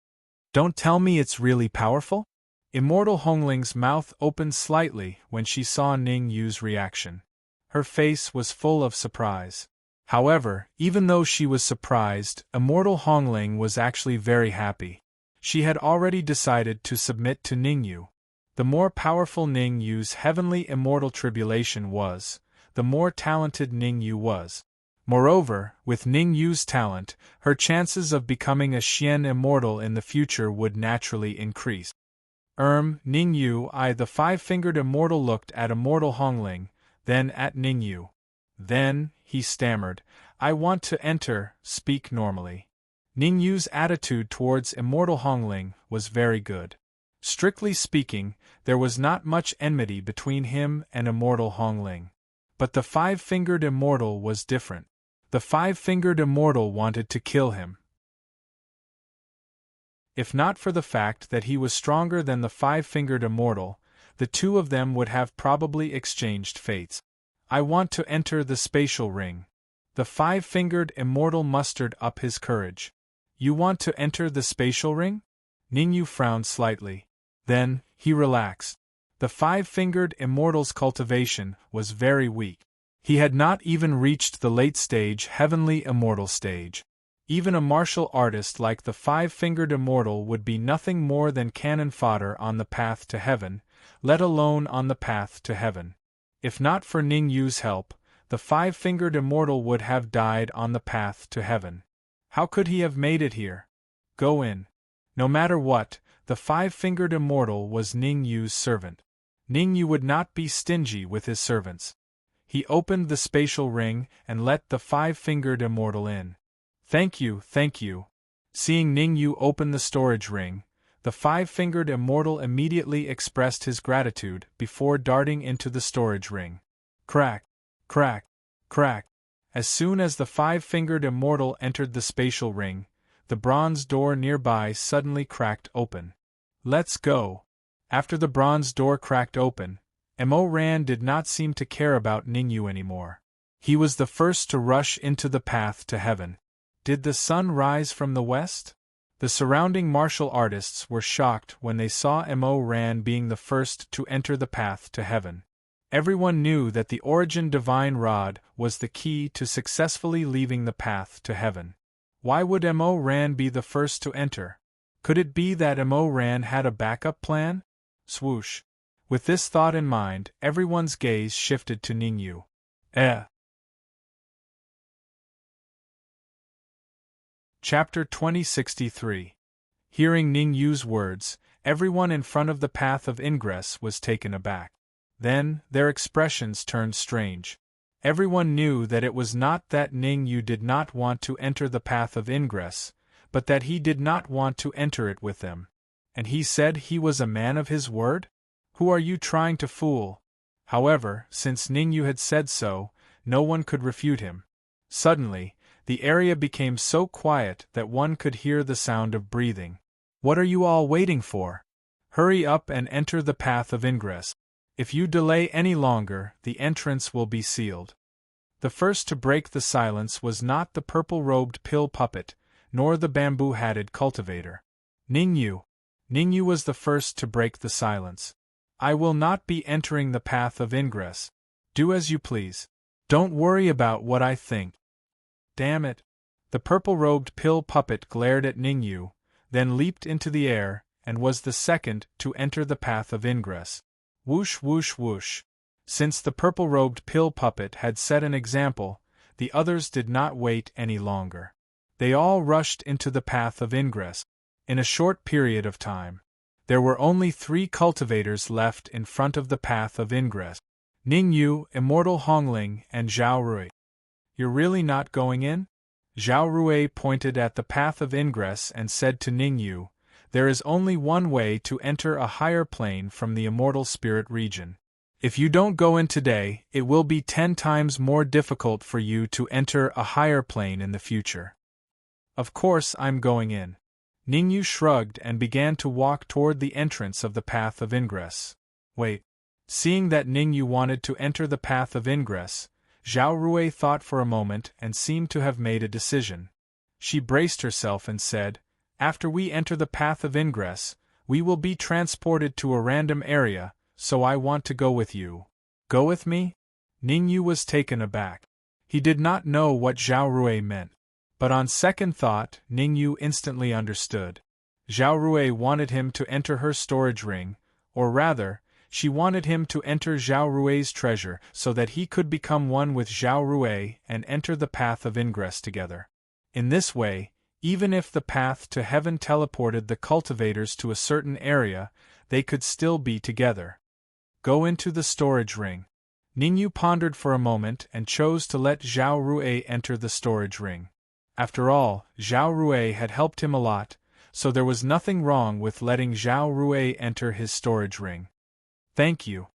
Don't tell me it's really powerful? Immortal Hongling's mouth opened slightly when she saw Ningyu's reaction. Her face was full of surprise. However, even though she was surprised, Immortal Hongling was actually very happy. She had already decided to submit to Ningyu. The more powerful Ningyu's heavenly immortal tribulation was, the more talented Ningyu was. Moreover, with Ningyu's talent, her chances of becoming a Xian immortal in the future would naturally increase. Ningyu, the five-fingered immortal looked at Immortal Hongling, then at Ningyu. Then, he stammered, "I want to enter, speak normally." Ningyu's attitude towards Immortal Hongling was very good. Strictly speaking, there was not much enmity between him and Immortal Hongling. But the five-fingered immortal was different. The five-fingered immortal wanted to kill him. If not for the fact that he was stronger than the five-fingered immortal, the two of them would have probably exchanged fates. "I want to enter the spatial ring." The five-fingered immortal mustered up his courage. "You want to enter the spatial ring?" Ningyu frowned slightly. Then, he relaxed. The five-fingered immortal's cultivation was very weak. He had not even reached the late-stage heavenly immortal stage. Even a martial artist like the five-fingered immortal would be nothing more than cannon fodder on the path to heaven, let alone on the path to heaven. If not for Ningyu's help, the five-fingered immortal would have died on the path to heaven. How could he have made it here? Go in. No matter what, the five-fingered immortal was Ningyu's servant. Ningyu would not be stingy with his servants. He opened the spatial ring and let the five-fingered immortal in. Thank you, thank you." Seeing Ningyu open the storage ring, the five-fingered immortal immediately expressed his gratitude before darting into the storage ring. Crack, crack, crack. As soon as the five-fingered immortal entered the spatial ring, the bronze door nearby suddenly cracked open. "Let's go." After the bronze door cracked open, Mo Ran did not seem to care about Ningyu anymore. He was the first to rush into the path to heaven. Did the sun rise from the west? The surrounding martial artists were shocked when they saw Mo Ran being the first to enter the path to heaven. Everyone knew that the Origin Divine Rod was the key to successfully leaving the path to heaven. Why would Mo Ran be the first to enter? Could it be that Mo Ran had a backup plan? Swoosh. With this thought in mind, everyone's gaze shifted to Ningyu. Chapter 2063. Hearing Ningyu's words, everyone in front of the path of ingress was taken aback. Then, their expressions turned strange. Everyone knew that it was not that Ningyu did not want to enter the path of ingress, but that he did not want to enter it with them. And he said he was a man of his word? Who are you trying to fool? However, since Ningyu had said so, no one could refute him. Suddenly, the area became so quiet that one could hear the sound of breathing. What are you all waiting for? Hurry up and enter the path of ingress. If you delay any longer, the entrance will be sealed. The first to break the silence was not the purple-robed pill puppet, nor the bamboo-hatted cultivator. Ningyu. Ningyu was the first to break the silence. "I will not be entering the path of ingress. Do as you please. Don't worry about what I think." Damn it! The purple-robed pill puppet glared at Ningyu, then leaped into the air, and was the second to enter the path of ingress. Whoosh whoosh whoosh. Since the purple-robed pill puppet had set an example, the others did not wait any longer. They all rushed into the path of ingress. In a short period of time, there were only 3 cultivators left in front of the path of ingress: Ning Yu, Immortal Hongling, and Zhao Rui. "You're really not going in?" Zhao Rui pointed at the path of ingress and said to Ning Yu, "There is only one way to enter a higher plane from the immortal spirit region. If you don't go in today, it will be 10 times more difficult for you to enter a higher plane in the future." "Of course I'm going in." Ningyu shrugged and began to walk toward the entrance of the path of ingress. "Wait." Seeing that Ningyu wanted to enter the path of ingress, Zhao Rui thought for a moment and seemed to have made a decision. She braced herself and said, "After we enter the path of ingress, we will be transported to a random area, so I want to go with you." "Go with me?" Ningyu was taken aback. He did not know what Zhao Rui meant. But on second thought, Ningyu instantly understood. Zhao Rui wanted him to enter her storage ring, or rather, she wanted him to enter Zhao Rui's treasure so that he could become one with Zhao Rui and enter the path of ingress together. In this way, even if the path to heaven teleported the cultivators to a certain area, they could still be together. Go into the storage ring. Ningyu pondered for a moment and chose to let Zhao Rui enter the storage ring. After all, Zhao Rui had helped him a lot, so there was nothing wrong with letting Zhao Rui enter his storage ring. "Thank you."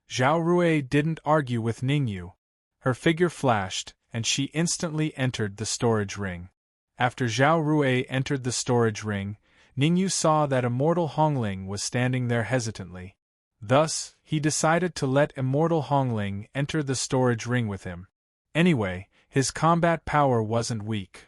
Zhao Rui didn't argue with Ningyu. Her figure flashed, and she instantly entered the storage ring. After Zhao Rui entered the storage ring, Ningyu saw that Immortal Hongling was standing there hesitantly. Thus, he decided to let Immortal Hongling enter the storage ring with him. Anyway, his combat power wasn't weak.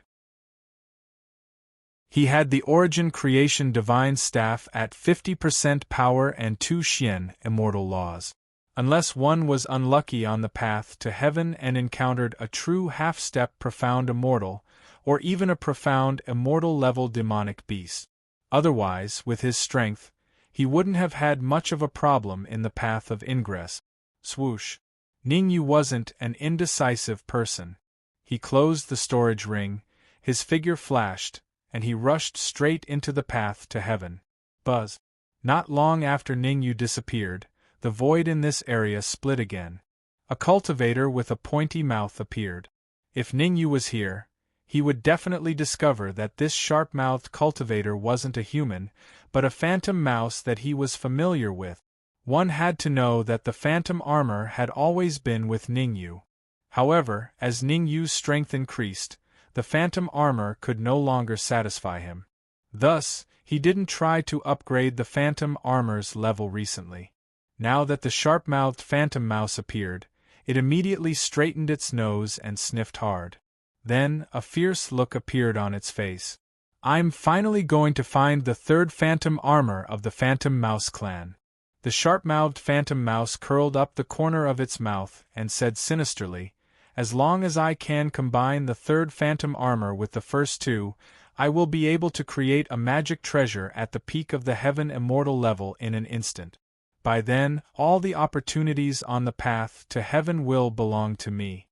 He had the Origin Creation Divine Staff at 50% power and 2 Xian Immortal Laws. Unless one was unlucky on the path to heaven and encountered a true half-step profound immortal, or even a profound immortal level demonic beast. Otherwise, with his strength, he wouldn't have had much of a problem in the path of ingress. Swoosh. Ningyu wasn't an indecisive person. He closed the storage ring, his figure flashed, and he rushed straight into the path to heaven. Buzz. Not long after Ningyu disappeared, the void in this area split again. A cultivator with a pointy mouth appeared. If Ningyu was here, he would definitely discover that this sharp-mouthed cultivator wasn't a human, but a phantom mouse that he was familiar with. One had to know that the phantom armor had always been with Ningyu. However, as Ningyu's strength increased, the phantom armor could no longer satisfy him. Thus, he didn't try to upgrade the phantom armor's level recently. Now that the sharp-mouthed phantom mouse appeared, it immediately straightened its nose and sniffed hard. Then, a fierce look appeared on its face. "I'm finally going to find the 3rd phantom armor of the Phantom Mouse clan." The sharp-mouthed phantom mouse curled up the corner of its mouth and said sinisterly, "As long as I can combine the 3rd phantom armor with the first 2, I will be able to create a magic treasure at the peak of the heaven immortal level in an instant. By then, all the opportunities on the path to heaven will belong to me."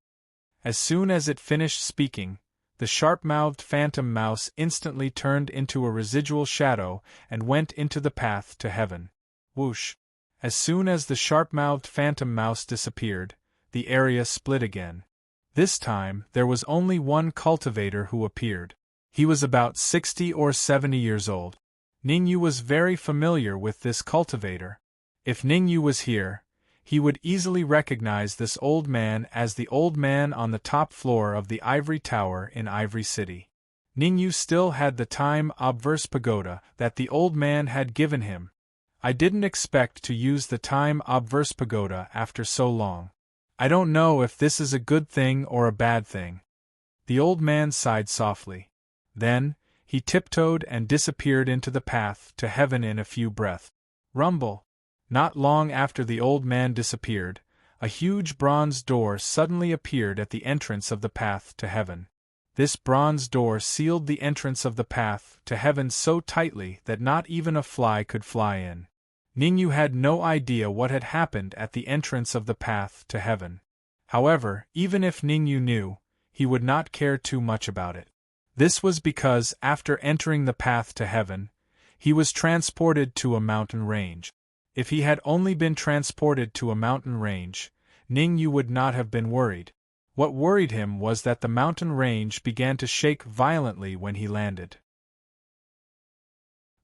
As soon as it finished speaking, the sharp-mouthed phantom mouse instantly turned into a residual shadow and went into the path to heaven. Whoosh! As soon as the sharp-mouthed phantom mouse disappeared, the area split again. This time, there was only one cultivator who appeared. He was about 60 or 70 years old. Ningyu was very familiar with this cultivator. If Ningyu was here, he would easily recognize this old man as the old man on the top floor of the Ivory Tower in Ivory City. Ningyu still had the time obverse pagoda that the old man had given him. "I didn't expect to use the time obverse pagoda after so long. I don't know if this is a good thing or a bad thing." The old man sighed softly. Then, he tiptoed and disappeared into the path to heaven in a few breaths. Rumble! Not long after the old man disappeared, a huge bronze door suddenly appeared at the entrance of the path to heaven. This bronze door sealed the entrance of the path to heaven so tightly that not even a fly could fly in. Ningyu had no idea what had happened at the entrance of the path to heaven. However, even if Ningyu knew, he would not care too much about it. This was because, after entering the path to heaven, he was transported to a mountain range. If he had only been transported to a mountain range, Ning Yu would not have been worried. What worried him was that the mountain range began to shake violently when he landed.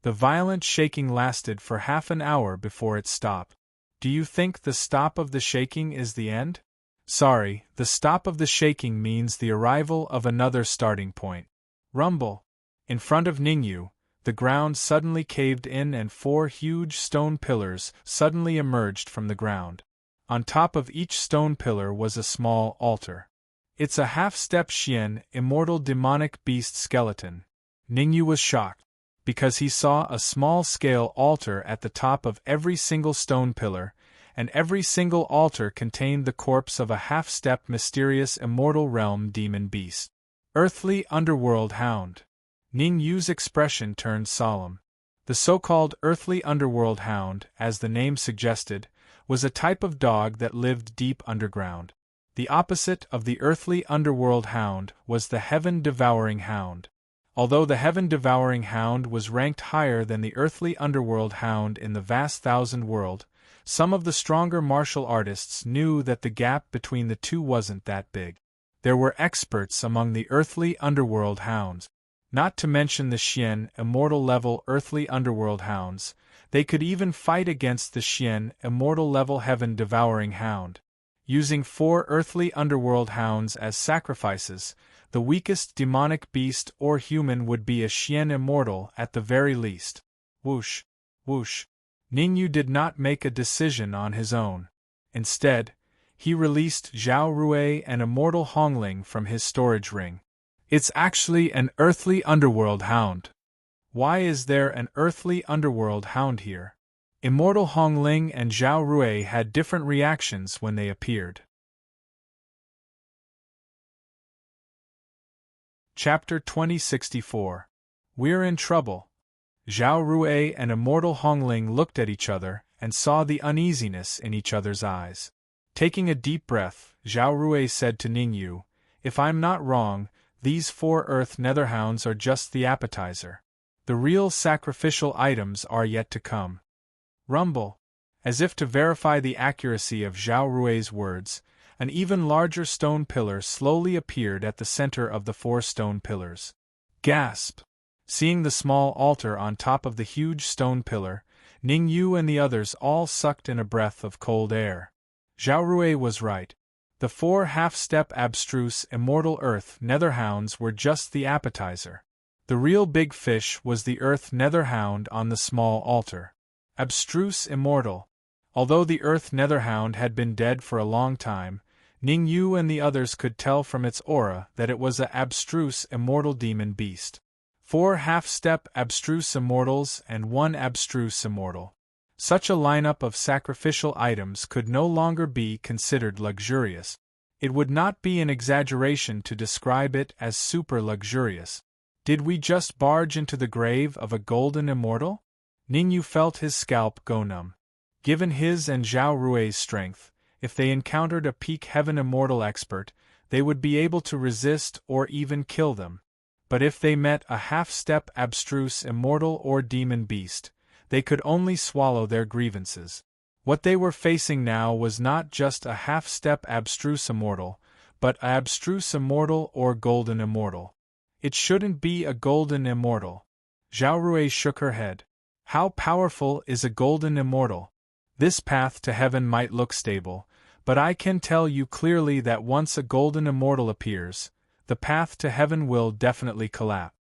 The violent shaking lasted for half an hour before it stopped. Do you think the stop of the shaking is the end? Sorry, the stop of the shaking means the arrival of another starting point. Rumble! In front of Ningyu, the ground suddenly caved in and 4 huge stone pillars suddenly emerged from the ground. On top of each stone pillar was a small altar. It's a half-step Xian, immortal demonic beast skeleton. Ningyu was shocked, because he saw a small-scale altar at the top of every single stone pillar, and every single altar contained the corpse of a half-step mysterious immortal realm demon beast. Earthly underworld hound. Ning Yu's expression turned solemn. The so-called earthly underworld hound, as the name suggested, was a type of dog that lived deep underground. The opposite of the earthly underworld hound was the heaven-devouring hound. Although the heaven-devouring hound was ranked higher than the earthly underworld hound in the vast thousand world, some of the stronger martial artists knew that the gap between the two wasn't that big. There were experts among the earthly underworld hounds. Not to mention the Xian immortal-level earthly underworld hounds, they could even fight against the Xian immortal-level heaven-devouring hound. Using 4 earthly underworld hounds as sacrifices, the weakest demonic beast or human would be a Xian immortal at the very least. Whoosh! Whoosh! Ningyu did not make a decision on his own. Instead, he released Zhao Rui and immortal Hongling from his storage ring. It's actually an earthly underworld hound. Why is there an earthly underworld hound here? Immortal Hongling and Zhao Rui had different reactions when they appeared. Chapter 2064. We're in trouble. Zhao Rui and immortal Hongling looked at each other and saw the uneasiness in each other's eyes. Taking a deep breath, Zhao Rui said to Ningyu, "If I'm not wrong, these 4 Earth Netherhounds are just the appetizer. The real sacrificial items are yet to come." Rumble! As if to verify the accuracy of Zhao Rui's words, an even larger stone pillar slowly appeared at the center of the 4 stone pillars. Gasp! Seeing the small altar on top of the huge stone pillar, Ningyu and the others all sucked in a breath of cold air. Zhao Rui was right. The 4 half-step abstruse immortal Earth Netherhounds were just the appetizer. The real big fish was the Earth Netherhound on the small altar. Abstruse immortal. Although the Earth Netherhound had been dead for a long time, Ningyu and the others could tell from its aura that it was an abstruse immortal demon beast. 4 half-step abstruse immortals and 1 abstruse immortal. Such a lineup of sacrificial items could no longer be considered luxurious. It would not be an exaggeration to describe it as super luxurious. Did we just barge into the grave of a golden immortal? Ningyu felt his scalp go numb. Given his and Zhao Rui's strength, if they encountered a peak heaven immortal expert, they would be able to resist or even kill them. But if they met a half-step abstruse immortal or demon beast, they could only swallow their grievances. What they were facing now was not just a half-step abstruse immortal, but a abstruse immortal or golden immortal. It shouldn't be a golden immortal. Zhao Rui shook her head. How powerful is a golden immortal? This path to heaven might look stable, but I can tell you clearly that once a golden immortal appears, the path to heaven will definitely collapse.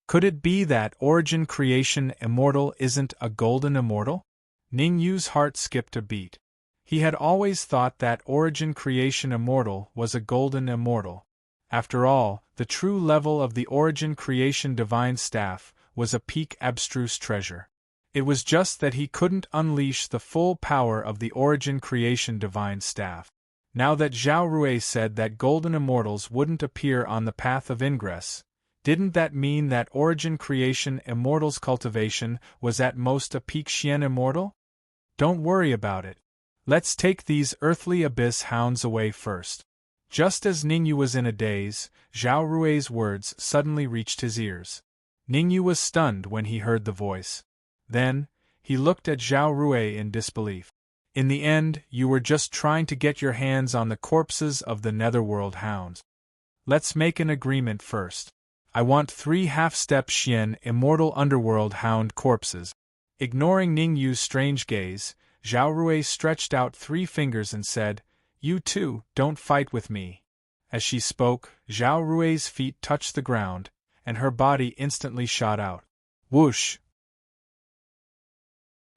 Could it be that Origin Creation Immortal isn't a golden immortal? Ningyu's heart skipped a beat. He had always thought that Origin Creation Immortal was a golden immortal. After all, the true level of the Origin Creation Divine Staff was a peak abstruse treasure. It was just that he couldn't unleash the full power of the Origin Creation Divine Staff. Now that Zhao Rui said that golden immortals wouldn't appear on the path of ingress, didn't that mean that Origin Creation Immortal's cultivation was at most a peak Xian immortal? Don't worry about it. Let's take these earthly abyss hounds away first. Just as Ningyu was in a daze, Zhao Rui's words suddenly reached his ears. Ningyu was stunned when he heard the voice. Then, he looked at Zhao Rui in disbelief. In the end, you were just trying to get your hands on the corpses of the Netherworld hounds. Let's make an agreement first. I want 3 half-step Xian immortal underworld hound corpses. Ignoring Ningyu's strange gaze, Zhao Rui stretched out 3 fingers and said, "You too, don't fight with me." As she spoke, Zhao Rui's feet touched the ground, and her body instantly shot out. Whoosh!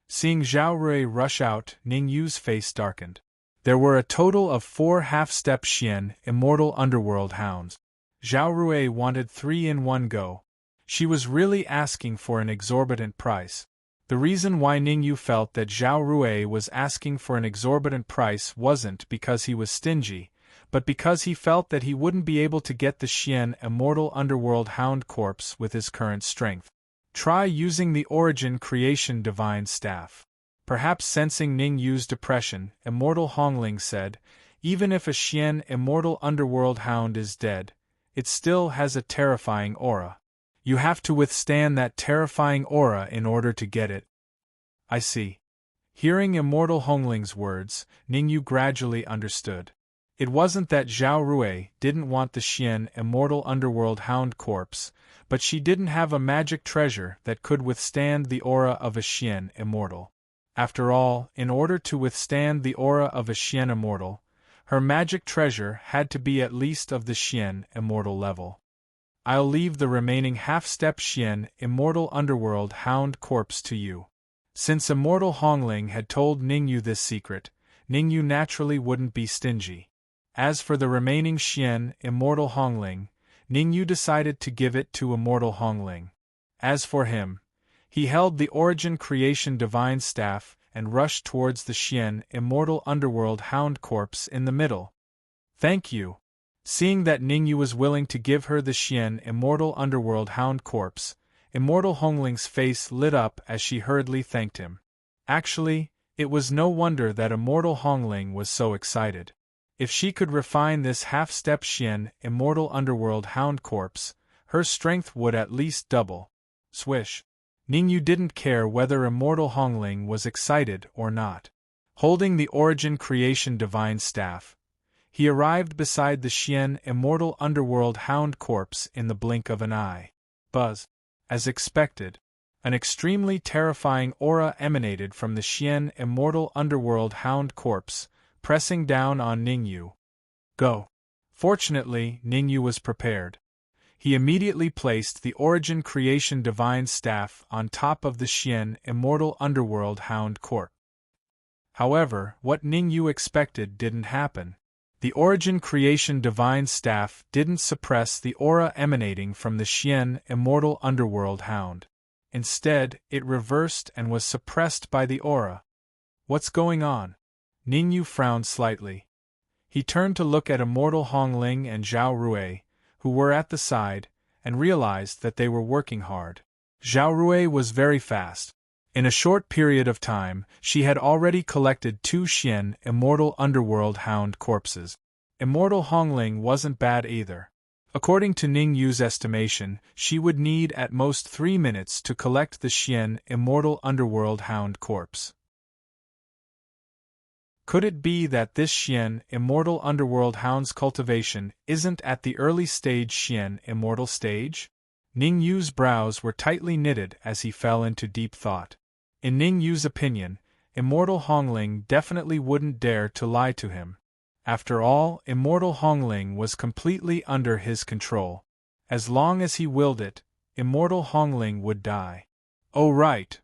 Seeing Zhao Rui rush out, Ningyu's face darkened. There were a total of 4 half-step Xian immortal underworld hounds. Zhao Rui wanted 3 in one go. She was really asking for an exorbitant price. The reason why Ningyu felt that Zhao Rui was asking for an exorbitant price wasn't because he was stingy, but because he felt that he wouldn't be able to get the Xian immortal underworld hound corpse with his current strength. Try using the Origin Creation Divine Staff. Perhaps sensing Ningyu's depression, Immortal Hongling said, "Even if a Xian immortal underworld hound is dead, it still has a terrifying aura. You have to withstand that terrifying aura in order to get it." I see. Hearing Immortal Hongling's words, Ningyu gradually understood. It wasn't that Zhao Rui didn't want the Xian immortal underworld hound corpse, but she didn't have a magic treasure that could withstand the aura of a Xian immortal. After all, in order to withstand the aura of a Xian immortal, her magic treasure had to be at least of the Xian immortal level. I'll leave the remaining half-step Xian immortal underworld hound corpse to you. Since Immortal Hongling had told Ningyu this secret, Ningyu naturally wouldn't be stingy. As for the remaining Xian immortal Hongling, Ningyu decided to give it to Immortal Hongling. As for him, he held the Origin Creation Divine Staff and rushed towards the Xian immortal underworld hound corpse in the middle. "Thank you." Seeing that Ningyu was willing to give her the Xian immortal underworld hound corpse, Immortal Hongling's face lit up as she hurriedly thanked him. Actually, it was no wonder that Immortal Hongling was so excited. If she could refine this half-step Xian immortal underworld hound corpse, her strength would at least double. Swish! Ningyu didn't care whether Immortal Hongling was excited or not. Holding the Origin Creation Divine Staff, he arrived beside the Xian immortal underworld hound corpse in the blink of an eye. Buzz! As expected, an extremely terrifying aura emanated from the Xian immortal underworld hound corpse, pressing down on Ningyu. Go! Fortunately, Ningyu was prepared. He immediately placed the Origin Creation Divine Staff on top of the Xian immortal underworld hound corpse. However, what Ningyu expected didn't happen. The Origin Creation Divine Staff didn't suppress the aura emanating from the Xian immortal underworld hound. Instead, it reversed and was suppressed by the aura. What's going on? Ningyu frowned slightly. He turned to look at Immortal Hongling and Zhao Rui, who were at the side, and realized that they were working hard. Zhao Rui was very fast. In a short period of time, she had already collected 2 Xian immortal underworld hound corpses. Immortal Hongling wasn't bad either. According to Ningyu's estimation, she would need at most 3 minutes to collect the Xian immortal underworld hound corpse. Could it be that this Xian immortal underworld hound's cultivation isn't at the early stage Xian immortal stage? Ningyu's brows were tightly knitted as he fell into deep thought. In Ningyu's opinion, Immortal Hongling definitely wouldn't dare to lie to him. After all, Immortal Hongling was completely under his control. As long as he willed it, Immortal Hongling would die. Oh right!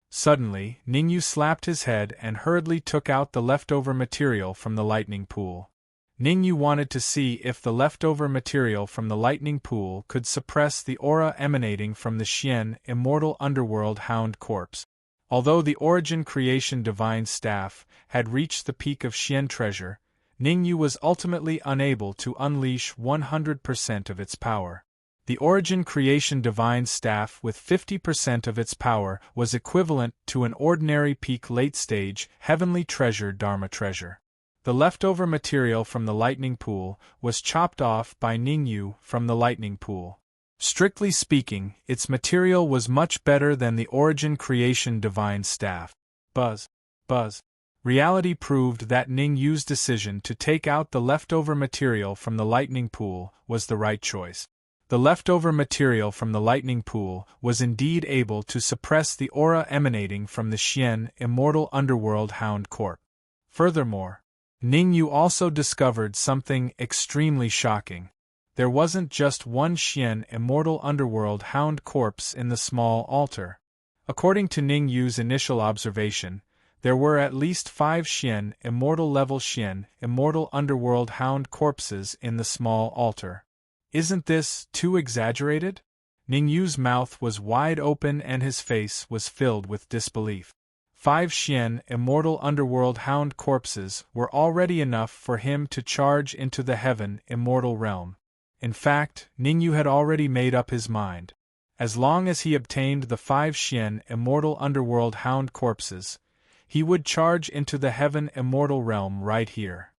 Suddenly, Ningyu slapped his head and hurriedly took out the leftover material from the lightning pool. Ningyu wanted to see if the leftover material from the lightning pool could suppress the aura emanating from the Xian immortal underworld hound corpse. Although the Origin Creation Divine Staff had reached the peak of Xian treasure, Ningyu was ultimately unable to unleash 100% of its power. The Origin Creation Divine Staff with 50% of its power was equivalent to an ordinary peak late-stage Heavenly Treasure Dharma treasure. The leftover material from the lightning pool was chopped off by Ningyu from the lightning pool. Strictly speaking, its material was much better than the origin creation divine staff. Buzz. Buzz. Reality proved that Ningyu's decision to take out the leftover material from the lightning pool was the right choice. The leftover material from the lightning pool was indeed able to suppress the aura emanating from the Xian immortal underworld hound corpse. Furthermore, Ningyu also discovered something extremely shocking. There wasn't just one Xian immortal underworld hound corpse in the small altar. According to Ningyu's initial observation, there were at least 5 Xian immortal level Xian immortal underworld hound corpses in the small altar. Isn't this too exaggerated? Ningyu's mouth was wide open and his face was filled with disbelief. 5 Xian immortal underworld hound corpses were already enough for him to charge into the heaven immortal realm. In fact, Ningyu had already made up his mind. As long as he obtained the 5 Xian immortal underworld hound corpses, he would charge into the heaven immortal realm right here.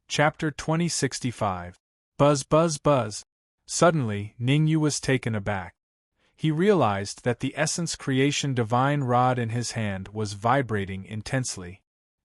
Chapter 2065. Buzz Buzz Buzz. Suddenly, Ningyu was taken aback. He realized that the essence creation divine rod in his hand was vibrating intensely.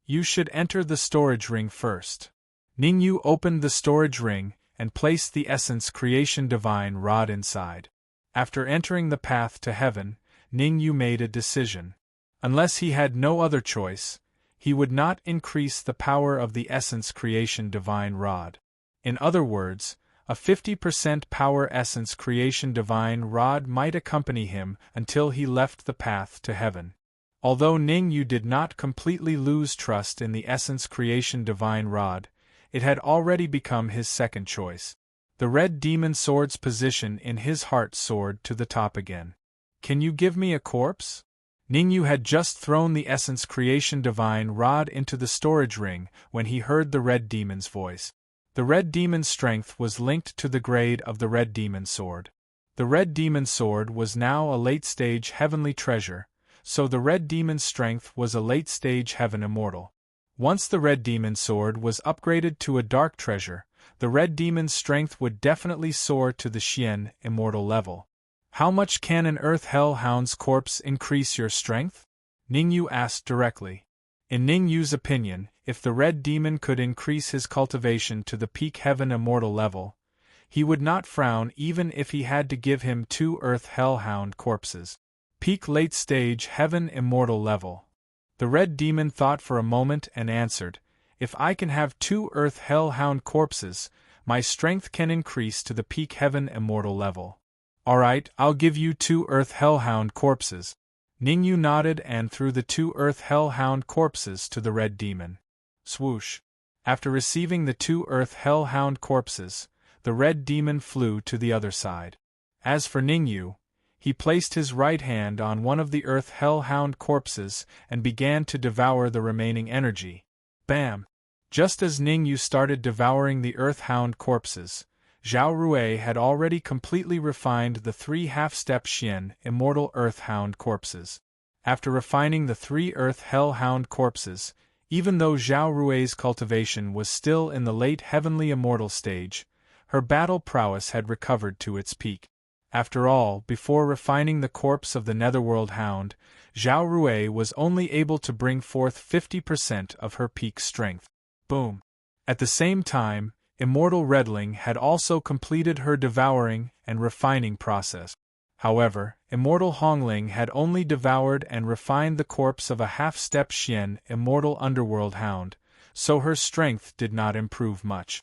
You should enter the storage ring first. Ningyu opened the storage ring and placed the essence creation divine rod inside. After entering the path to heaven, Ningyu made a decision. Unless he had no other choice, he would not increase the power of the essence creation divine rod. In other words, a 50% power essence creation divine rod might accompany him until he left the path to heaven. Although Ningyu did not completely lose trust in the essence creation divine rod, it had already become his second choice. The red demon sword's position in his heart soared to the top again. Can you give me a corpse? Ningyu had just thrown the essence creation divine rod into the storage ring when he heard the red demon's voice. The red demon's strength was linked to the grade of the red demon sword. The red demon sword was now a late-stage heavenly treasure, so the red demon's strength was a late-stage heaven immortal. Once the red demon sword was upgraded to a dark treasure, the red demon's strength would definitely soar to the Xian immortal level. How much can an Earth Hellhound's corpse increase your strength? Ningyu asked directly. In Ningyu's opinion, if the red demon could increase his cultivation to the peak heaven immortal level, he would not frown even if he had to give him 2 Earth Hellhound corpses. Peak late stage heaven immortal level. The red demon thought for a moment and answered, if I can have 2 Earth Hellhound corpses, my strength can increase to the peak heaven immortal level. Alright, I'll give you 2 Earth Hellhound corpses. Ningyu nodded and threw the 2 Earth Hellhound corpses to the red demon. Swoosh. After receiving the 2 Earth Hellhound corpses, the red demon flew to the other side. As for Ningyu, he placed his right hand on one of the Earth Hellhound corpses and began to devour the remaining energy. Bam! Just as Ningyu started devouring the Earth Hound corpses, Zhao Rui had already completely refined the 3 half-step Xian immortal Earth Hound corpses. After refining the 3 Earth Hellhound corpses, even though Zhao Rui's cultivation was still in the late heavenly immortal stage, her battle prowess had recovered to its peak. After all, before refining the corpse of the Netherworld Hound, Zhao Rui was only able to bring forth 50% of her peak strength. Boom! At the same time, Immortal Redling had also completed her devouring and refining process. However, Immortal Hongling had only devoured and refined the corpse of a half-step Xian immortal underworld hound, so her strength did not improve much.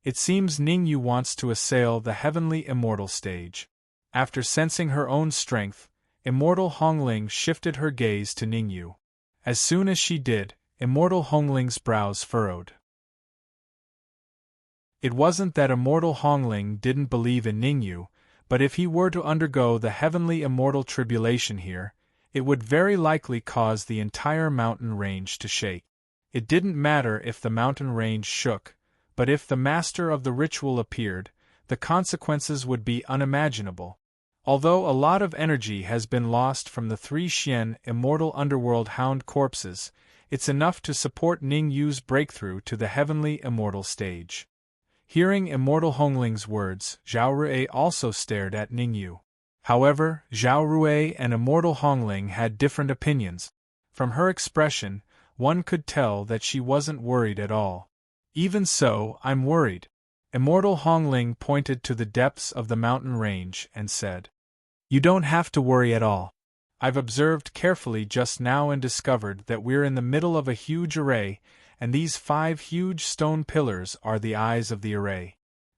It seems Ningyu wants to assail the heavenly immortal stage. After sensing her own strength, Immortal Hongling shifted her gaze to Ningyu. As soon as she did, Immortal Hongling's brows furrowed. It wasn't that Immortal Hongling didn't believe in Ningyu, but if he were to undergo the heavenly immortal tribulation here, it would very likely cause the entire mountain range to shake. It didn't matter if the mountain range shook, but if the master of the ritual appeared, the consequences would be unimaginable. Although a lot of energy has been lost from the 3 Xian immortal underworld hound corpses, it's enough to support Ning Yu's breakthrough to the heavenly immortal stage. Hearing Immortal Hongling's words, Zhao Rui also stared at Ning Yu. However, Zhao Rui and Immortal Hongling had different opinions. From her expression, one could tell that she wasn't worried at all. Even so, I'm worried. Immortal Hongling pointed to the depths of the mountain range and said, "You don't have to worry at all. I've observed carefully just now and discovered that we're in the middle of a huge array, and these 5 huge stone pillars are the eyes of the array."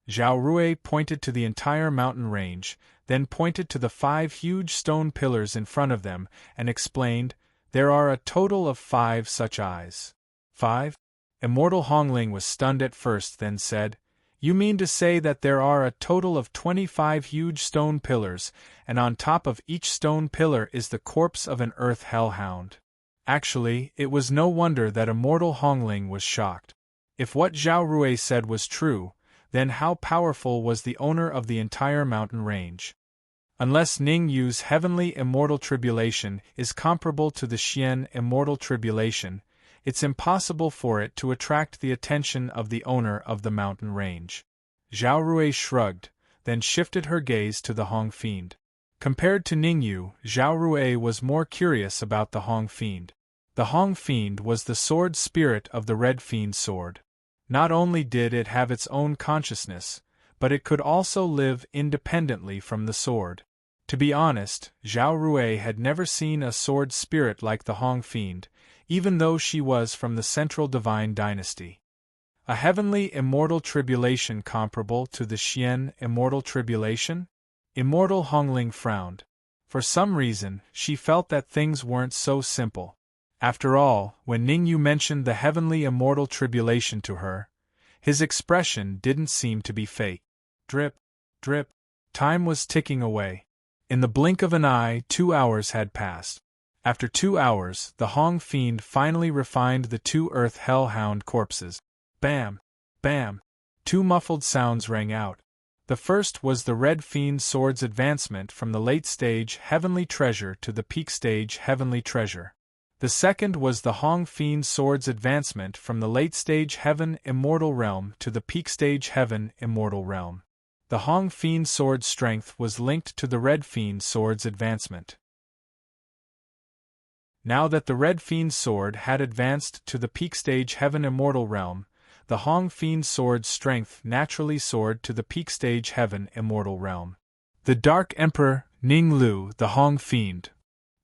Zhao Rui pointed to the entire mountain range, then pointed to the 5 huge stone pillars in front of them, and explained, "There are a total of 5 such eyes." 5? Immortal Hongling was stunned at first, then said, "You mean to say that there are a total of 25 huge stone pillars, and on top of each stone pillar is the corpse of an earth hellhound?" Actually, it was no wonder that Immortal Hongling was shocked. If what Zhao Rui said was true, then how powerful was the owner of the entire mountain range? Unless Ning Yu's heavenly immortal tribulation is comparable to the Xian immortal tribulation, it's impossible for it to attract the attention of the owner of the mountain range. Zhao Rui shrugged, then shifted her gaze to the Hong Fiend. Compared to Ning Yu, Zhao Rui was more curious about the Hong Fiend. The Hong Fiend was the sword spirit of the Red Fiend sword. Not only did it have its own consciousness, but it could also live independently from the sword. To be honest, Zhao Rui had never seen a sword spirit like the Hong Fiend, even though she was from the Central Divine Dynasty. A heavenly immortal tribulation comparable to the Xian immortal tribulation? Immortal Hongling frowned. For some reason, she felt that things weren't so simple. After all, when Ning Yu mentioned the heavenly immortal tribulation to her, his expression didn't seem to be fake. Drip, drip. Time was ticking away. In the blink of an eye, 2 hours had passed. After 2 hours, the Hong Fiend finally refined the 2 Earth Hellhound corpses. Bam! Bam! 2 muffled sounds rang out. The first was the Red Fiend sword's advancement from the late stage Heavenly Treasure to the peak stage Heavenly Treasure. The second was the Hong Fiend sword's advancement from the late stage Heaven Immortal Realm to the peak stage Heaven Immortal Realm. The Hong Fiend sword's strength was linked to the Red Fiend sword's advancement. Now that the Red Fiend sword had advanced to the peak stage Heaven Immortal Realm, the Hong Fiend sword's strength naturally soared to the peak stage Heaven Immortal Realm. The Dark Emperor, Ning Lu, the Hong Fiend.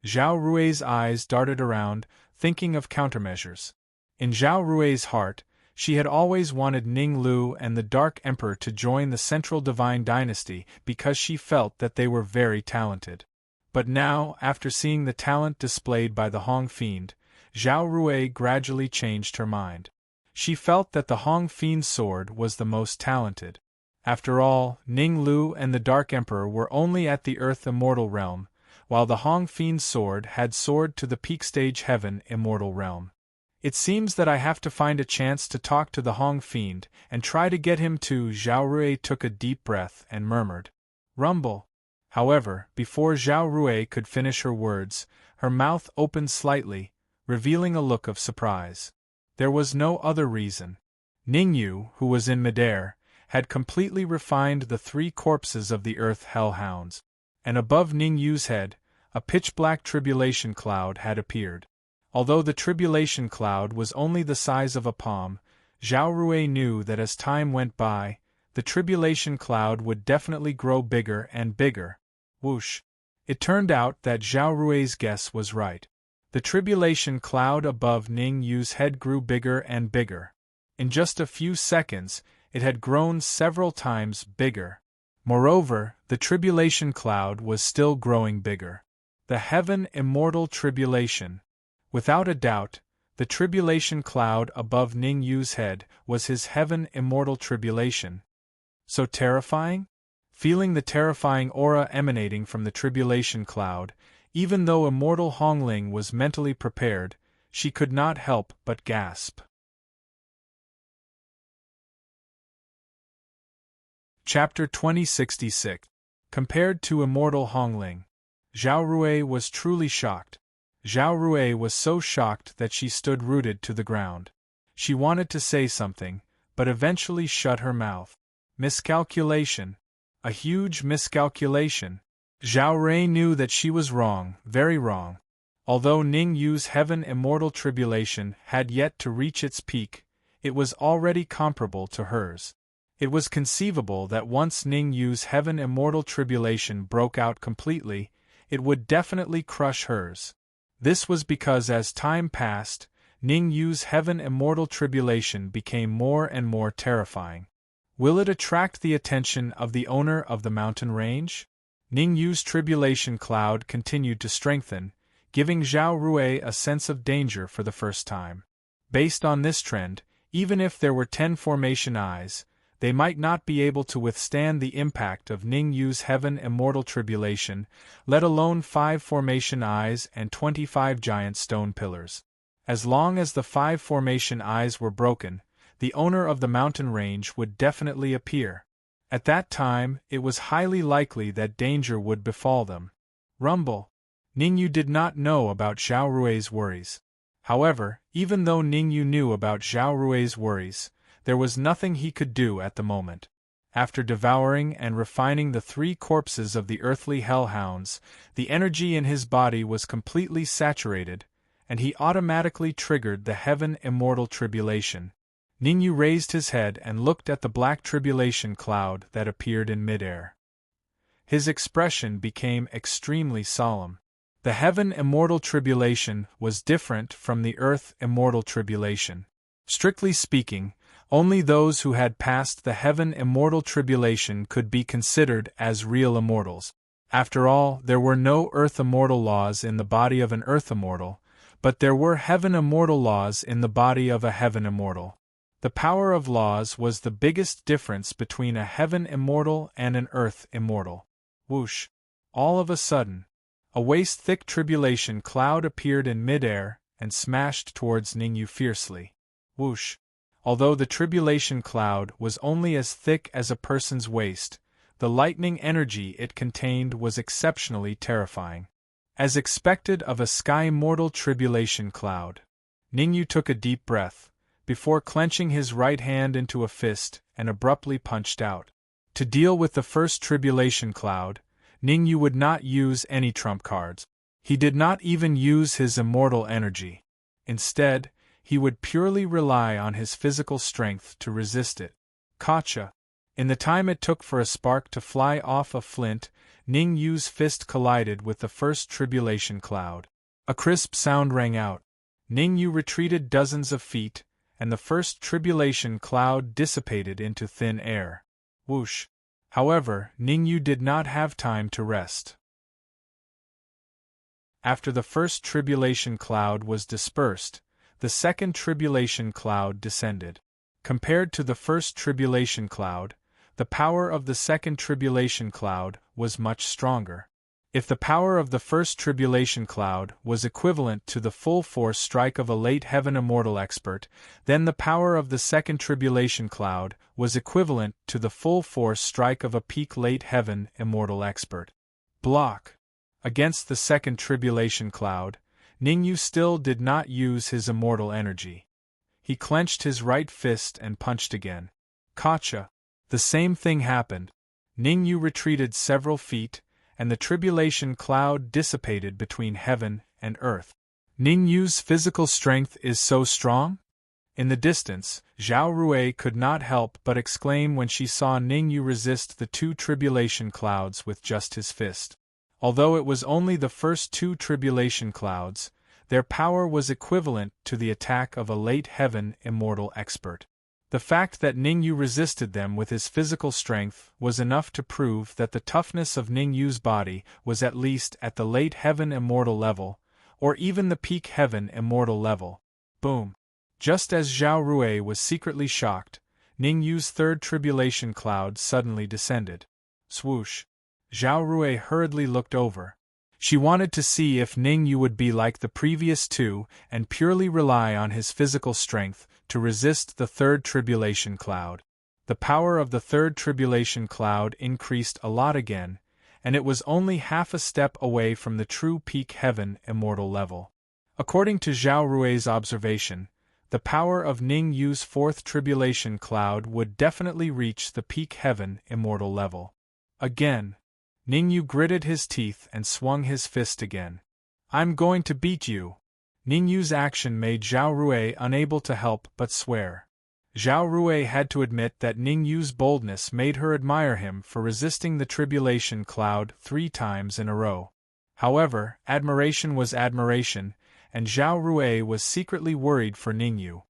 Zhao Rui's eyes darted around, thinking of countermeasures. In Zhao Rui's heart, she had always wanted Ning Lu and the Dark Emperor to join the Central Divine Dynasty because she felt that they were very talented. But now, after seeing the talent displayed by the Hong Fiend, Zhao Rui gradually changed her mind. She felt that the Hong Fiend's sword was the most talented. After all, Ning Lu and the Dark Emperor were only at the Earth Immortal Realm, while the Hong Fiend's sword had soared to the peak stage Heaven Immortal Realm. It seems that I have to find a chance to talk to the Hong Fiend and try to get him to. Zhao Rui took a deep breath and murmured, "Rumble." However, before Zhao Rui could finish her words, her mouth opened slightly, revealing a look of surprise. There was no other reason. Ning Yu, who was in midair, had completely refined the 3 corpses of the Earth Hellhounds, and above Ning Yu's head, a pitch-black tribulation cloud had appeared. Although the tribulation cloud was only the size of a palm, Zhao Rui knew that as time went by, the tribulation cloud would definitely grow bigger and bigger. Whoosh! It turned out that Zhao Rui's guess was right. The tribulation cloud above Ning Yu's head grew bigger and bigger. In just a few seconds, it had grown several times bigger. Moreover, the tribulation cloud was still growing bigger. The Heaven Immortal Tribulation. Without a doubt, the tribulation cloud above Ning Yu's head was his Heaven Immortal Tribulation. So terrifying? Feeling the terrifying aura emanating from the tribulation cloud, even though Immortal Hongling was mentally prepared, she could not help but gasp. Chapter 2066. compared to immortal Hongling. Zhao Rui was truly shocked. Zhao Rui was so shocked that she stood rooted to the ground. She wanted to say something, but eventually shut her mouth. Miscalculation. A huge miscalculation. Zhao Rui knew that she was wrong, very wrong. Although Ning Yu's heaven immortal tribulation had yet to reach its peak, it was already comparable to hers. It was conceivable that once Ning Yu's heaven immortal tribulation broke out completely, it would definitely crush hers. This was because as time passed, Ning Yu's heaven immortal tribulation became more and more terrifying. Will it attract the attention of the owner of the mountain range? Ning Yu's tribulation cloud continued to strengthen, giving Zhao Rui a sense of danger for the first time. Based on this trend, even if there were 10 formation eyes, they might not be able to withstand the impact of Ning Yu's heaven immortal tribulation, let alone 5 formation eyes and 25 giant stone pillars. As long as the 5 formation eyes were broken, the owner of the mountain range would definitely appear. At that time, it was highly likely that danger would befall them. Rumble. Ningyu did not know about Zhao Rui's worries. However, even though Ningyu knew about Zhao Rui's worries, there was nothing he could do at the moment. After devouring and refining the 3 corpses of the earthly hellhounds, the energy in his body was completely saturated, and he automatically triggered the heaven immortal tribulation. Ningyu raised his head and looked at the black tribulation cloud that appeared in midair. His expression became extremely solemn. The heaven immortal tribulation was different from the earth immortal tribulation. Strictly speaking, only those who had passed the heaven immortal tribulation could be considered as real immortals. After all, there were no earth immortal laws in the body of an earth immortal, but there were heaven immortal laws in the body of a heaven immortal. The power of laws was the biggest difference between a heaven immortal and an earth immortal. Whoosh! All of a sudden, a waist-thick tribulation cloud appeared in midair and smashed towards Ningyu fiercely. Whoosh! Although the tribulation cloud was only as thick as a person's waist, the lightning energy it contained was exceptionally terrifying. As expected of a sky-immortal tribulation cloud, Ningyu took a deep breath, before clenching his right hand into a fist and abruptly punched out. To deal with the first tribulation cloud, Ningyu would not use any trump cards. He did not even use his immortal energy. Instead, he would purely rely on his physical strength to resist it. Gotcha! In the time it took for a spark to fly off a flint, Ningyu's fist collided with the first tribulation cloud. A crisp sound rang out. Ningyu retreated dozens of feet, and the first tribulation cloud dissipated into thin air. Whoosh! However, Ningyu did not have time to rest. After the first tribulation cloud was dispersed, the second tribulation cloud descended. Compared to the first tribulation cloud, the power of the second tribulation cloud was much stronger. If the power of the first tribulation cloud was equivalent to the full force strike of a late heaven immortal expert, then the power of the second tribulation cloud was equivalent to the full force strike of a peak late heaven immortal expert. Block! Against the second tribulation cloud, Ningyu still did not use his immortal energy. He clenched his right fist and punched again. Gotcha! The same thing happened. Ningyu retreated several feet, and the tribulation cloud dissipated between heaven and earth. Ningyu's physical strength is so strong? In the distance, Zhao Rui could not help but exclaim when she saw Ningyu resist the 2 tribulation clouds with just his fist. Although it was only the first 2 tribulation clouds, their power was equivalent to the attack of a late heaven immortal expert. The fact that Ningyu resisted them with his physical strength was enough to prove that the toughness of Ningyu's body was at least at the late heaven immortal level, or even the peak heaven immortal level. Boom! Just as Zhao Rui was secretly shocked, Ningyu's third tribulation cloud suddenly descended. Swoosh! Zhao Rui hurriedly looked over. She wanted to see if Ningyu would be like the previous 2 and purely rely on his physical strength to resist the third tribulation cloud. The power of the third tribulation cloud increased a lot again, and it was only half a step away from the true peak heaven immortal level. According to Zhao Rui's observation, the power of Ning Yu's fourth tribulation cloud would definitely reach the peak heaven immortal level. Again, Ning Yu gritted his teeth and swung his fist again. "I'm going to beat you." Ning Yu's action made Zhao Rui unable to help but swear. Zhao Rui had to admit that Ning Yu's boldness made her admire him for resisting the tribulation cloud 3 times in a row. However, admiration was admiration, and Zhao Rui was secretly worried for Ning Yu.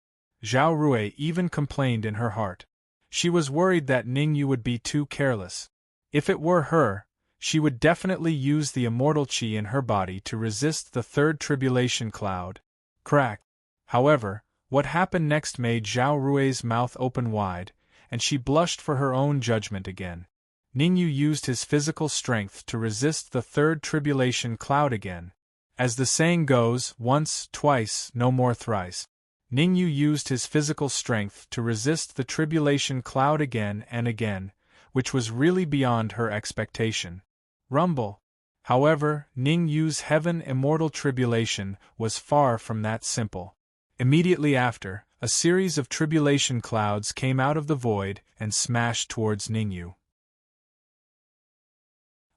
Zhao Rui even complained in her heart. She was worried that Ning Yu would be too careless. If it were her, she would definitely use the immortal qi in her body to resist the third tribulation cloud. Crack! However, what happened next made Zhao Rui's mouth open wide, and she blushed for her own judgment again. Ning Yu used his physical strength to resist the third tribulation cloud again. As the saying goes, once, twice, no more thrice. Ning Yu used his physical strength to resist the tribulation cloud again and again, which was really beyond her expectation. Rumble. However, Ning Yu's heaven immortal tribulation was far from that simple. Immediately after, a series of tribulation clouds came out of the void and smashed towards Ning Yu.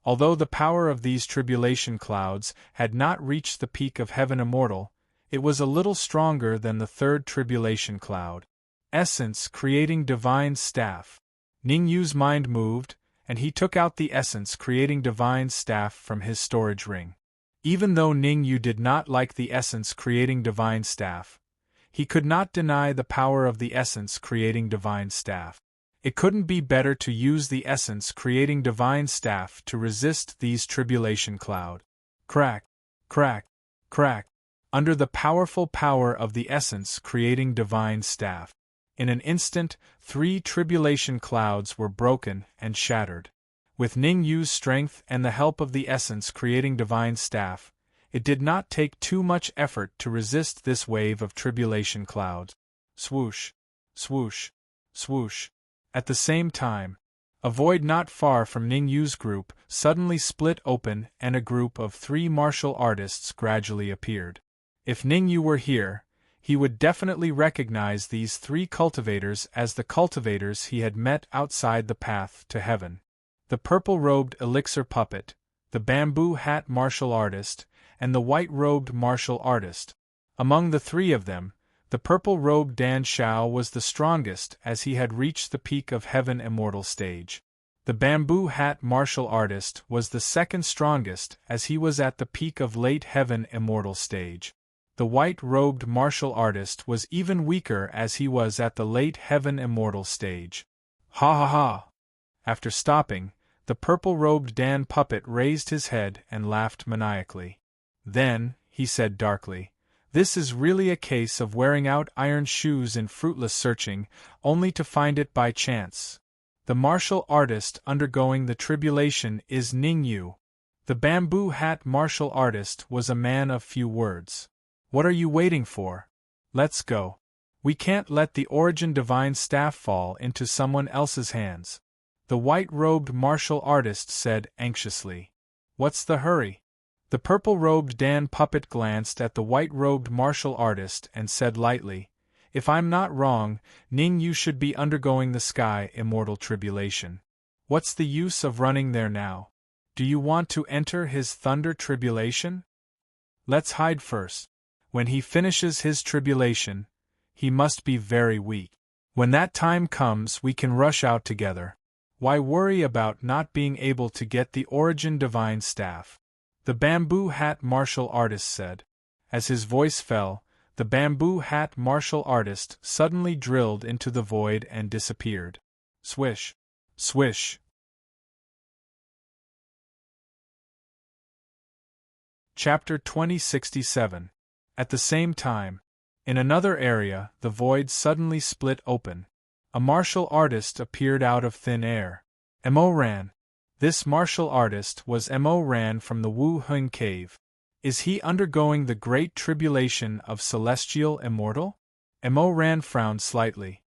Although the power of these tribulation clouds had not reached the peak of heaven immortal, it was a little stronger than the third tribulation cloud. Essence creating divine staff. Ning Yu's mind moved, and he took out the essence creating divine staff from his storage ring. Even though Ning Yu did not like the essence creating divine staff, he could not deny the power of the essence creating divine staff. It couldn't be better to use the essence creating divine staff to resist these tribulation cloud. Crack, crack, crack, under the powerful power of the essence creating divine staff. In an instant, 3 tribulation clouds were broken and shattered. With Ning Yu's strength and the help of the essence creating divine staff, it did not take too much effort to resist this wave of tribulation clouds. Swoosh, swoosh, swoosh. At the same time, a void not far from Ning Yu's group suddenly split open and a group of 3 martial artists gradually appeared. If Ning Yu were here, he would definitely recognize these 3 cultivators as the cultivators he had met outside the path to heaven. The purple-robed elixir puppet, the bamboo hat martial artist, and the white-robed martial artist. Among the 3 of them, the purple-robed Dan Shao was the strongest as he had reached the peak of heaven immortal stage. The bamboo hat martial artist was the second strongest as he was at the peak of late heaven immortal stage. The white-robed martial artist was even weaker as he was at the late heaven immortal stage. Ha ha ha! After stopping, the purple-robed Dan puppet raised his head and laughed maniacally. Then, he said darkly, "This is really a case of wearing out iron shoes in fruitless searching, only to find it by chance. The martial artist undergoing the tribulation is Ning Yu." The bamboo hat martial artist was a man of few words. "What are you waiting for? Let's go. We can't let the origin divine staff fall into someone else's hands," the white-robed martial artist said anxiously. "What's the hurry?" The purple-robed Dan puppet glanced at the white-robed martial artist and said lightly, "If I'm not wrong, Ning Yu should be undergoing the sky immortal tribulation. What's the use of running there now? Do you want to enter his thunder tribulation? Let's hide first. When he finishes his tribulation, he must be very weak. When that time comes, we can rush out together. Why worry about not being able to get the origin divine staff?" The bamboo hat martial artist said. As his voice fell, the bamboo hat martial artist suddenly drilled into the void and disappeared. Swish, swish. Chapter 2067. At the same time, in another area, the void suddenly split open. A martial artist appeared out of thin air. Mo Ran. This martial artist was Mo Ran from the Wu Hung Cave. Is he undergoing the great tribulation of celestial immortal? Mo Ran frowned slightly.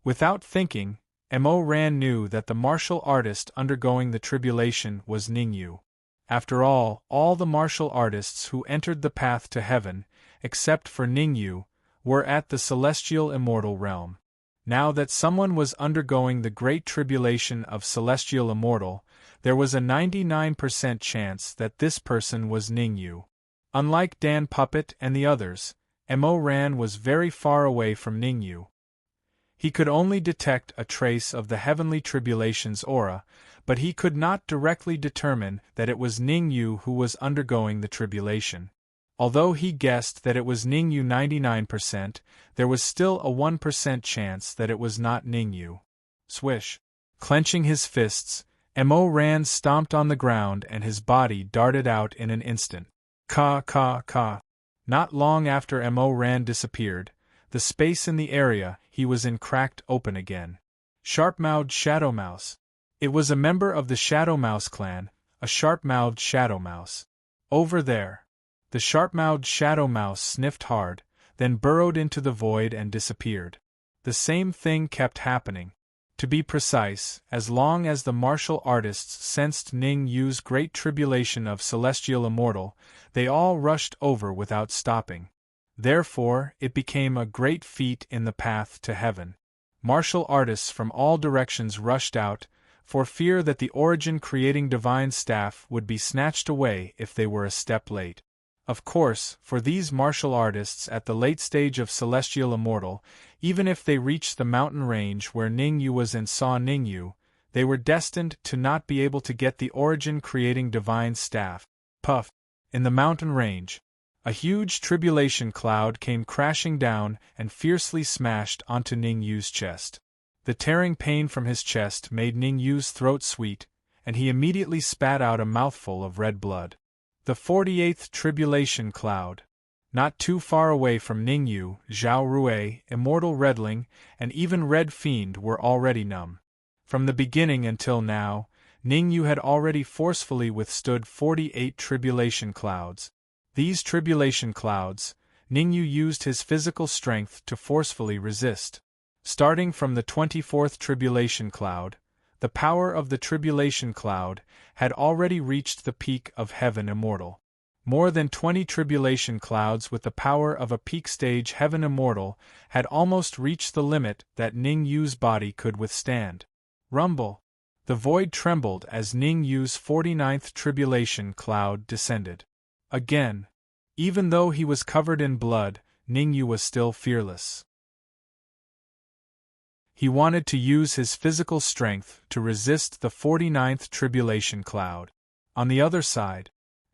Without thinking, Mo Ran knew that the martial artist undergoing the tribulation was Ningyu. After all the martial artists who entered the path to heaven, except for Ningyu, were at the celestial immortal realm. Now that someone was undergoing the great tribulation of celestial immortal, there was a 99% chance that this person was Ningyu. Unlike Dan Puppet and the others, Mo Ran was very far away from Ningyu. He could only detect a trace of the heavenly tribulation's aura, but he could not directly determine that it was Ningyu who was undergoing the tribulation. Although he guessed that it was Ningyu 99%, there was still a 1% chance that it was not Ningyu. Swish! Clenching his fists, Mo Ran stomped on the ground and his body darted out in an instant. Ka ka ka. Not long after Mo Ran disappeared, the space in the area he was in cracked open again. Sharp-mouthed Shadow Mouse. It was a member of the Shadow Mouse clan, a sharp-mouthed Shadow Mouse. Over there. The sharp-mouthed Shadow Mouse sniffed hard, then burrowed into the void and disappeared. The same thing kept happening. To be precise, as long as the martial artists sensed Ning Yu's great tribulation of celestial immortal, they all rushed over without stopping. Therefore, it became a great feat in the path to heaven. Martial artists from all directions rushed out, for fear that the origin-creating divine staff would be snatched away if they were a step late. Of course, for these martial artists at the late stage of celestial immortal, even if they reached the mountain range where Ningyu was and saw Ningyu, they were destined to not be able to get the origin-creating divine staff. Puff! In the mountain range, a huge tribulation cloud came crashing down and fiercely smashed onto Ningyu's chest. The tearing pain from his chest made Ningyu's throat sweet, and he immediately spat out a mouthful of red blood. The 48th Tribulation Cloud. Not too far away from Ningyu, Zhao Rue, Immortal Redling, and even Red Fiend were already numb. From the beginning until now, Ningyu had already forcefully withstood 48 Tribulation Clouds. These Tribulation Clouds, Ningyu used his physical strength to forcefully resist. Starting from the 24th Tribulation Cloud, the power of the Tribulation Cloud had already reached the peak of Heaven Immortal. More than 20 Tribulation Clouds with the power of a peak stage Heaven Immortal had almost reached the limit that Ning Yu's body could withstand. Rumble! The void trembled as Ning Yu's 49th Tribulation Cloud descended. Again. Even though he was covered in blood, Ning Yu was still fearless. He wanted to use his physical strength to resist the 49th Tribulation Cloud. On the other side,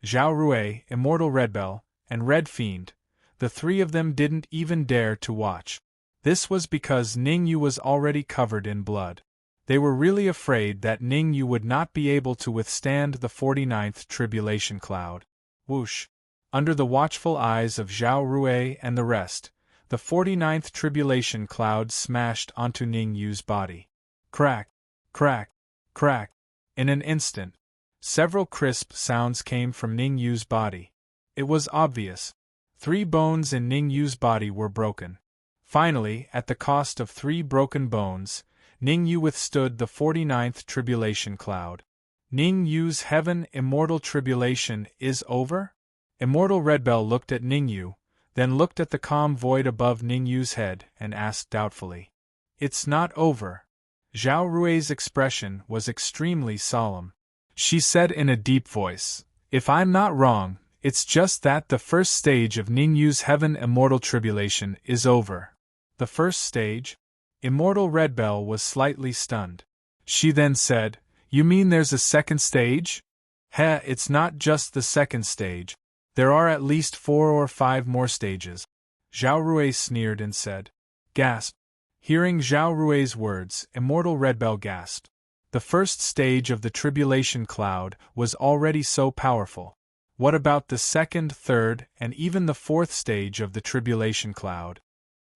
Zhao Rue, Immortal Redbell, and Red Fiend, the three of them didn't even dare to watch. This was because Ning Yu was already covered in blood. They were really afraid that Ning Yu would not be able to withstand the 49th Tribulation Cloud. Whoosh! Under the watchful eyes of Zhao Rue and the rest, the 49th Tribulation Cloud smashed onto Ning Yu's body. Crack! Crack! Crack! In an instant, several crisp sounds came from Ning Yu's body. It was obvious. 3 bones in Ning Yu's body were broken. Finally, at the cost of 3 broken bones, Ning Yu withstood the 49th Tribulation Cloud. Ning Yu's Heaven Immortal Tribulation is over? Immortal Redbell looked at Ning Yu, then looked at the calm void above Ning Yu's head and asked doubtfully. It's not over. Zhao Rue's expression was extremely solemn. She said in a deep voice, if I'm not wrong, it's just that the first stage of Ning Yu's Heaven Immortal Tribulation is over. The first stage? Immortal Redbell was slightly stunned. She then said, you mean there's a second stage? Heh, it's not just the second stage. There are at least 4 or 5 more stages. Zhao Rue sneered and said. Gasp! Hearing Zhao Rue's words, Immortal Redbell gasped. The first stage of the Tribulation Cloud was already so powerful. What about the second, third, and even the 4th stage of the Tribulation Cloud?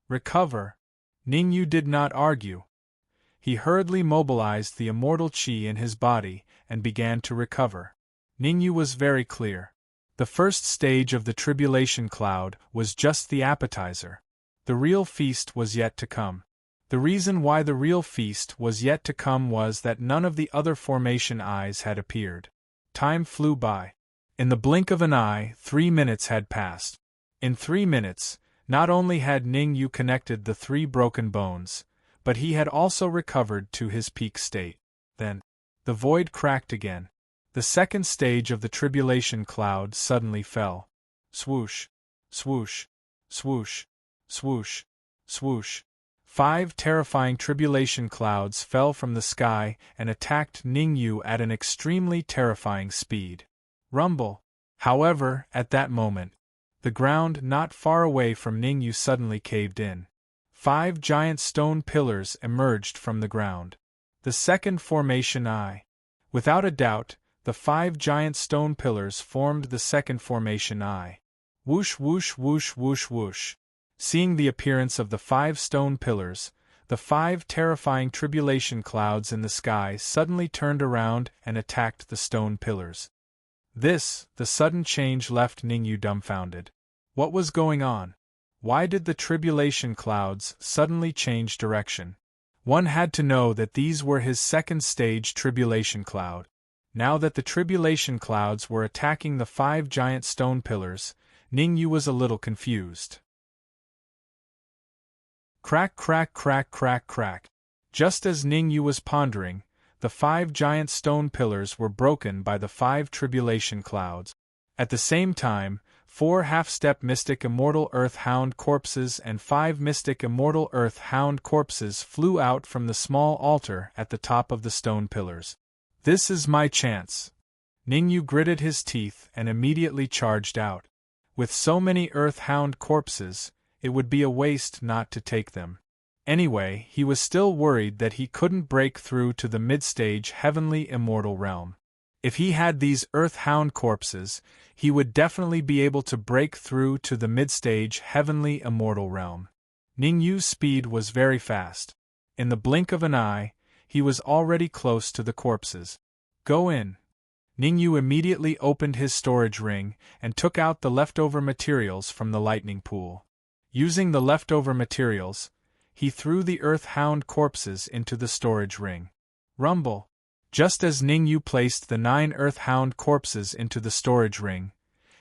Recover. Ning Yu did not argue. He hurriedly mobilized the immortal qi in his body and began to recover. Ning Yu was very clear. The first stage of the Tribulation Cloud was just the appetizer. The real feast was yet to come. The reason why the real feast was yet to come was that none of the other formation eyes had appeared. Time flew by. In the blink of an eye, 3 minutes had passed. In 3 minutes, not only had Ning Yu connected the 3 broken bones, but he had also recovered to his peak state. Then, the void cracked again. The second stage of the tribulation cloud suddenly fell. Swoosh, swoosh, swoosh, swoosh, swoosh. 5 terrifying tribulation clouds fell from the sky and attacked Ning Yu at an extremely terrifying speed. Rumble. However, at that moment, the ground not far away from Ning Yu suddenly caved in. 5 giant stone pillars emerged from the ground. The second formation eye. Without a doubt, the 5 giant stone pillars formed the second formation eye. Whoosh whoosh whoosh whoosh whoosh. Seeing the appearance of the 5 stone pillars, the 5 terrifying tribulation clouds in the sky suddenly turned around and attacked the stone pillars. The sudden change left Ning Yu dumbfounded. What was going on? Why did the tribulation clouds suddenly change direction? One had to know that these were his second stage tribulation cloud. Now that the tribulation clouds were attacking the 5 giant stone pillars, Ning Yu was a little confused. Crack, crack, crack, crack, crack. Just as Ning Yu was pondering, the 5 giant stone pillars were broken by the 5 tribulation clouds. At the same time, 4 half-step mystic immortal earth hound corpses and 5 mystic immortal earth hound corpses flew out from the small altar at the top of the stone pillars. This is my chance. Ning Yu gritted his teeth and immediately charged out. With so many earth hound corpses, it would be a waste not to take them. Anyway, he was still worried that he couldn't break through to the mid-stage heavenly immortal realm. If he had these earth hound corpses, he would definitely be able to break through to the mid-stage heavenly immortal realm. Ning Yu's speed was very fast. In the blink of an eye, he was already close to the corpses. Go in. Ning Yu immediately opened his storage ring and took out the leftover materials from the lightning pool. Using the leftover materials, he threw the earth hound corpses into the storage ring. Rumble. Just as Ning Yu placed the 9 earth hound corpses into the storage ring,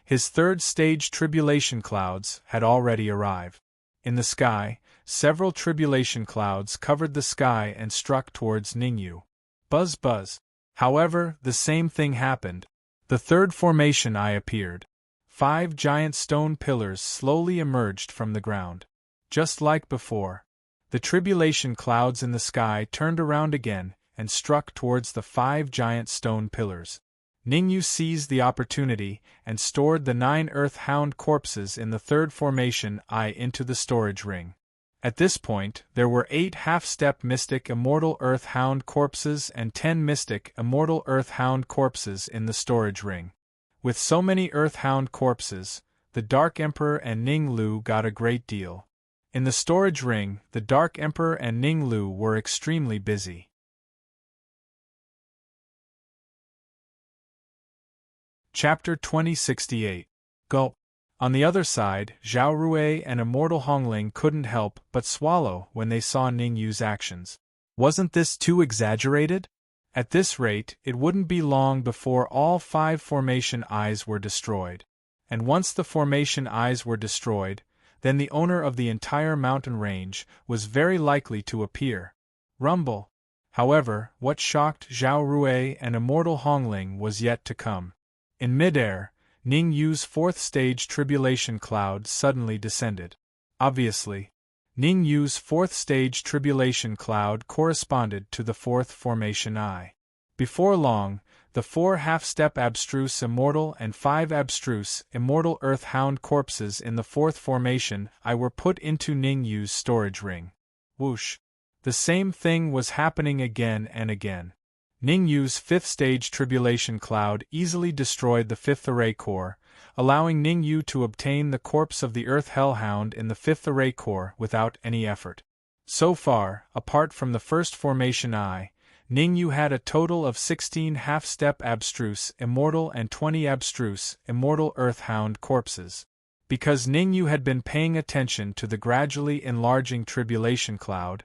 his third stage tribulation clouds had already arrived. In the sky, several tribulation clouds covered the sky and struck towards Ning Yu. Buzz buzz. However, the same thing happened. The third formation eye appeared. 5 giant stone pillars slowly emerged from the ground. Just like before, the tribulation clouds in the sky turned around again and struck towards the 5 giant stone pillars. Ning Yu seized the opportunity and stored the 9 earth hound corpses in the third formation eye into the storage ring. At this point, there were 8 half-step mystic immortal earth hound corpses and 10 mystic immortal earth hound corpses in the storage ring. With so many earth hound corpses, the Dark Emperor and Ning Lu got a great deal. In the storage ring, the Dark Emperor and Ning Lu were extremely busy. Chapter 2068. Gulp. On the other side, Zhao Rui and Immortal Hongling couldn't help but swallow when they saw Ning Yu's actions. Wasn't this too exaggerated? At this rate, it wouldn't be long before all 5 formation eyes were destroyed. And once the formation eyes were destroyed, then the owner of the entire mountain range was very likely to appear. Rumble. However, what shocked Zhao Rui and Immortal Hongling was yet to come. In midair, Ning Yu's 4th stage tribulation cloud suddenly descended. Obviously, Ning Yu's 4th stage tribulation cloud corresponded to the 4th formation eye. Before long, the 4 half-step abstruse immortal and 5 abstruse immortal earth hound corpses in the 4th formation eye were put into Ning Yu's storage ring. Whoosh! The same thing was happening again and again. Ning Yu's 5th stage tribulation cloud easily destroyed the 5th array core, allowing Ning Yu to obtain the corpse of the Earth Hellhound in the 5th array core without any effort. So far, apart from the 1st formation eye, Ning Yu had a total of 16 half-step abstruse immortal and 20 abstruse immortal Earth Hound corpses. Because Ning Yu had been paying attention to the gradually enlarging tribulation cloud,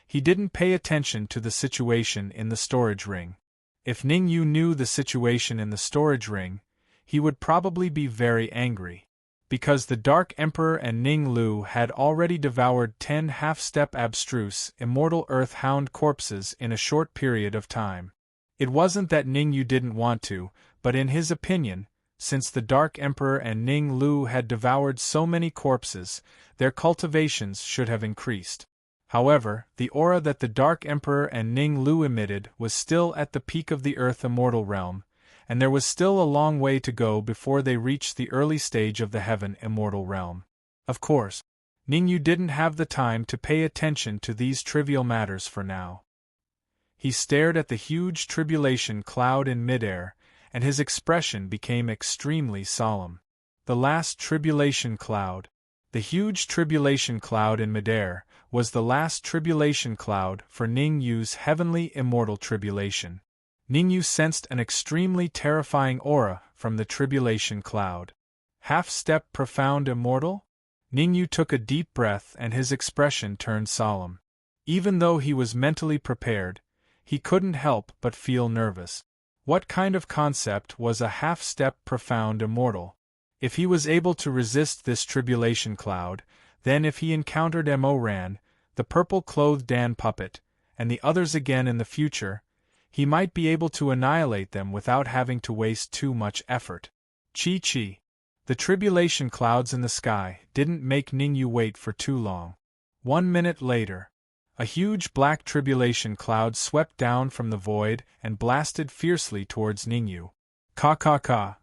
he didn't pay attention to the situation in the storage ring. If Ning Yu knew the situation in the storage ring, he would probably be very angry. Because the Dark Emperor and Ning Lu had already devoured 10 half-step abstruse, immortal Earth-hound corpses in a short period of time. It wasn't that Ning Yu didn't want to, but in his opinion, since the Dark Emperor and Ning Lu had devoured so many corpses, their cultivations should have increased. However, the aura that the Dark Emperor and Ning Lu emitted was still at the peak of the Earth Immortal Realm, and there was still a long way to go before they reached the early stage of the Heaven Immortal Realm. Of course, Ning Yu didn't have the time to pay attention to these trivial matters for now. He stared at the huge tribulation cloud in midair, and his expression became extremely solemn. The last tribulation cloud. The huge tribulation cloud in midair was the last tribulation cloud for Ning Yu's heavenly immortal tribulation. Ning Yu sensed an extremely terrifying aura from the tribulation cloud. Half-step profound immortal? Ning Yu took a deep breath and his expression turned solemn. Even though he was mentally prepared, he couldn't help but feel nervous. What kind of concept was a half-step profound immortal? If he was able to resist this tribulation cloud, then if he encountered Mo Ran, the purple-clothed Dan puppet, and the others again in the future, he might be able to annihilate them without having to waste too much effort. Chi. The tribulation clouds in the sky didn't make Ning Yu wait for too long. 1 minute later, a huge black tribulation cloud swept down from the void and blasted fiercely towards Ning Yu. Ka.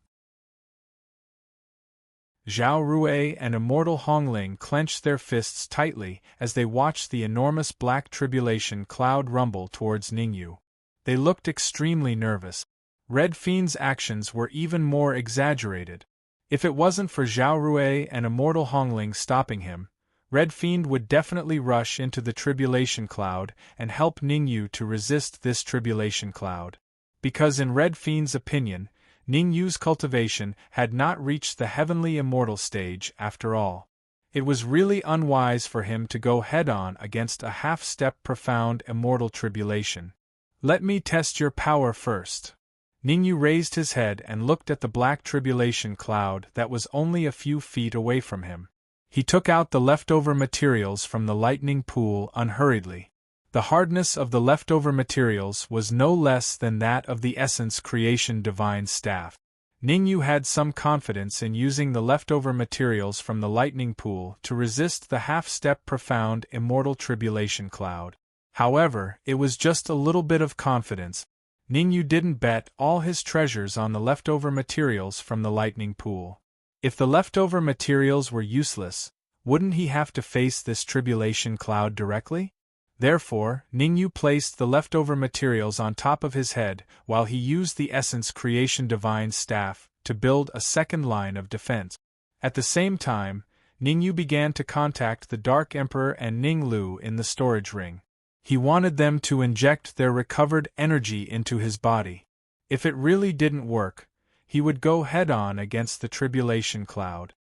Zhao Rui and Immortal Hongling clenched their fists tightly as they watched the enormous black tribulation cloud rumble towards Ning Yu. They looked extremely nervous. Red Fiend's actions were even more exaggerated. If it wasn't for Zhao Rui and Immortal Hongling stopping him, Red Fiend would definitely rush into the tribulation cloud and help Ning Yu to resist this tribulation cloud. Because in Red Fiend's opinion, Ning Yu's cultivation had not reached the heavenly immortal stage after all. It was really unwise for him to go head-on against a half-step profound immortal tribulation. Let me test your power first. Ning Yu raised his head and looked at the black tribulation cloud that was only a few feet away from him. He took out the leftover materials from the lightning pool unhurriedly. The hardness of the leftover materials was no less than that of the Essence Creation Divine Staff. Ning Yu had some confidence in using the leftover materials from the lightning pool to resist the half-step profound immortal tribulation cloud. However, it was just a little bit of confidence. Ning Yu didn't bet all his treasures on the leftover materials from the lightning pool. If the leftover materials were useless, wouldn't he have to face this tribulation cloud directly? Therefore, Ning Yu placed the leftover materials on top of his head while he used the Essence Creation Divine Staff to build a second line of defense. At the same time, Ning Yu began to contact the Dark Emperor and Ning Lu in the storage ring. He wanted them to inject their recovered energy into his body. If it really didn't work, he would go head-on against the tribulation cloud.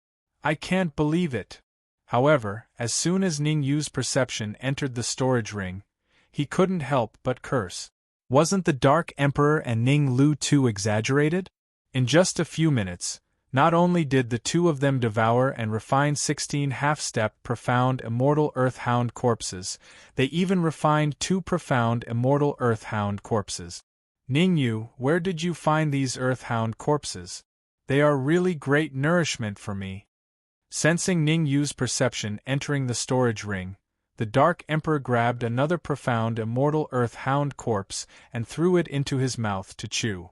I can't believe it. However, as soon as Ning Yu's perception entered the storage ring, he couldn't help but curse. Wasn't the Dark Emperor and Ning Lu too exaggerated? In just a few minutes, not only did the two of them devour and refine 16 half-step profound immortal Earth-hound corpses, they even refined 2 profound immortal Earth-hound corpses. Ning Yu, where did you find these Earth-hound corpses? They are really great nourishment for me. Sensing Ning Yu's perception entering the storage ring, the Dark Emperor grabbed another profound immortal Earth-hound corpse and threw it into his mouth to chew.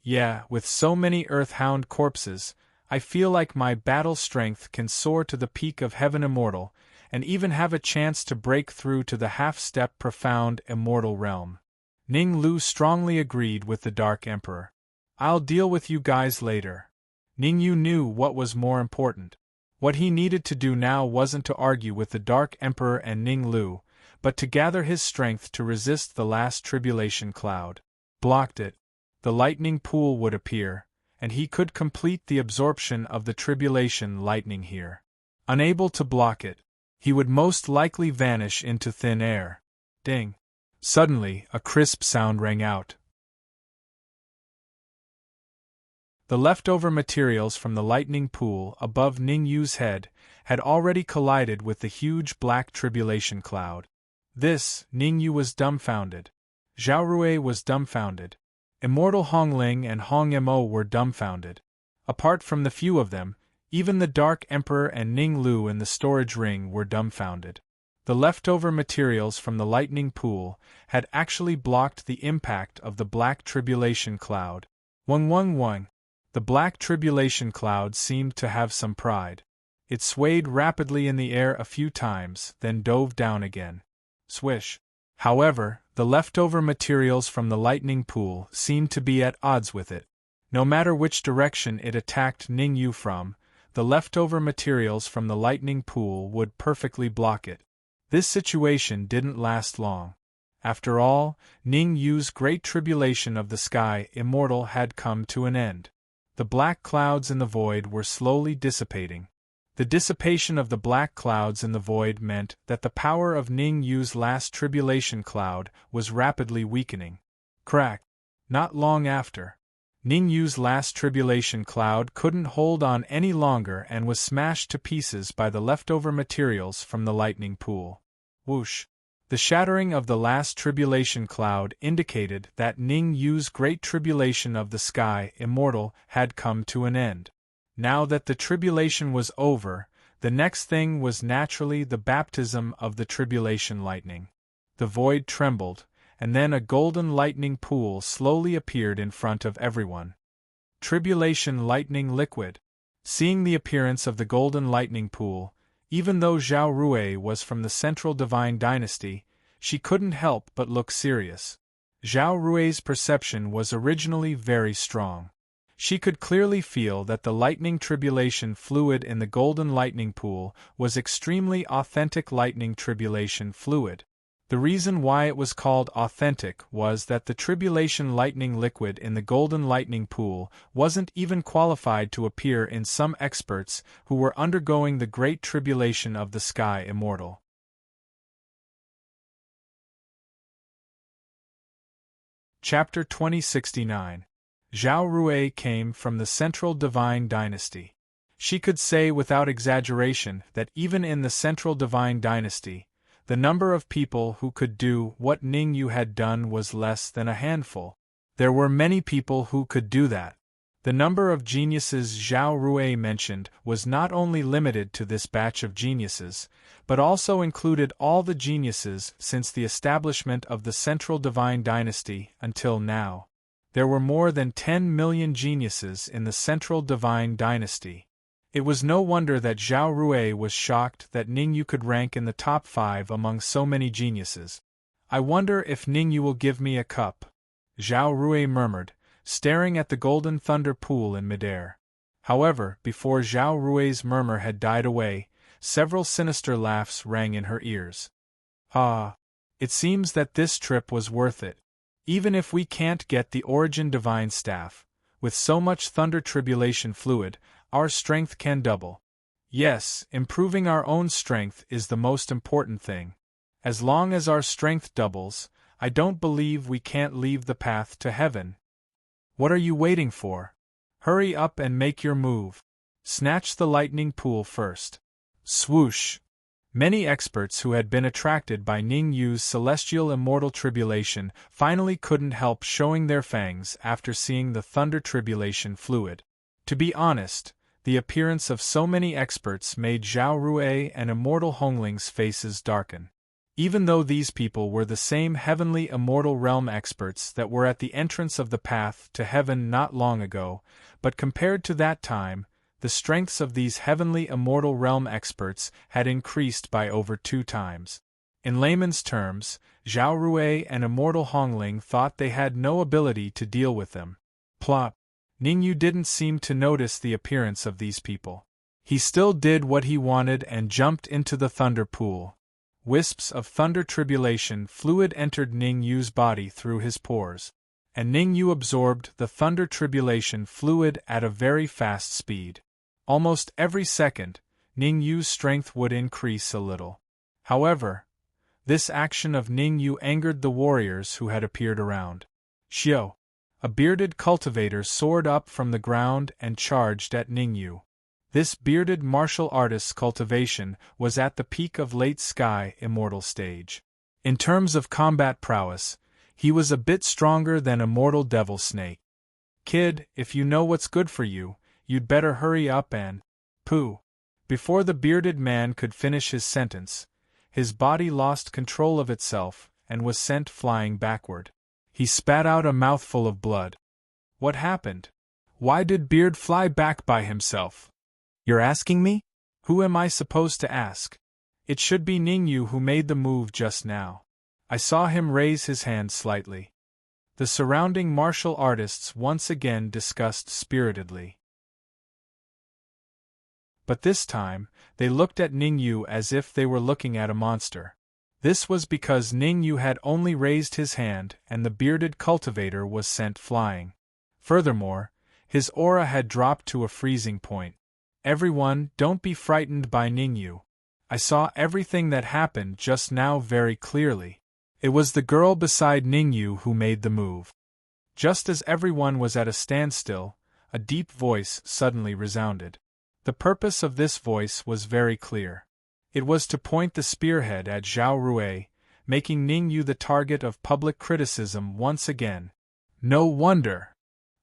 Yeah, with so many Earth-hound corpses, I feel like my battle strength can soar to the peak of Heaven Immortal, and even have a chance to break through to the half-step profound immortal realm. Ning Lu strongly agreed with the Dark Emperor. I'll deal with you guys later. Ning Yu knew what was more important. What he needed to do now wasn't to argue with the Dark Emperor and Ning Lu, but to gather his strength to resist the last tribulation cloud. Blocked it. The lightning pool would appear, and he could complete the absorption of the tribulation lightning here. Unable to block it, he would most likely vanish into thin air. Ding! Suddenly, a crisp sound rang out. The leftover materials from the lightning pool above Ning Yu's head had already collided with the huge black tribulation cloud. This, Ning Yu was dumbfounded. Zhao Rui was dumbfounded. Immortal Hong Ling and Hong Mo were dumbfounded. Apart from the few of them, even the Dark Emperor and Ning Lu in the storage ring were dumbfounded. The leftover materials from the lightning pool had actually blocked the impact of the black tribulation cloud. Wang. The black tribulation cloud seemed to have some pride. It swayed rapidly in the air a few times, then dove down again. Swish. However, the leftover materials from the lightning pool seemed to be at odds with it. No matter which direction it attacked Ning Yu from, the leftover materials from the lightning pool would perfectly block it. This situation didn't last long. After all, Ning Yu's great tribulation of the sky immortal had come to an end. The black clouds in the void were slowly dissipating. The dissipation of the black clouds in the void meant that the power of Ning Yu's last tribulation cloud was rapidly weakening. Crack! Not long after, Ning Yu's last tribulation cloud couldn't hold on any longer and was smashed to pieces by the leftover materials from the lightning pool. Whoosh! The shattering of the last tribulation cloud indicated that Ning Yu's great tribulation of the sky immortal had come to an end. Now that the tribulation was over, the next thing was naturally the baptism of the tribulation lightning. The void trembled, and then a golden lightning pool slowly appeared in front of everyone. Tribulation lightning liquid. Seeing the appearance of the golden lightning pool, even though Zhao Rui was from the Central Divine Dynasty, she couldn't help but look serious. Zhao Rui's perception was originally very strong. She could clearly feel that the lightning tribulation fluid in the golden lightning pool was extremely authentic lightning tribulation fluid. The reason why it was called authentic was that the tribulation lightning liquid in the golden lightning pool wasn't even qualified to appear in some experts who were undergoing the great tribulation of the sky immortal. Chapter 2069. Zhao Rui came from the Central Divine Dynasty. She could say without exaggeration that even in the Central Divine Dynasty, the number of people who could do what Ning Yu had done was less than a handful. There were many people who could do that. The number of geniuses Zhao Rui mentioned was not only limited to this batch of geniuses, but also included all the geniuses since the establishment of the Central Divine Dynasty until now. There were more than 10 million geniuses in the Central Divine Dynasty. It was no wonder that Zhao Rui was shocked that Ning Yu could rank in the top 5 among so many geniuses. "I wonder if Ning Yu will give me a cup," Zhao Rui murmured, staring at the golden thunder pool in midair. However, before Zhao Rui's murmur had died away, several sinister laughs rang in her ears. "Ah! It seems that this trip was worth it. Even if we can't get the Origin Divine Staff, with so much thunder tribulation fluid, our strength can double. Yes, improving our own strength is the most important thing. As long as our strength doubles, I don't believe we can't leave the path to heaven. What are you waiting for? Hurry up and make your move. Snatch the lightning pool first." Swoosh! Many experts who had been attracted by Ning Yu's celestial immortal tribulation finally couldn't help showing their fangs after seeing the thunder tribulation fluid. To be honest, the appearance of so many experts made Zhao Rui and Immortal Hongling's faces darken. Even though these people were the same heavenly immortal realm experts that were at the entrance of the path to heaven not long ago, but compared to that time, the strengths of these heavenly immortal realm experts had increased by over 2 times. In layman's terms, Zhao Rui and Immortal Hongling thought they had no ability to deal with them. Plop! Ning Yu didn't seem to notice the appearance of these people. He still did what he wanted and jumped into the thunder pool. Wisps of thunder tribulation fluid entered Ning Yu's body through his pores, and Ning Yu absorbed the thunder tribulation fluid at a very fast speed. Almost every second, Ning Yu's strength would increase a little. However, This action of Ning Yu angered the warriors who had appeared around. Xiao, a bearded cultivator, soared up from the ground and charged at Ning Yu. This bearded martial artist's cultivation was at the peak of late sky immortal stage. In terms of combat prowess, he was a bit stronger than immortal devil snake. Kid, if you know what's good for you, you'd better hurry up and… Pooh! Before the bearded man could finish his sentence, his body lost control of itself and was sent flying backward. He spat out a mouthful of blood. What happened? Why did Beard fly back by himself? You're asking me? Who am I supposed to ask? It should be Ning Yu who made the move just now. I saw him raise his hand slightly. The surrounding martial artists once again discussed spiritedly. But this time, they looked at Ning Yu as if they were looking at a monster. This was because Ning Yu had only raised his hand and the bearded cultivator was sent flying. Furthermore, his aura had dropped to a freezing point. Everyone, don't be frightened by Ning Yu. I saw everything that happened just now very clearly. It was the girl beside Ning Yu who made the move. Just as everyone was at a standstill, a deep voice suddenly resounded. The purpose of this voice was very clear. It was to point the spearhead at Zhao Rui, making Ning Yu the target of public criticism once again. No wonder!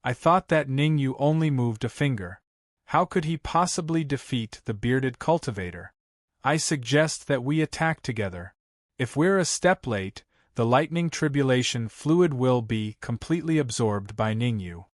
I thought that Ning Yu only moved a finger. How could he possibly defeat the bearded cultivator? I suggest that we attack together. If we're a step late, the lightning tribulation fluid will be completely absorbed by Ning Yu.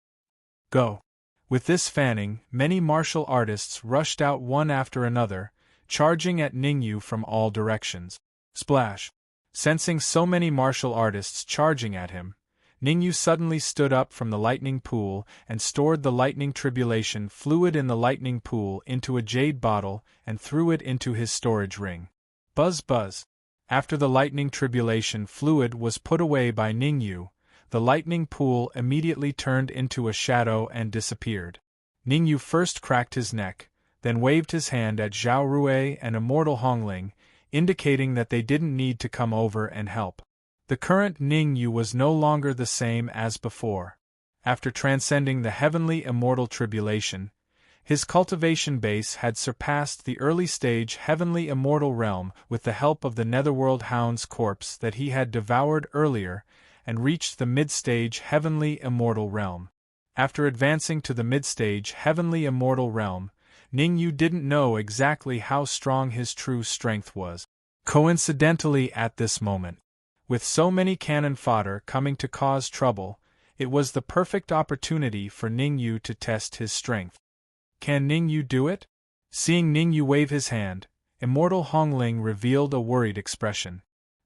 Go! With this fanning, many martial artists rushed out one after another, charging at Ning Yu from all directions. Splash! Sensing so many martial artists charging at him, Ning Yu suddenly stood up from the lightning pool and stored the lightning tribulation fluid in the lightning pool into a jade bottle and threw it into his storage ring. Buzz buzz! After the lightning tribulation fluid was put away by Ning Yu, the lightning pool immediately turned into a shadow and disappeared. Ning Yu first cracked his neck, then waved his hand at Zhao Rui and Immortal Hongling, indicating that they didn't need to come over and help. The current Ning Yu was no longer the same as before. After transcending the heavenly immortal tribulation, his cultivation base had surpassed the early stage heavenly immortal realm with the help of the netherworld hound's corpse that he had devoured earlier, and reached the mid-stage heavenly immortal realm. After advancing to the mid-stage heavenly immortal realm, Ning Yu didn't know exactly how strong his true strength was. Coincidentally at this moment, with so many cannon fodder coming to cause trouble, it was the perfect opportunity for Ning Yu to test his strength. Can Ning Yu do it? Seeing Ning Yu wave his hand, Immortal Hongling revealed a worried expression.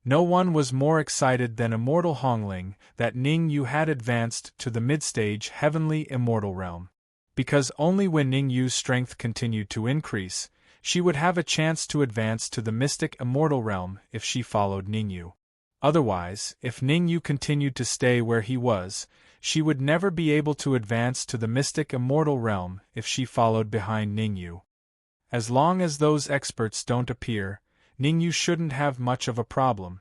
No one was more excited than Immortal Hongling that Ning Yu had advanced to the mid-stage heavenly immortal realm. Because only when Ning Yu's strength continued to increase, she would have a chance to advance to the mystic immortal realm if she followed Ning Yu. Otherwise, if Ning Yu continued to stay where he was, she would never be able to advance to the mystic immortal realm if she followed behind Ning Yu. As long as those experts don't appear, Ning Yu shouldn't have much of a problem.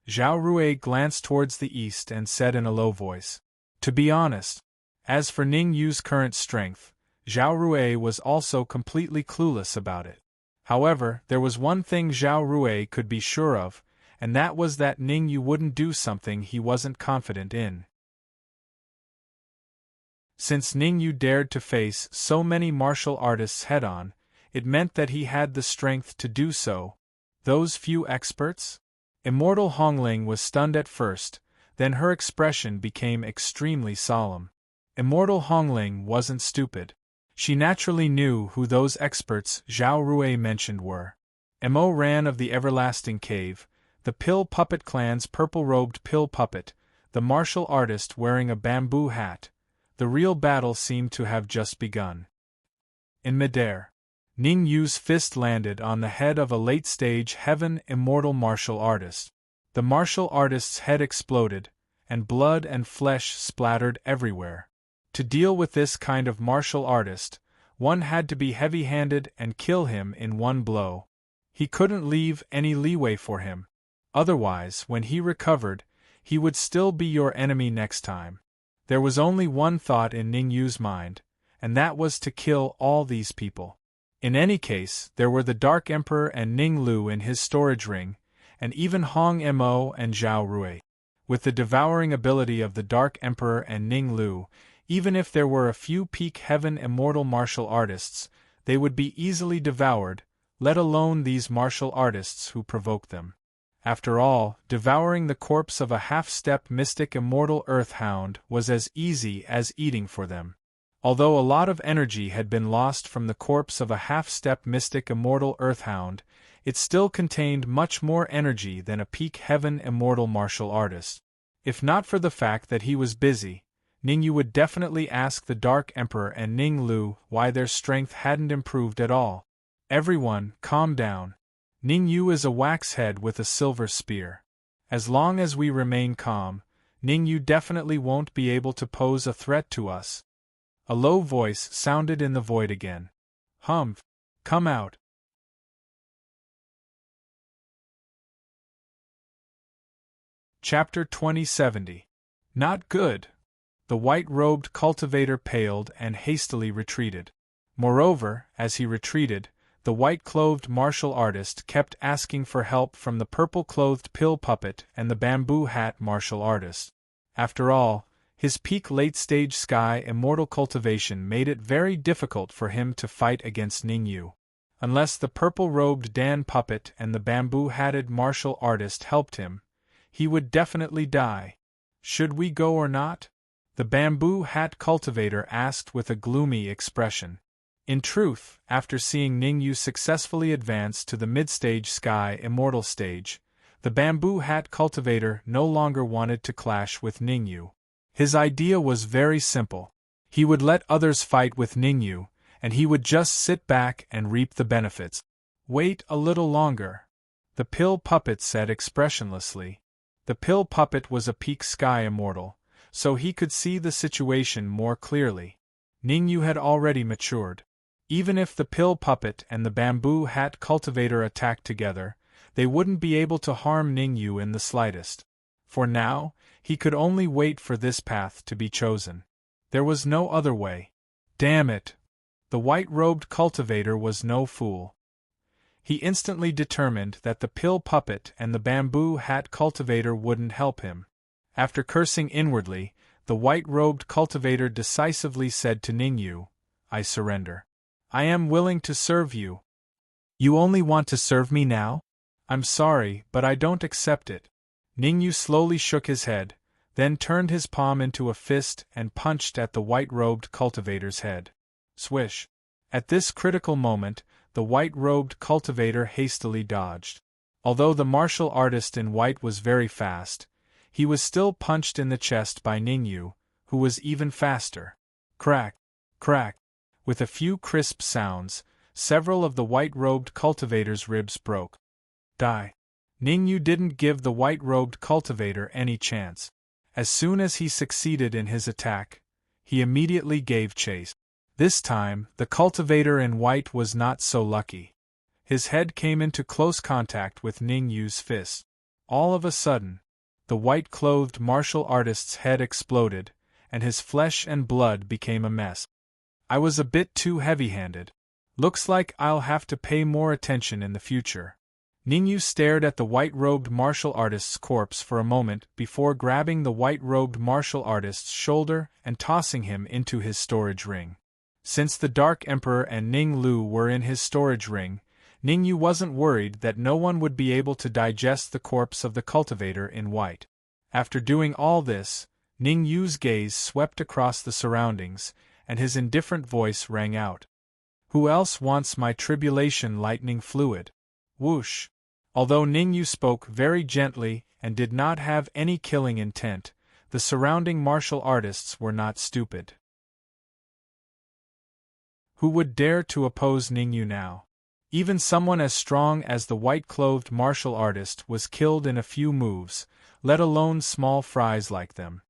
Zhao Rui glanced towards the east and said in a low voice, "To be honest, as for Ning Yu's current strength, Zhao Rui was also completely clueless about it. However, there was one thing Zhao Rui could be sure of, and that was that Ning Yu wouldn't do something he wasn't confident in. Since Ning Yu dared to face so many martial artists head-on, it meant that he had the strength to do so. Those few experts? Immortal Hongling was stunned at first, then her expression became extremely solemn. Immortal Hongling wasn't stupid. She naturally knew who those experts Zhao Rui mentioned were. Mo Ran of the Everlasting Cave, the Pill Puppet Clan's purple-robed Pill Puppet, the martial artist wearing a bamboo hat. The real battle seemed to have just begun. In midair, Ning Yu's fist landed on the head of a late-stage heaven immortal martial artist. The martial artist's head exploded, and blood and flesh splattered everywhere. To deal with this kind of martial artist, one had to be heavy-handed and kill him in one blow. He couldn't leave any leeway for him. Otherwise, when he recovered, he would still be your enemy next time. There was only one thought in Ning Yu's mind, and that was to kill all these people. In any case, there were the Dark Emperor and Ning Lu in his storage ring, and even Hong Mo and Zhao Rui. With the devouring ability of the Dark Emperor and Ning Lu, even if there were a few peak heaven immortal martial artists, they would be easily devoured, let alone these martial artists who provoked them. After all, devouring the corpse of a half-step mystic immortal earthhound was as easy as eating for them. Although a lot of energy had been lost from the corpse of a half-step mystic immortal earthhound, it still contained much more energy than a peak heaven immortal martial artist. If not for the fact that he was busy, Ning Yu would definitely ask the Dark Emperor and Ning Lu why their strength hadn't improved at all. Everyone, calm down. Ning Yu is a wax head with a silver spear. As long as we remain calm, Ning Yu definitely won't be able to pose a threat to us. A low voice sounded in the void again. Humph! Come out! Chapter 2070. Not good! The white-robed cultivator paled and hastily retreated. Moreover, as he retreated, the white-clothed martial artist kept asking for help from the purple-clothed pill puppet and the bamboo hat martial artist. After all, his peak late-stage sky immortal cultivation made it very difficult for him to fight against Ning Yu. Unless the purple-robed Dan puppet and the bamboo-hatted martial artist helped him, he would definitely die. Should we go or not? The bamboo hat cultivator asked with a gloomy expression. In truth, after seeing Ning Yu successfully advance to the mid-stage sky immortal stage, the bamboo hat cultivator no longer wanted to clash with Ning Yu. His idea was very simple. He would let others fight with Ning Yu, and he would just sit back and reap the benefits. Wait a little longer, the pill puppet said expressionlessly. The pill puppet was a peak sky immortal, so he could see the situation more clearly. Ning Yu had already matured. Even if the pill puppet and the bamboo hat cultivator attacked together, they wouldn't be able to harm Ning Yu in the slightest. For now, he could only wait for this path to be chosen. There was no other way. Damn it! The white-robed cultivator was no fool. He instantly determined that the pill puppet and the bamboo hat cultivator wouldn't help him. After cursing inwardly, the white-robed cultivator decisively said to Ning Yu, "I surrender. I am willing to serve you." "You only want to serve me now?" "I'm sorry, but I don't accept it." Ning Yu slowly shook his head, then turned his palm into a fist and punched at the white-robed cultivator's head. Swish! At this critical moment, the white-robed cultivator hastily dodged. Although the martial artist in white was very fast, he was still punched in the chest by Ning Yu, who was even faster. Crack! Crack! With a few crisp sounds, several of the white-robed cultivator's ribs broke. Die! Ning Yu didn't give the white-robed cultivator any chance. As soon as he succeeded in his attack, he immediately gave chase. This time, the cultivator in white was not so lucky. His head came into close contact with Ning Yu's fist. All of a sudden, the white-clothed martial artist's head exploded, and his flesh and blood became a mess. I was a bit too heavy-handed. Looks like I'll have to pay more attention in the future. Ning Yu stared at the white-robed martial artist's corpse for a moment before grabbing the white-robed martial artist's shoulder and tossing him into his storage ring. Since the Dark Emperor and Ning Lu were in his storage ring, Ning Yu wasn't worried that no one would be able to digest the corpse of the cultivator in white. After doing all this, Ning Yu's gaze swept across the surroundings, and his indifferent voice rang out. "Who else wants my tribulation lightning fluid?" Whoosh! Although Ning Yu spoke very gently and did not have any killing intent, the surrounding martial artists were not stupid. Who would dare to oppose Ning Yu now? Even someone as strong as the white-clothed martial artist was killed in a few moves, let alone small fries like them.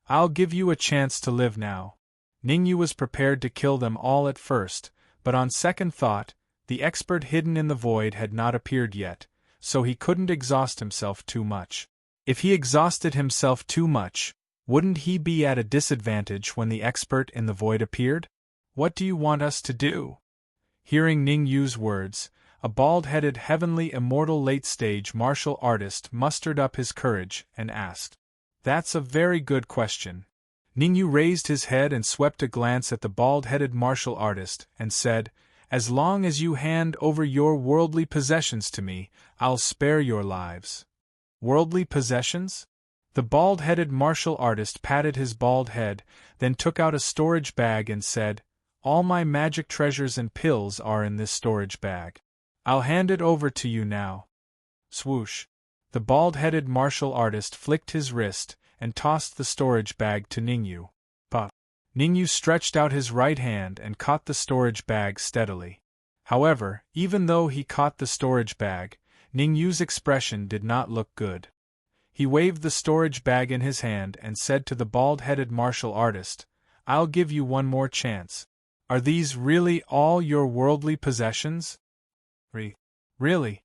"I'll give you a chance to live now." Ning Yu was prepared to kill them all at first, but on second thought, the expert hidden in the void had not appeared yet, so he couldn't exhaust himself too much. If he exhausted himself too much, wouldn't he be at a disadvantage when the expert in the void appeared? What do you want us to do? Hearing Ning Yu's words, a bald-headed heavenly immortal late-stage martial artist mustered up his courage and asked. That's a very good question. Ning Yu raised his head and swept a glance at the bald-headed martial artist and said, As long as you hand over your worldly possessions to me, I'll spare your lives. Worldly possessions? The bald-headed martial artist patted his bald head, then took out a storage bag and said, All my magic treasures and pills are in this storage bag. I'll hand it over to you now. Swoosh. The bald-headed martial artist flicked his wrist and tossed the storage bag to Ning Yu. Puff. Ning Yu stretched out his right hand and caught the storage bag steadily. However, even though he caught the storage bag, Ning Yu's expression did not look good. He waved the storage bag in his hand and said to the bald-headed martial artist, I'll give you one more chance. Are these really all your worldly possessions? Really?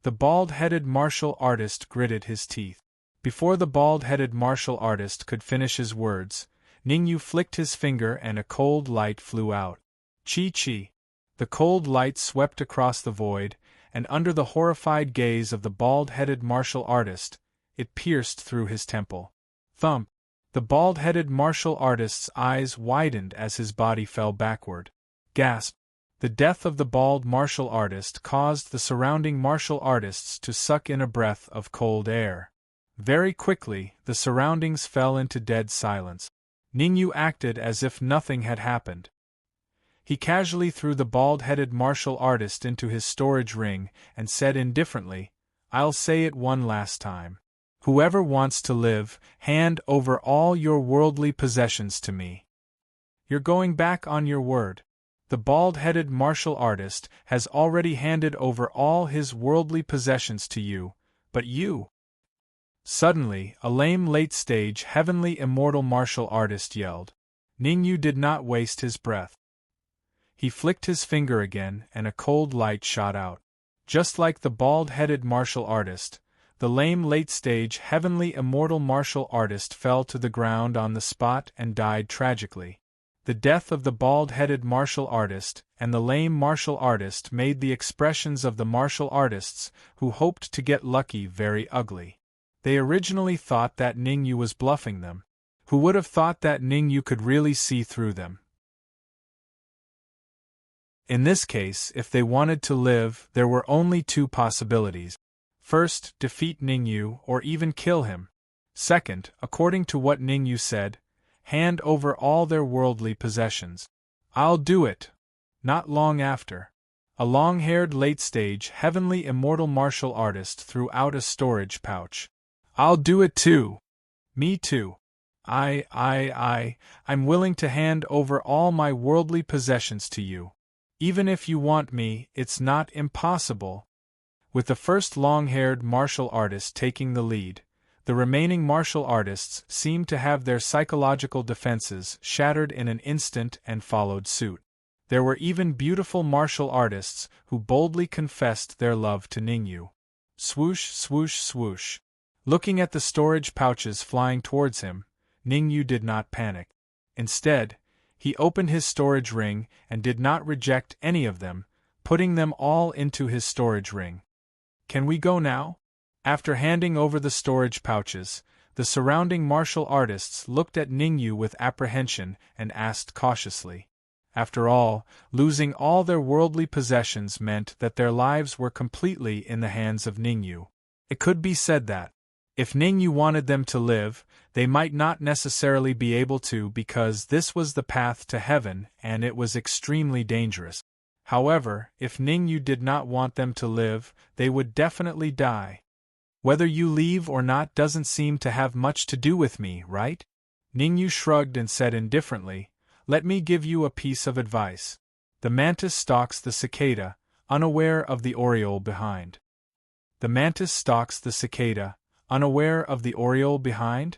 The bald-headed martial artist gritted his teeth. Before the bald-headed martial artist could finish his words, Ning Yu flicked his finger and a cold light flew out. Chi-chi. The cold light swept across the void, and under the horrified gaze of the bald-headed martial artist, it pierced through his temple. Thump. The bald-headed martial artist's eyes widened as his body fell backward. Gasp. The death of the bald martial artist caused the surrounding martial artists to suck in a breath of cold air. Very quickly, the surroundings fell into dead silence. Ning Yu acted as if nothing had happened. He casually threw the bald-headed martial artist into his storage ring and said indifferently, I'll say it one last time. Whoever wants to live, hand over all your worldly possessions to me. You're going back on your word. The bald-headed martial artist has already handed over all his worldly possessions to you, but you... Suddenly, a lame late-stage heavenly immortal martial artist yelled. Ning Yu did not waste his breath. He flicked his finger again and a cold light shot out. Just like the bald-headed martial artist, the lame late-stage heavenly immortal martial artist fell to the ground on the spot and died tragically. The death of the bald-headed martial artist and the lame martial artist made the expressions of the martial artists who hoped to get lucky very ugly. They originally thought that Ning Yu was bluffing them. Who would have thought that Ning Yu could really see through them? In this case, if they wanted to live, there were only two possibilities. First, defeat Ning Yu or even kill him. Second, according to what Ning Yu said, hand over all their worldly possessions. I'll do it. Not long after, a long-haired late-stage heavenly immortal martial artist threw out a storage pouch. I'll do it too. Me too. I'm willing to hand over all my worldly possessions to you. Even if you want me, it's not impossible. With the first long-haired martial artist taking the lead, the remaining martial artists seemed to have their psychological defenses shattered in an instant and followed suit. There were even beautiful martial artists who boldly confessed their love to Ning Yu. Swoosh, swoosh, swoosh. Looking at the storage pouches flying towards him, Ning Yu did not panic. Instead, he opened his storage ring and did not reject any of them, putting them all into his storage ring. Can we go now? After handing over the storage pouches, the surrounding martial artists looked at Ning Yu with apprehension and asked cautiously. After all, losing all their worldly possessions meant that their lives were completely in the hands of Ning Yu. It could be said that, if Ning Yu wanted them to live, they might not necessarily be able to because this was the path to heaven and it was extremely dangerous. However, if Ning Yu did not want them to live, they would definitely die. Whether you leave or not doesn't seem to have much to do with me, right? Ning Yu shrugged and said indifferently, Let me give you a piece of advice. The mantis stalks the cicada, unaware of the oriole behind. The mantis stalks the cicada, unaware of the oriole behind?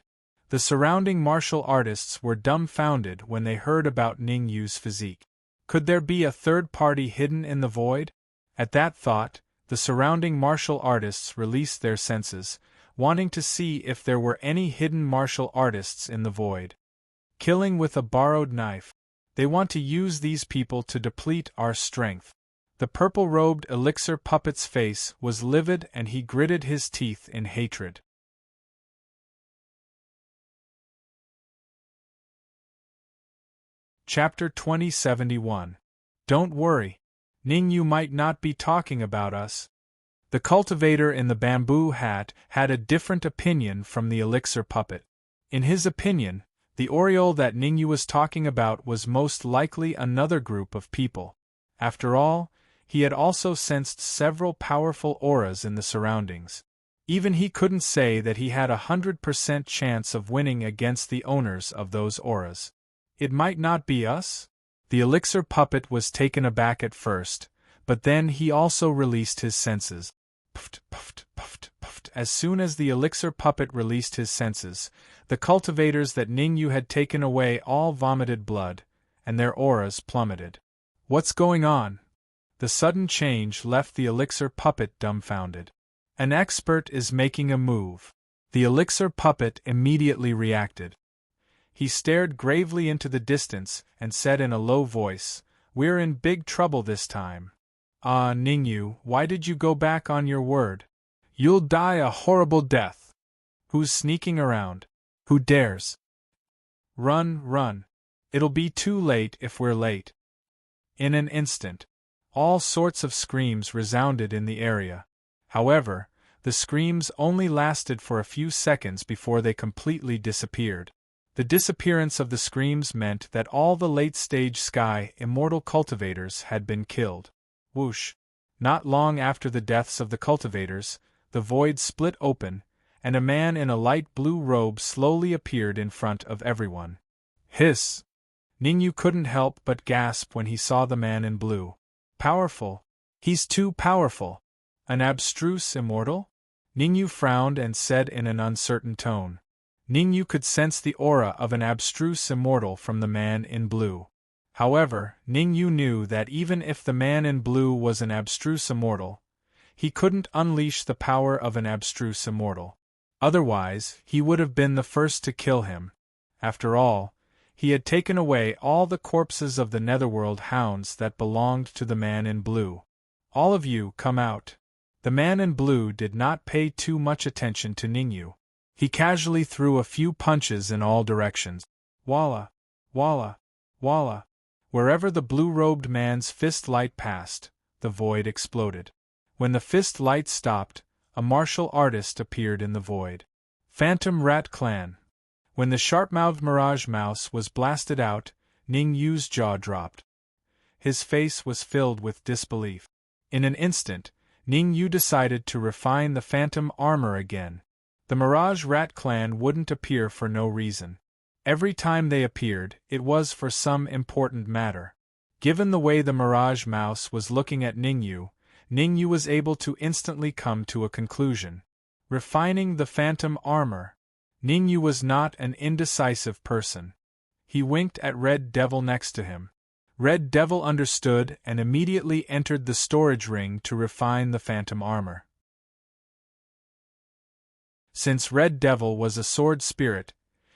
The surrounding martial artists were dumbfounded when they heard about Ning Yu's physique. Could there be a third party hidden in the void? At that thought, the surrounding martial artists released their senses, wanting to see if there were any hidden martial artists in the void. Killing with a borrowed knife. They want to use these people to deplete our strength. The purple-robed elixir puppet's face was livid and he gritted his teeth in hatred. Chapter 2071. Don't worry. Ningyu might not be talking about us. The cultivator in the bamboo hat had a different opinion from the elixir puppet. In his opinion, the Oriole that Ningyu was talking about was most likely another group of people. After all, he had also sensed several powerful auras in the surroundings. Even he couldn't say that he had 100% chance of winning against the owners of those auras. It might not be us? The elixir puppet was taken aback at first, but then he also released his senses. Puffed, puffed, puffed, puffed. As soon as the elixir puppet released his senses, the cultivators that Ningyu had taken away all vomited blood, and their auras plummeted. What's going on? The sudden change left the elixir puppet dumbfounded. An expert is making a move. The elixir puppet immediately reacted. He stared gravely into the distance and said in a low voice, "We're in big trouble this time. Ah, Ningyu, why did you go back on your word? You'll die a horrible death. Who's sneaking around? Who dares? Run, run. It'll be too late if we're late." In an instant, all sorts of screams resounded in the area. However, the screams only lasted for a few seconds before they completely disappeared. The disappearance of the screams meant that all the late-stage Sky Immortal cultivators had been killed. Whoosh! Not long after the deaths of the cultivators, the void split open, and a man in a light blue robe slowly appeared in front of everyone. Hiss! Ningyu couldn't help but gasp when he saw the man in blue. Powerful! He's too powerful! An abstruse immortal? Ningyu frowned and said in an uncertain tone. Ningyu could sense the aura of an abstruse immortal from the man in blue. However, Ningyu knew that even if the man in blue was an abstruse immortal, he couldn't unleash the power of an abstruse immortal. Otherwise, he would have been the first to kill him. After all, he had taken away all the corpses of the netherworld hounds that belonged to the man in blue. All of you come out. The man in blue did not pay too much attention to Ningyu. He casually threw a few punches in all directions. Walla! Walla! Walla! Wherever the blue-robed man's fist light passed, the void exploded. When the fist light stopped, a martial artist appeared in the void. Phantom Rat Clan. When the sharp-mouthed Mirage Mouse was blasted out, Ningyu's jaw dropped. His face was filled with disbelief. In an instant, Ningyu decided to refine the phantom armor again. The Mirage Rat Clan wouldn't appear for no reason. Every time they appeared, it was for some important matter. Given the way the Mirage Mouse was looking at Ningyu, Ningyu was able to instantly come to a conclusion. Refining the phantom armor. Ningyu was not an indecisive person. He winked at Red Devil next to him. Red Devil understood and immediately entered the storage ring to refine the phantom armor. Since Red Devil was a sword spirit,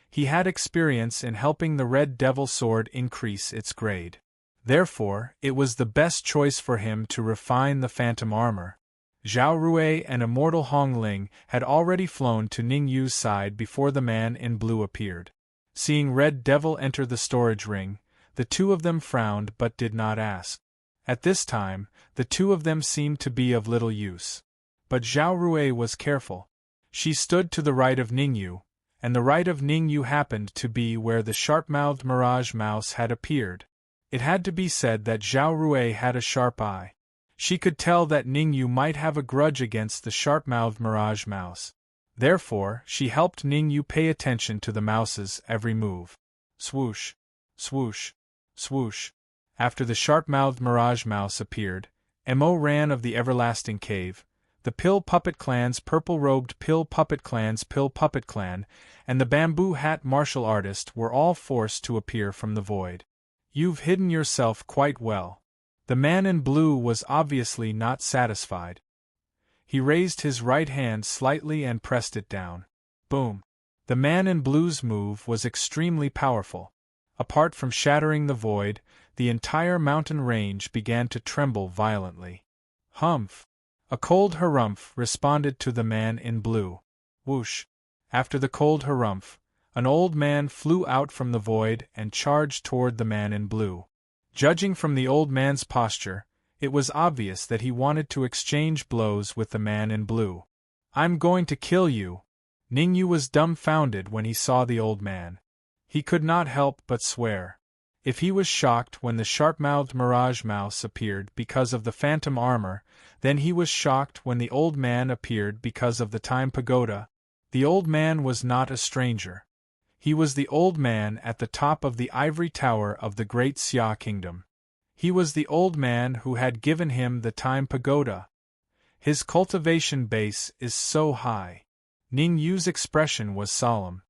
he had experience in helping the Red Devil sword increase its grade. Therefore, it was the best choice for him to refine the phantom armor. Zhao Rui and Immortal Hong Ling had already flown to Ningyu's side before the man in blue appeared. Seeing Red Devil enter the storage ring, the two of them frowned but did not ask. At this time, the two of them seemed to be of little use. But Zhao Rui was careful. She stood to the right of Ningyu, and the right of Ningyu happened to be where the sharp-mouthed Mirage Mouse had appeared. It had to be said that Zhao Rui had a sharp eye. She could tell that Ningyu might have a grudge against the sharp-mouthed Mirage Mouse. Therefore, she helped Ningyu pay attention to the mouse's every move. Swoosh, swoosh, swoosh. After the sharp-mouthed Mirage Mouse appeared, Mo ran of the Everlasting Cave, the Pill Puppet Clan's purple-robed Pill Puppet Clan's Pill Puppet Clan, and the Bamboo Hat martial artist were all forced to appear from the void. You've hidden yourself quite well. The man in blue was obviously not satisfied. He raised his right hand slightly and pressed it down. Boom! The man in blue's move was extremely powerful. Apart from shattering the void, the entire mountain range began to tremble violently. Humph! A cold harumph responded to the man in blue. Whoosh! After the cold harumph, an old man flew out from the void and charged toward the man in blue. Judging from the old man's posture, it was obvious that he wanted to exchange blows with the man in blue. "I'm going to kill you!" Ningyu was dumbfounded when he saw the old man. He could not help but swear. If he was shocked when the sharp-mouthed Mirage Mouse appeared because of the phantom armor, then he was shocked when the old man appeared because of the time pagoda. The old man was not a stranger. He was the old man at the top of the ivory tower of the great Xia kingdom. He was the old man who had given him the time pagoda. His cultivation base is so high. Ning Yu's expression was solemn.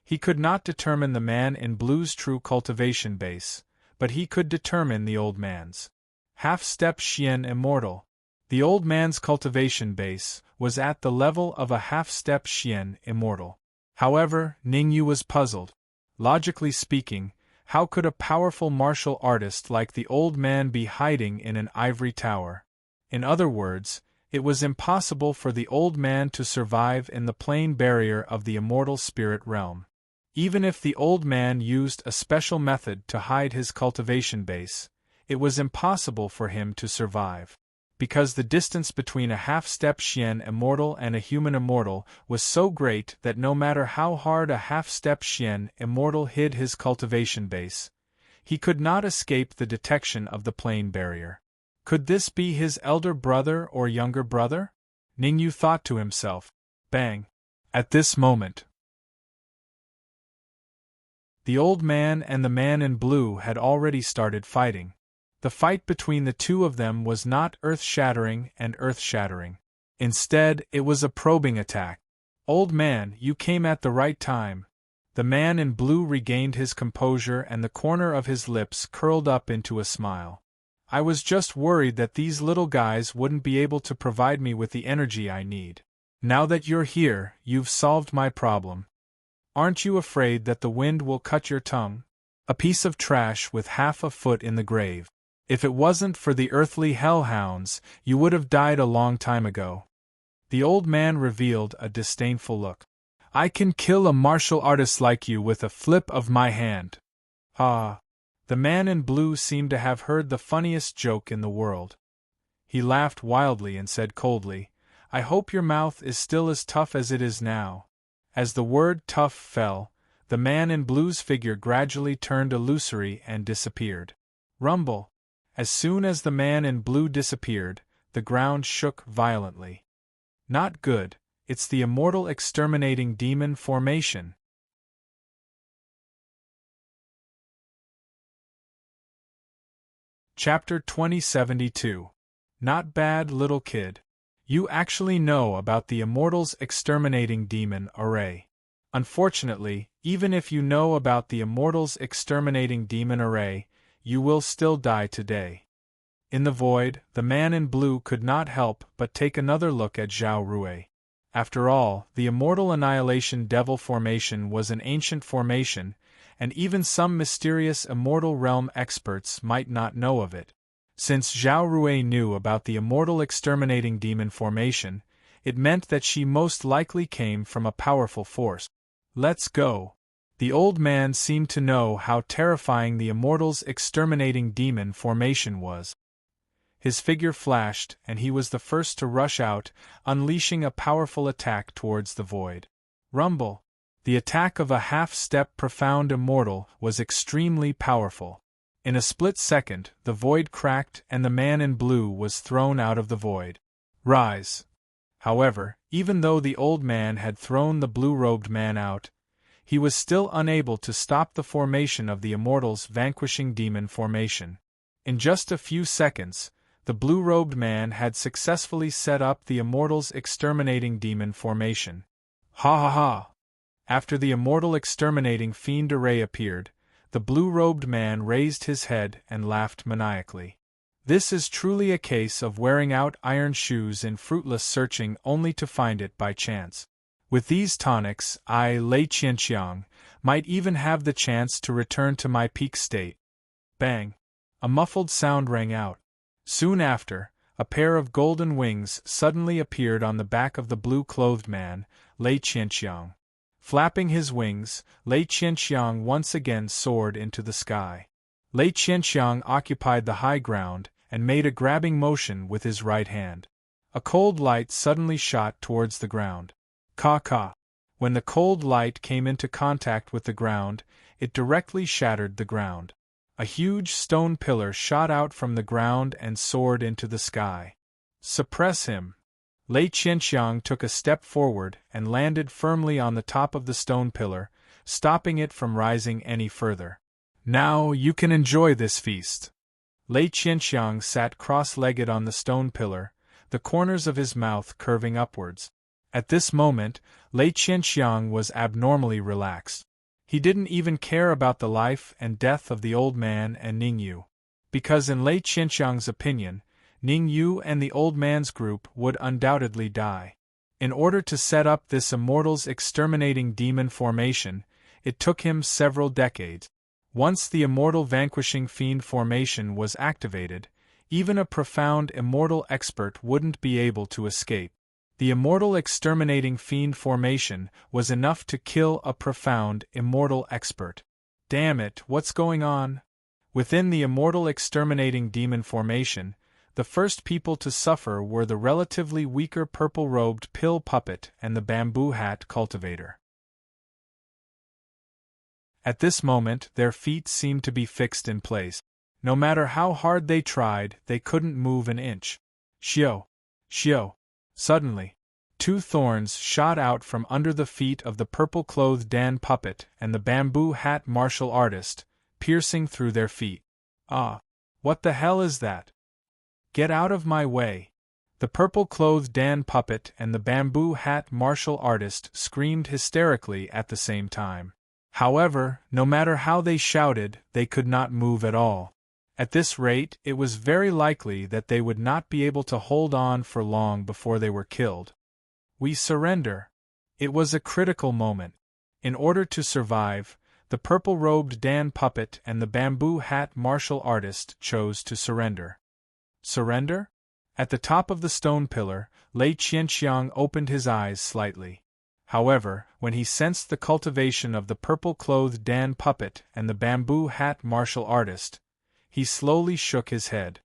He could not determine the man in blue's true cultivation base, but he could determine the old man's. Half-step Xian immortal. The old man's cultivation base was at the level of a half-step Xian immortal. However, Ningyu was puzzled. Logically speaking, how could a powerful martial artist like the old man be hiding in an ivory tower? In other words, it was impossible for the old man to survive in the plane barrier of the immortal spirit realm. Even if the old man used a special method to hide his cultivation base, it was impossible for him to survive. Because the distance between a half-step Xian immortal and a human immortal was so great that no matter how hard a half-step Xian immortal hid his cultivation base, he could not escape the detection of the plane barrier. Could this be his elder brother or younger brother? Ningyu thought to himself. Bang! At this moment, the old man and the man in blue had already started fighting. The fight between the two of them was not earth-shattering and earth-shattering. Instead, it was a probing attack. "Old man, you came at the right time." The man in blue regained his composure and the corner of his lips curled up into a smile. "I was just worried that these little guys wouldn't be able to provide me with the energy I need. Now that you're here, you've solved my problem. Aren't you afraid that the wind will cut your tongue? A piece of trash with half a foot in the grave. If it wasn't for the earthly hellhounds, you would have died a long time ago." The old man revealed a disdainful look. "I can kill a martial artist like you with a flip of my hand." Ah! The man in blue seemed to have heard the funniest joke in the world. He laughed wildly and said coldly, "I hope your mouth is still as tough as it is now." As the word tough fell, the man in blue's figure gradually turned illusory and disappeared. Rumble! As soon as the man in blue disappeared, the ground shook violently. Not good, it's the immortal exterminating demon formation. Chapter 2072. Not bad, little kid. You actually know about the Immortal's exterminating demon array. Unfortunately, even if you know about the Immortal's exterminating demon array, you will still die today. In the void, the man in blue could not help but take another look at Zhao Rui. After all, the Immortal Annihilation Devil formation was an ancient formation, and even some mysterious Immortal Realm experts might not know of it. Since Zhao Rui knew about the Immortal Exterminating Demon formation, it meant that she most likely came from a powerful force. Let's go. The old man seemed to know how terrifying the Immortal's Exterminating Demon formation was. His figure flashed, and he was the first to rush out, unleashing a powerful attack towards the void. Rumble! The attack of a half-step Profound Immortal was extremely powerful. In a split second, the void cracked and the man in blue was thrown out of the void. Rise! However, even though the old man had thrown the blue-robed man out, he was still unable to stop the formation of the Immortal's vanquishing demon formation. In just a few seconds, the blue-robed man had successfully set up the Immortal's exterminating demon formation. Ha ha ha! After the Immortal exterminating fiend array appeared, the blue-robed man raised his head and laughed maniacally. This is truly a case of wearing out iron shoes in fruitless searching only to find it by chance. With these tonics, I, Lei Qianxiang, might even have the chance to return to my peak state. Bang! A muffled sound rang out. Soon after, a pair of golden wings suddenly appeared on the back of the blue-clothed man, Lei Qianxiang. Flapping his wings, Lei Qianxiang once again soared into the sky. Lei Qianxiang occupied the high ground and made a grabbing motion with his right hand. A cold light suddenly shot towards the ground. Ka. When the cold light came into contact with the ground, it directly shattered the ground. A huge stone pillar shot out from the ground and soared into the sky. Suppress him! Lei Qianxiang took a step forward and landed firmly on the top of the stone pillar, stopping it from rising any further. Now you can enjoy this feast. Lei Qianxiang sat cross-legged on the stone pillar, the corners of his mouth curving upwards. At this moment, Lei Qianxiang was abnormally relaxed. He didn't even care about the life and death of the old man and Ningyu. Because in Lei Qianxiang's opinion, Ningyu and the old man's group would undoubtedly die. In order to set up this immortal's exterminating demon formation, it took him several decades. Once the immortal vanquishing fiend formation was activated, even a profound immortal expert wouldn't be able to escape. The immortal exterminating fiend formation was enough to kill a profound immortal expert. Damn it, what's going on? Within the immortal exterminating demon formation, the first people to suffer were the relatively weaker purple-robed pill puppet and the bamboo hat cultivator. At this moment, their feet seemed to be fixed in place. No matter how hard they tried, they couldn't move an inch. Xiao! Suddenly, two thorns shot out from under the feet of the purple-clothed Dan puppet and the bamboo hat martial artist, piercing through their feet. Ah! What the hell is that? Get out of my way! The purple-clothed Dan puppet and the bamboo hat martial artist screamed hysterically at the same time. However, no matter how they shouted, they could not move at all. At this rate, it was very likely that they would not be able to hold on for long before they were killed. We surrender. It was a critical moment. In order to survive, the purple-robed Dan puppet and the bamboo hat martial artist chose to surrender. Surrender? At the top of the stone pillar, Lei Qianxiang opened his eyes slightly. However, when he sensed the cultivation of the purple-clothed Dan puppet and the bamboo hat martial artist, he slowly shook his head.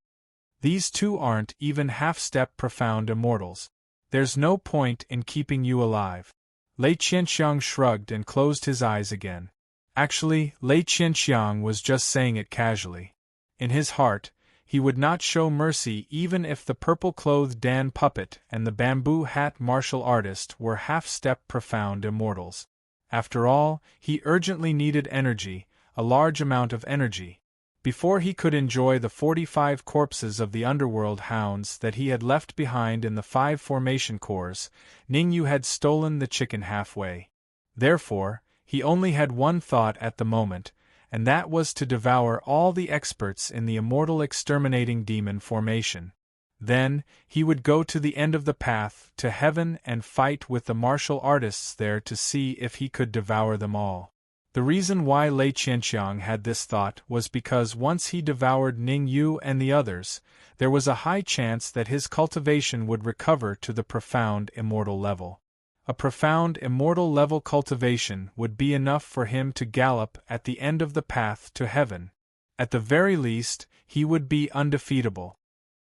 These two aren't even half-step profound immortals. There's no point in keeping you alive. Lei Qianxiang shrugged and closed his eyes again. Actually, Lei Qianxiang was just saying it casually. In his heart, he would not show mercy even if the purple-clothed Dan puppet and the bamboo hat martial artist were half-step profound immortals. After all, he urgently needed energy, a large amount of energy. Before he could enjoy the 45 corpses of the underworld hounds that he had left behind in the 5 formation cores, Ningyu had stolen the chicken halfway. Therefore, he only had one thought at the moment, and that was to devour all the experts in the immortal exterminating demon formation. Then, he would go to the end of the path to heaven and fight with the martial artists there to see if he could devour them all. The reason why Lei Qianxiang had this thought was because once he devoured Ningyu and the others, there was a high chance that his cultivation would recover to the profound immortal level. A profound immortal level cultivation would be enough for him to gallop at the end of the path to heaven. At the very least, he would be undefeatable.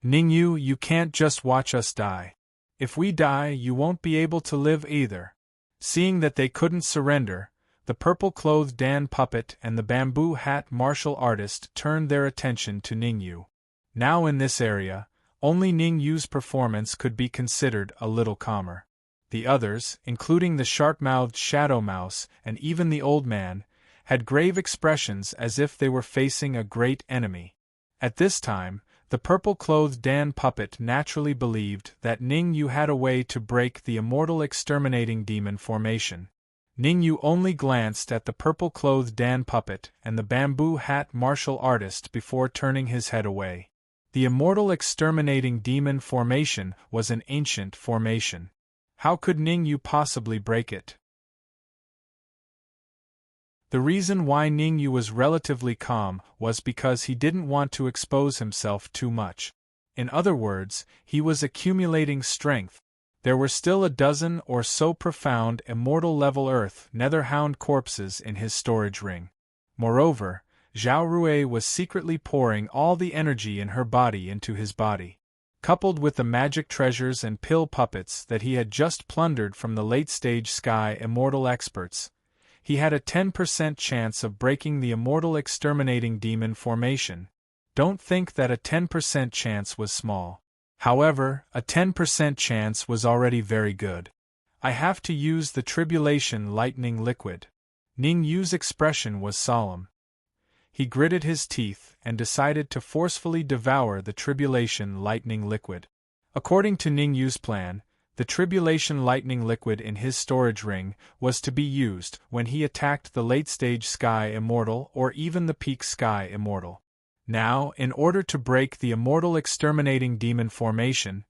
Ningyu, you can't just watch us die. If we die, you won't be able to live either. Seeing that they couldn't surrender, the purple-clothed Dan puppet and the bamboo hat martial artist turned their attention to Ningyu. Now in this area, only Ningyu's performance could be considered a little calmer. The others, including the sharp-mouthed shadow mouse and even the old man, had grave expressions as if they were facing a great enemy. At this time, the purple-clothed Dan puppet naturally believed that Ningyu had a way to break the immortal exterminating demon formation. Ningyu only glanced at the purple-clothed Dan puppet and the bamboo hat martial artist before turning his head away. The immortal exterminating demon formation was an ancient formation. How could Ningyu possibly break it? The reason why Ningyu was relatively calm was because he didn't want to expose himself too much. In other words, he was accumulating strength. There were still a dozen or so profound immortal-level Earth Netherhound corpses in his storage ring. Moreover, Zhao Rui was secretly pouring all the energy in her body into his body. Coupled with the magic treasures and pill puppets that he had just plundered from the late-stage Sky Immortal experts, he had a 10% chance of breaking the immortal exterminating demon formation. Don't think that a 10% chance was small. However, a 10% chance was already very good. I have to use the tribulation lightning liquid. Ningyu's expression was solemn. He gritted his teeth and decided to forcefully devour the tribulation lightning liquid. According to Ningyu's plan, the tribulation lightning liquid in his storage ring was to be used when he attacked the late-stage Sky Immortal or even the peak Sky Immortal. Now, in order to break the immortal exterminating demon formation,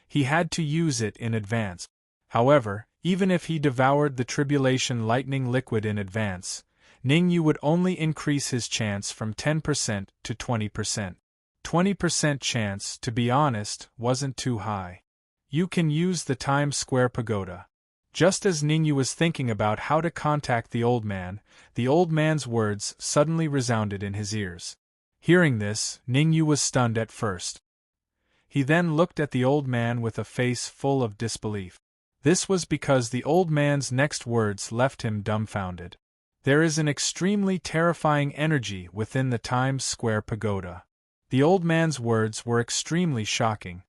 he had to use it in advance. However, even if he devoured the tribulation lightning liquid in advance, Ningyu would only increase his chance from 10% to 20%. 20% chance, to be honest, wasn't too high. You can use the Times Square Pagoda. Just as Ningyu was thinking about how to contact the old man's words suddenly resounded in his ears. Hearing this, Ningyu was stunned at first. He then looked at the old man with a face full of disbelief. This was because the old man's next words left him dumbfounded. There is an extremely terrifying energy within the Times Square Pagoda. The old man's words were extremely shocking.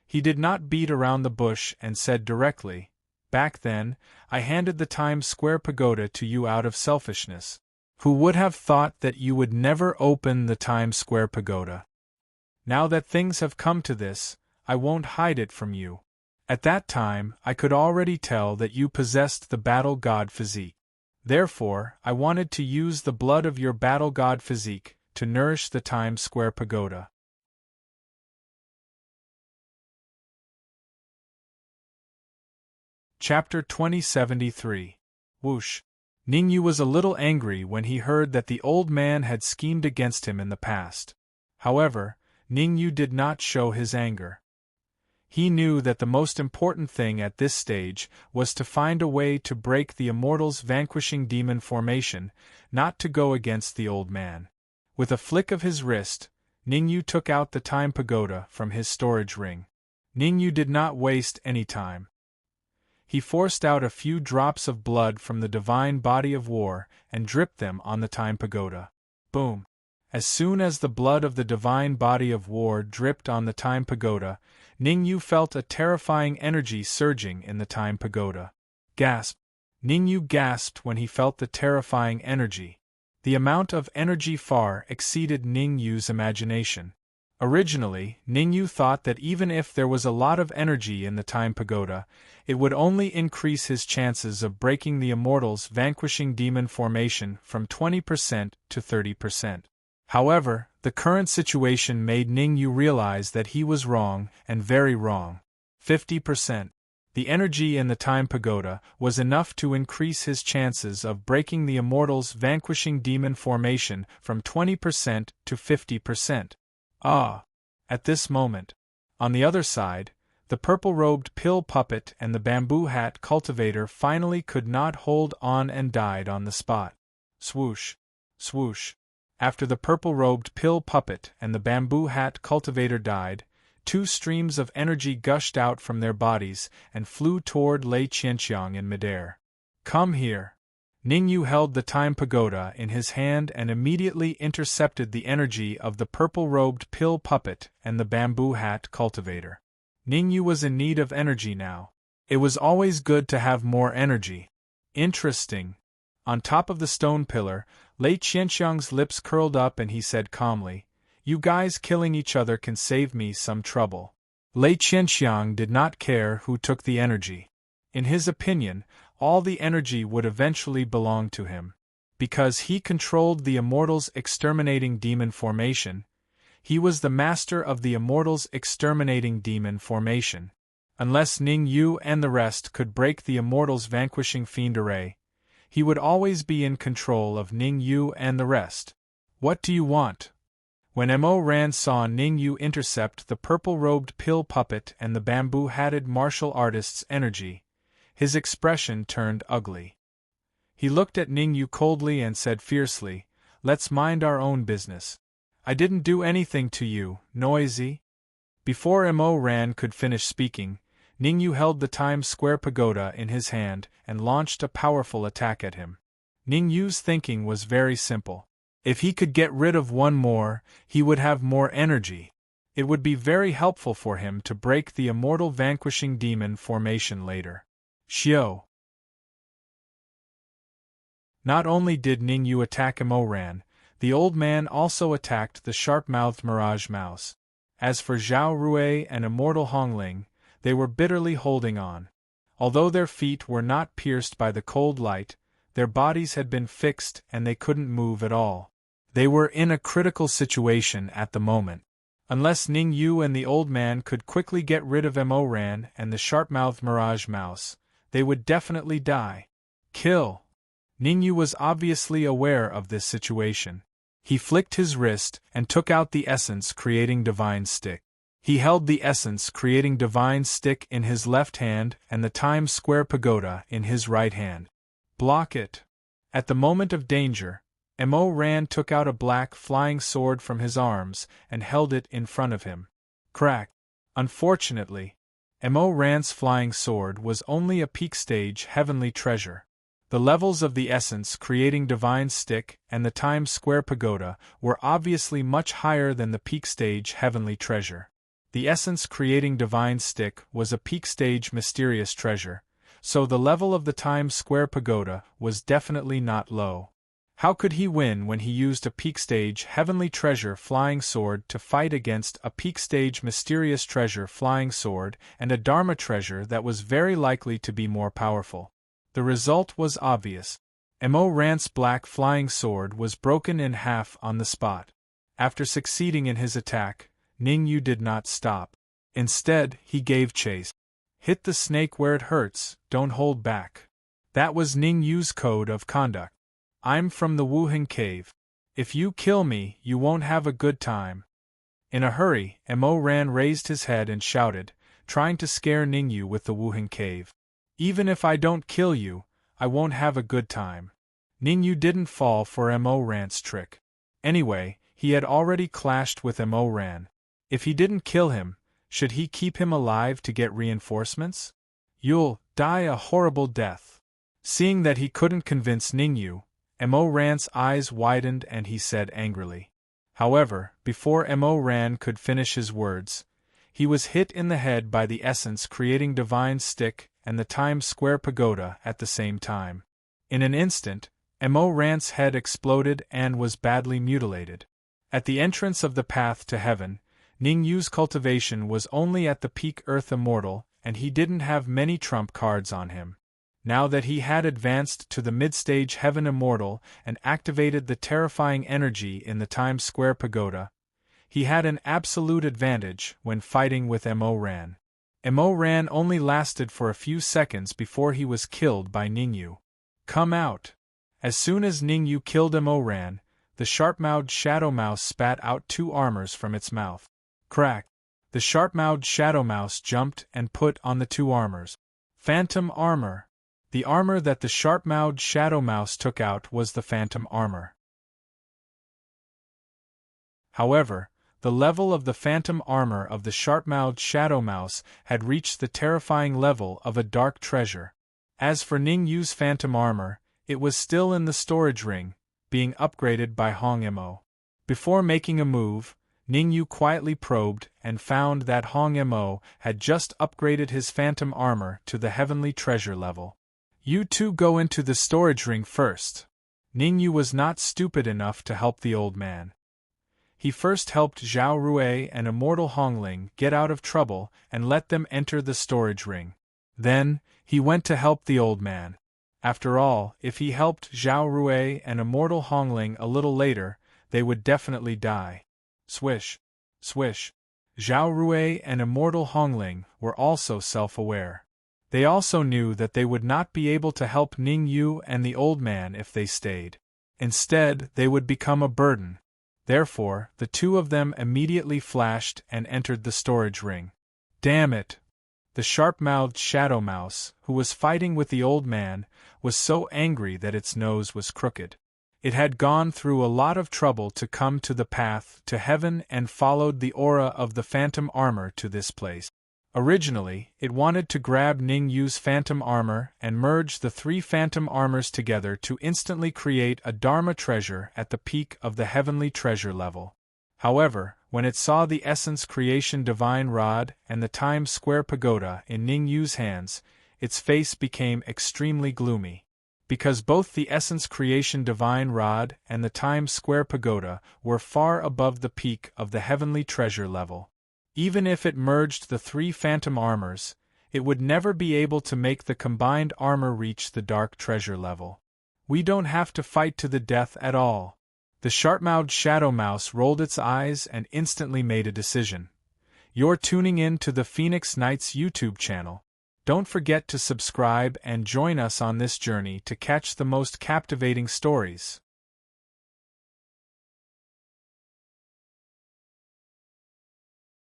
He did not beat around the bush and said directly, "Back then, I handed the Times Square Pagoda to you out of selfishness. Who would have thought that you would never open the Times Square Pagoda? Now that things have come to this, I won't hide it from you. At that time, I could already tell that you possessed the battle god physique. Therefore, I wanted to use the blood of your battle god physique to nourish the Times Square Pagoda." Chapter 2073. Whoosh. Ningyu was a little angry when he heard that the old man had schemed against him in the past. However, Ningyu did not show his anger. He knew that the most important thing at this stage was to find a way to break the immortal's vanquishing demon formation, not to go against the old man. With a flick of his wrist, Ningyu took out the Time Pagoda from his storage ring. Ningyu did not waste any time. He forced out a few drops of blood from the divine body of war and dripped them on the Time Pagoda. Boom! As soon as the blood of the divine body of war dripped on the Time Pagoda, Ningyu felt a terrifying energy surging in the Time Pagoda. Gasp! Ningyu gasped when he felt the terrifying energy. The amount of energy far exceeded Ningyu's imagination. Originally, Ningyu thought that even if there was a lot of energy in the Time Pagoda, it would only increase his chances of breaking the immortal's vanquishing demon formation from 20% to 30%. However, the current situation made Ningyu realize that he was wrong, and very wrong. 50%. The energy in the Time Pagoda was enough to increase his chances of breaking the immortal's vanquishing demon formation from 20% to 50%. Ah! At this moment. On the other side, the purple-robed pill puppet and the bamboo hat cultivator finally could not hold on and died on the spot. Swoosh! Swoosh! After the purple-robed pill puppet and the bamboo hat cultivator died, two streams of energy gushed out from their bodies and flew toward Lei Qianqiang in midair. "Come here." Ningyu held the Time Pagoda in his hand and immediately intercepted the energy of the purple-robed pill puppet and the bamboo hat cultivator. Ningyu was in need of energy now. It was always good to have more energy. Interesting. On top of the stone pillar, Lei Qianqiang's lips curled up and he said calmly, "You guys killing each other can save me some trouble." Lei Qianqiang did not care who took the energy. In his opinion, all the energy would eventually belong to him. Because he controlled the immortal's exterminating demon formation, He was the master of the Immortals' exterminating demon formation. Unless Ning Yu and the rest could break the Immortals' vanquishing fiend array, he would always be in control of Ning Yu and the rest. What do you want? When Mo Ran saw Ning Yu intercept the purple-robed pill puppet and the bamboo-hatted martial artist's energy, his expression turned ugly. He looked at Ning Yu coldly and said fiercely, "Let's mind our own business. I didn't do anything to you, noisy." Before Mo Ran could finish speaking, Ning Yu held the Times Square pagoda in his hand and launched a powerful attack at him. Ning Yu's thinking was very simple. If he could get rid of one more, he would have more energy. It would be very helpful for him to break the immortal vanquishing demon formation later. Xiao. Not only did Ning Yu attack Mo Ran, the old man also attacked the sharp-mouthed Mirage Mouse. As for Zhao Rui and immortal Hongling, they were bitterly holding on. Although their feet were not pierced by the cold light, their bodies had been fixed and they couldn't move at all. They were in a critical situation at the moment. Unless Ning Yu and the old man could quickly get rid of Mo Ran and the sharp-mouthed Mirage Mouse, they would definitely die. Kill! Ning Yu was obviously aware of this situation. He flicked his wrist and took out the essence-creating divine stick. He held the essence-creating divine stick in his left hand and the Times Square pagoda in his right hand. Block it! At the moment of danger, Mo Ran took out a black flying sword from his arms and held it in front of him. Crack! Unfortunately, Mo Ran's flying sword was only a peak stage heavenly treasure. The levels of the essence-creating divine stick and the Times Square pagoda were obviously much higher than the peak stage heavenly treasure. The essence-creating divine stick was a peak stage mysterious treasure, so the level of the Times Square pagoda was definitely not low. How could he win when he used a peak stage heavenly treasure flying sword to fight against a peak stage mysterious treasure flying sword and a Dharma treasure that was very likely to be more powerful? The result was obvious. Mo Ran's black flying sword was broken in half on the spot. After succeeding in his attack, Ning Yu did not stop. Instead, he gave chase. Hit the snake where it hurts, don't hold back. That was Ning Yu's code of conduct. I'm from the Wuhan cave. If you kill me, you won't have a good time. In a hurry, Mo Ran raised his head and shouted, trying to scare Ning Yu with the Wuhan cave. Even if I don't kill you, I won't have a good time. Ning Yu didn't fall for Mo Ran's trick. Anyway, he had already clashed with Mo Ran. If he didn't kill him, should he keep him alive to get reinforcements? You'll die a horrible death. Seeing that he couldn't convince Ning Yu, Mo Ran's eyes widened and he said angrily. However, before Mo Ran could finish his words, he was hit in the head by the essence-creating divine stick and the Times Square pagoda at the same time. In an instant, Mo Ran's head exploded and was badly mutilated. At the entrance of the path to heaven, Ning Yu's cultivation was only at the peak Earth Immortal, and he didn't have many trump cards on him. Now that he had advanced to the mid-stage Heaven Immortal and activated the terrifying energy in the Times Square pagoda, he had an absolute advantage when fighting with Mo Ran. Mo Ran only lasted for a few seconds before he was killed by Ning Yu. Come out! As soon as Ning Yu killed Mo Ran, the sharp-mouthed Shadow Mouse spat out 2 armors from its mouth. Crack! The sharp-mouthed Shadow Mouse jumped and put on the 2 armors. Phantom armor! The armor that the sharp-mouthed Shadow Mouse took out was the Phantom armor. However, the level of the phantom armor of the sharp-mouthed Shadow Mouse had reached the terrifying level of a dark treasure. As for Ning Yu's phantom armor, it was still in the storage ring, being upgraded by Hong Mo. Before making a move, Ning Yu quietly probed and found that Hong Mo had just upgraded his phantom armor to the heavenly treasure level. You two go into the storage ring first. Ning Yu was not stupid enough to help the old man. He first helped Zhao Rui and immortal Hongling get out of trouble and let them enter the storage ring. Then, he went to help the old man. After all, if he helped Zhao Rui and immortal Hongling a little later, they would definitely die. Swish! Swish. Zhao Rui and immortal Hongling were also self-aware. They also knew that they would not be able to help Ning Yu and the old man if they stayed. Instead, they would become a burden. Therefore, the two of them immediately flashed and entered the storage ring. Damn it! The sharp-mouthed Shadow Mouse, who was fighting with the old man, was so angry that its nose was crooked. It had gone through a lot of trouble to come to the path to heaven and followed the aura of the phantom armor to this place. Originally, it wanted to grab Ning Yu's phantom armor and merge the three phantom armors together to instantly create a Dharma treasure at the peak of the heavenly treasure level. However, when it saw the Essence Creation Divine Rod and the Times Square Pagoda in Ning Yu's hands, its face became extremely gloomy. Because both the Essence Creation Divine Rod and the Times Square Pagoda were far above the peak of the heavenly treasure level. Even if it merged the three phantom armors, it would never be able to make the combined armor reach the dark treasure level. We don't have to fight to the death at all. The sharp-mouthed Shadow Mouse rolled its eyes and instantly made a decision. You're tuning in to the Phoenix Knights YouTube channel. Don't forget to subscribe and join us on this journey to catch the most captivating stories.